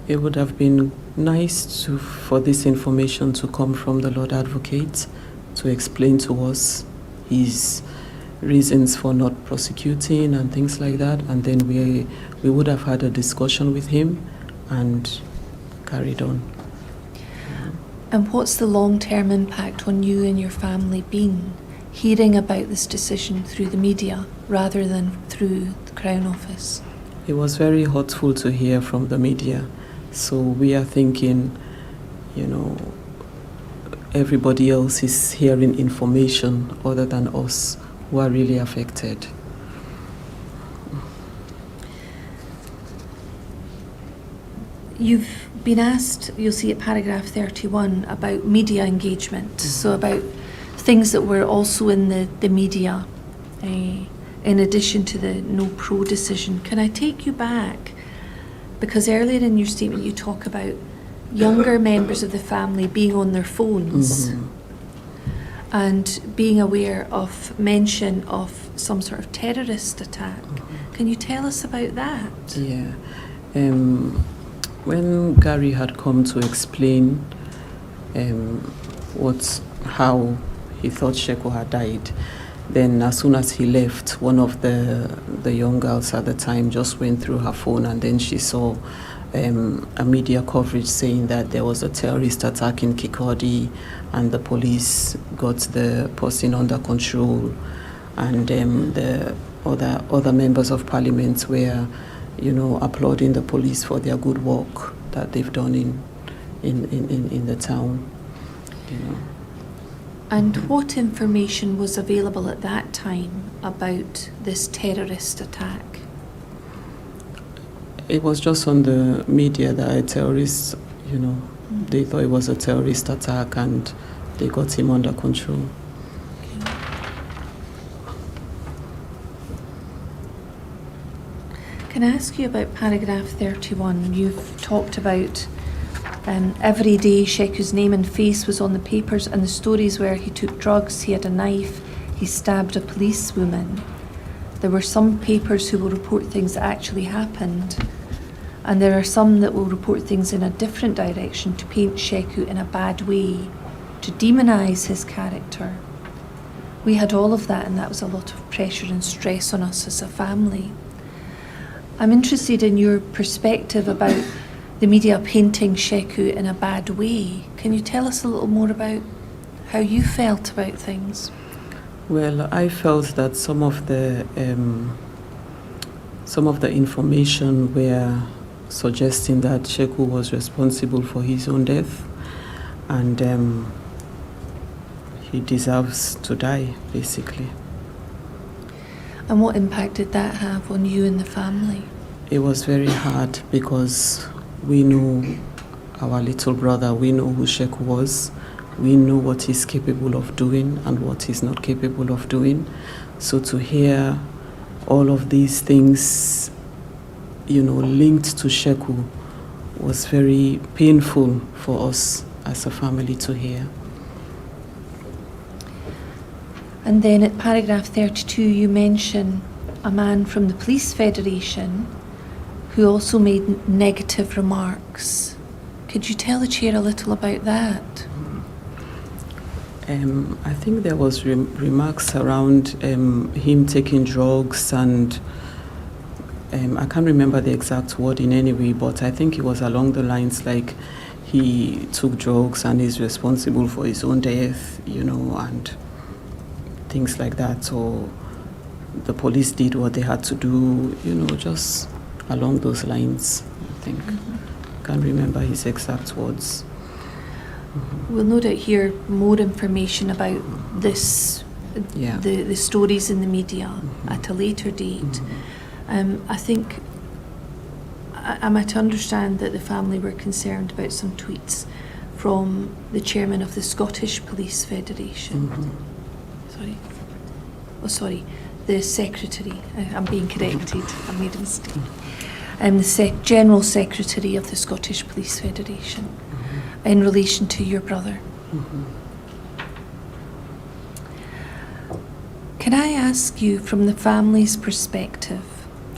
It would have been nice for this information to come from the Lord Advocate to explain to us his reasons for not prosecuting and things like that, and then we would have had a discussion with him and carried on. And what's the long-term impact on you and your family been, hearing about this decision through the media rather than through the Crown Office? It was very hurtful to hear from the media. So we are thinking, everybody else is hearing information other than us who are really affected. You've been asked, you'll see at paragraph 31, about media engagement, so about things that were also in the media, in addition to the no pro decision. Can I take you back? Because earlier in your statement you talk about younger members of the family being on their phones and being aware of mention of some sort of terrorist attack. Can you tell us about that? Yeah. When Gary had come to explain how he thought Sheku had died, then as soon as he left, one of the young girls at the time just went through her phone, and then she saw a media coverage saying that there was a terrorist attack in Kirkcaldy and the police got the person under control, and the other members of parliament were applauding the police for their good work that they've done in the town. And what information was available at that time about this terrorist attack? It was just on the media that a terrorist, they thought it was a terrorist attack and they got him under control. Can I ask you about paragraph 31? You've talked about every day Sheku's name and face was on the papers, and the stories were he took drugs, he had a knife, he stabbed a policewoman. There were some papers who will report things that actually happened, and there are some that will report things in a different direction to paint Sheku in a bad way, to demonise his character. We had all of that, and that was a lot of pressure and stress on us as a family. I'm interested in your perspective about the media painting Sheku in a bad way. Can you tell us a little more about how you felt about things? Well, I felt that some of the information were suggesting that Sheku was responsible for his own death, and he deserves to die, basically. And what impact did that have on you and the family? It was very hard because we knew our little brother, we know who Sheku was, we know what he's capable of doing and what he's not capable of doing. So to hear all of these things, linked to Sheku was very painful for us as a family to hear. And then at paragraph 32, you mention a man from the Police Federation who also made negative remarks. Could you tell the Chair a little about that? I think there was remarks around him taking drugs, and I can't remember the exact word in any way, but I think it was along the lines like he took drugs and is responsible for his own death, and things like that. So the police did what they had to do, just along those lines, I think. Can't remember his exact words. We'll no doubt hear more information about this, the stories in the media at a later date. I think, am I to understand that the family were concerned about some tweets from the chairman of the Scottish Police Federation? Sorry, the secretary. I'm being corrected. I made a mistake. The General Secretary of the Scottish Police Federation. In relation to your brother. Can I ask you, from the family's perspective,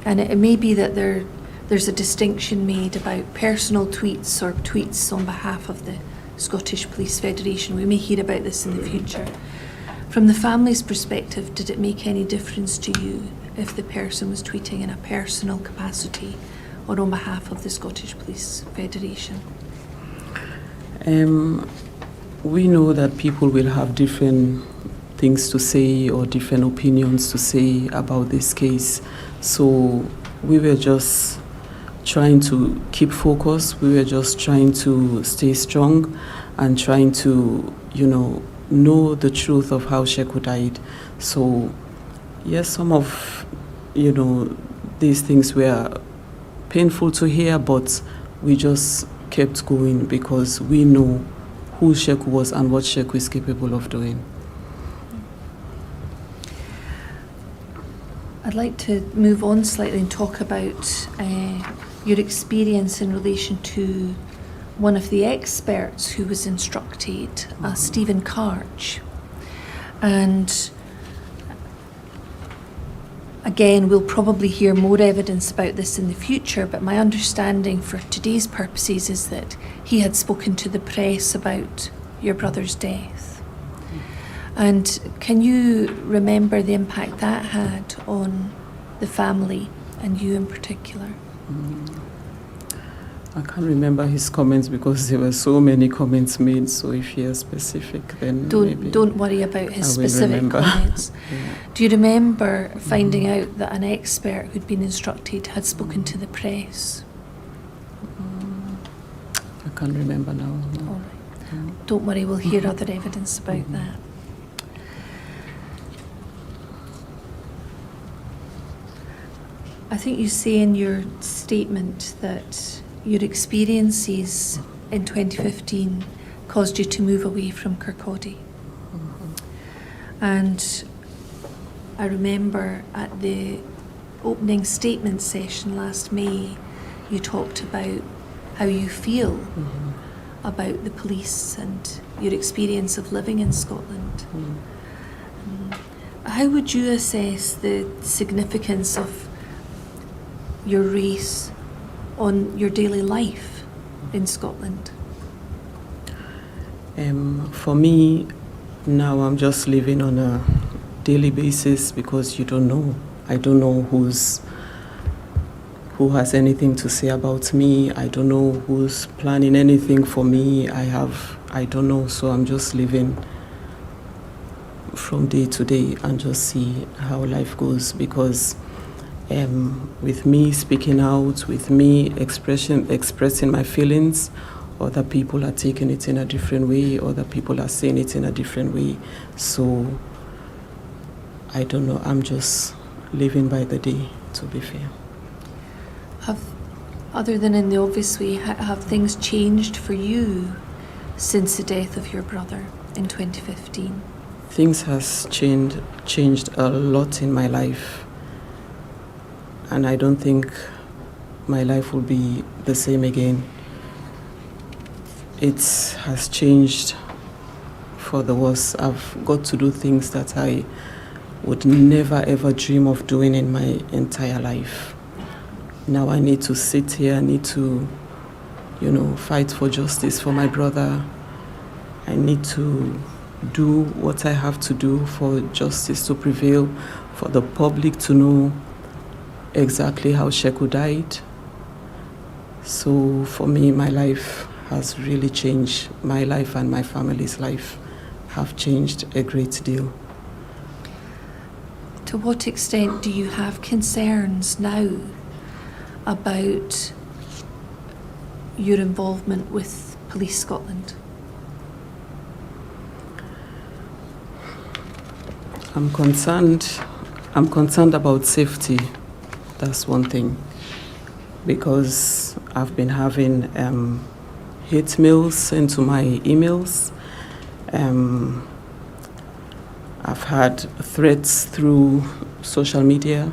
and it may be that there's a distinction made about personal tweets or tweets on behalf of the Scottish Police Federation. We may hear about this in the future. From the family's perspective, did it make any difference to you if the person was tweeting in a personal capacity or on behalf of the Scottish Police Federation? We know that people will have different things to say or different opinions to say about this case. So we were just trying to keep focus. We were just trying to stay strong and trying to, know the truth of how Sheku died. So yes, some of, these things were painful to hear, but we just kept going because we know who Sheku was and what Sheku is capable of doing. I'd like to move on slightly and talk about your experience in relation to one of the experts who was instructed, Stephen Karch. And again, we'll probably hear more evidence about this in the future, but my understanding for today's purposes is that he had spoken to the press about your brother's death. And can you remember the impact that had on the family and you in particular? I can't remember his comments because there were so many comments made, so if he is specific, then don't worry about his specific comments. Do you remember finding out that an expert who'd been instructed had spoken to the press? I can't remember now. No. All right. Don't worry, we'll hear other evidence about that. I think you say in your statement that your experiences in 2015 caused you to move away from Kirkcaldy. And I remember at the opening statement session last May, you talked about how you feel about the police and your experience of living in Scotland. How would you assess the significance of your race on your daily life in Scotland? For me, now I'm just living on a daily basis because you don't know. I don't know who has anything to say about me. I don't know who's planning anything for me. I don't know, so I'm just living from day to day and just see how life goes because with me speaking out, with me expressing my feelings, other people are taking it in a different way, other people are saying it in a different way. So I don't know, I'm just living by the day, to be fair. Other than in the obvious way, have things changed for you since the death of your brother in 2015? Things has changed a lot in my life. And I don't think my life will be the same again. It has changed for the worse. I've got to do things that I would never ever dream of doing in my entire life. Now I need to sit here, I need to, fight for justice for my brother. I need to do what I have to do for justice to prevail, for the public to know exactly how Sheku died. So for me, my life has really changed. My life and my family's life have changed a great deal. To what extent do you have concerns now about your involvement with Police Scotland? I'm concerned about safety. That's one thing, because I've been having hate mails sent to my emails. I've had threats through social media.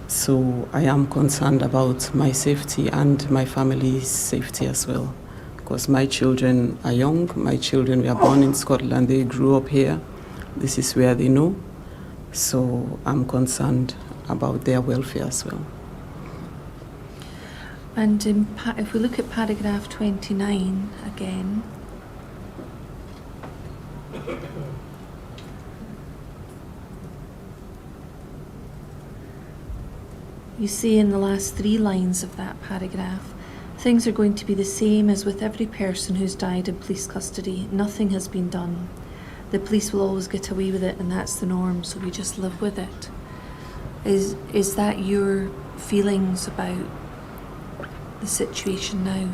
So I am concerned about my safety and my family's safety as well, because my children are young. My children were born in Scotland. They grew up here. This is where they know. So I'm concerned about their welfare as well. And if we look at paragraph 29 again, you see in the last 3 lines of that paragraph, things are going to be the same as with every person who's died in police custody. Nothing has been done. The police will always get away with it, and that's the norm, so we just live with it. Is that your feelings about the situation now?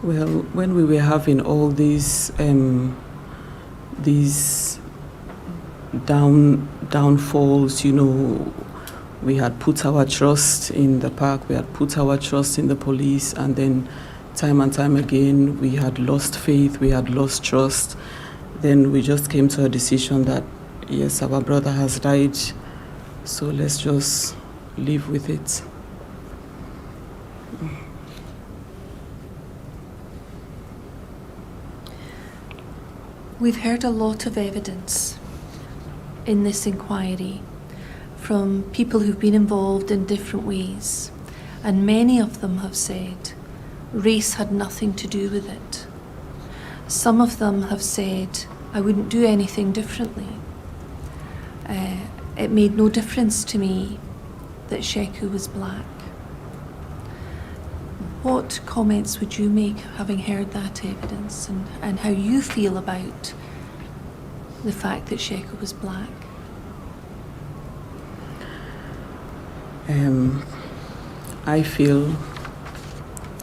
Well, when we were having all these downfalls, you know, we had put our trust in the park, we had put our trust in the police, and then time and time again we had lost faith, we had lost trust. Then we just came to a decision that, yes, our brother has died, so let's just live with it. We've heard a lot of evidence in this inquiry from people who've been involved in different ways, and many of them have said race had nothing to do with it. Some of them have said, I wouldn't do anything differently. It made no difference to me that Sheku was black. What comments would you make having heard that evidence, and how you feel about the fact that Sheku was black? I feel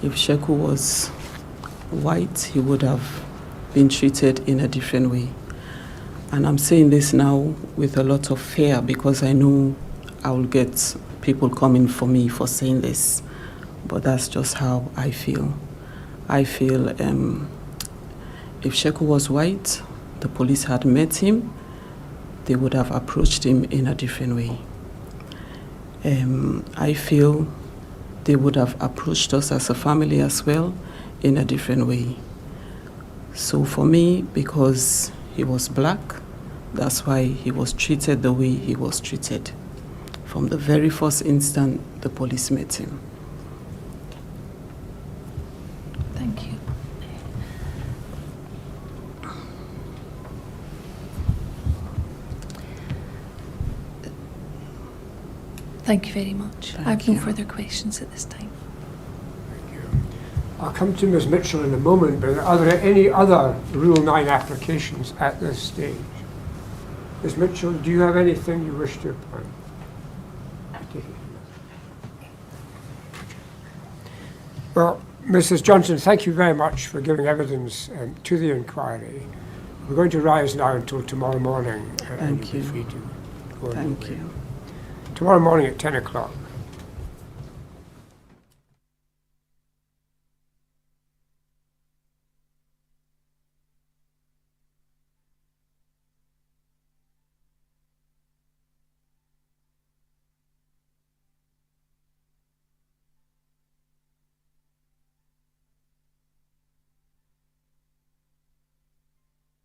if Sheku was white, he would have been treated in a different way. And I'm saying this now with a lot of fear, because I know I will get people coming for me for saying this. But that's just how I feel. I feel if Sheku was white, the police had met him, they would have approached him in a different way. I feel they would have approached us as a family as well in a different way. So for me, because he was black, that's why he was treated the way he was treated. From the very first instant the police met him. Thank you. Thank you very much. I have no further questions at this time. Thank you. I'll come to Ms. Mitchell in a moment, but are there any other Rule 9 applications at this stage? Ms. Mitchell, do you have anything you wish to point? Well, Mrs. Johnson, thank you very much for giving evidence to the inquiry. We're going to rise now until tomorrow morning. Thank you. Free to go Thank you. Tomorrow morning at 10 o'clock.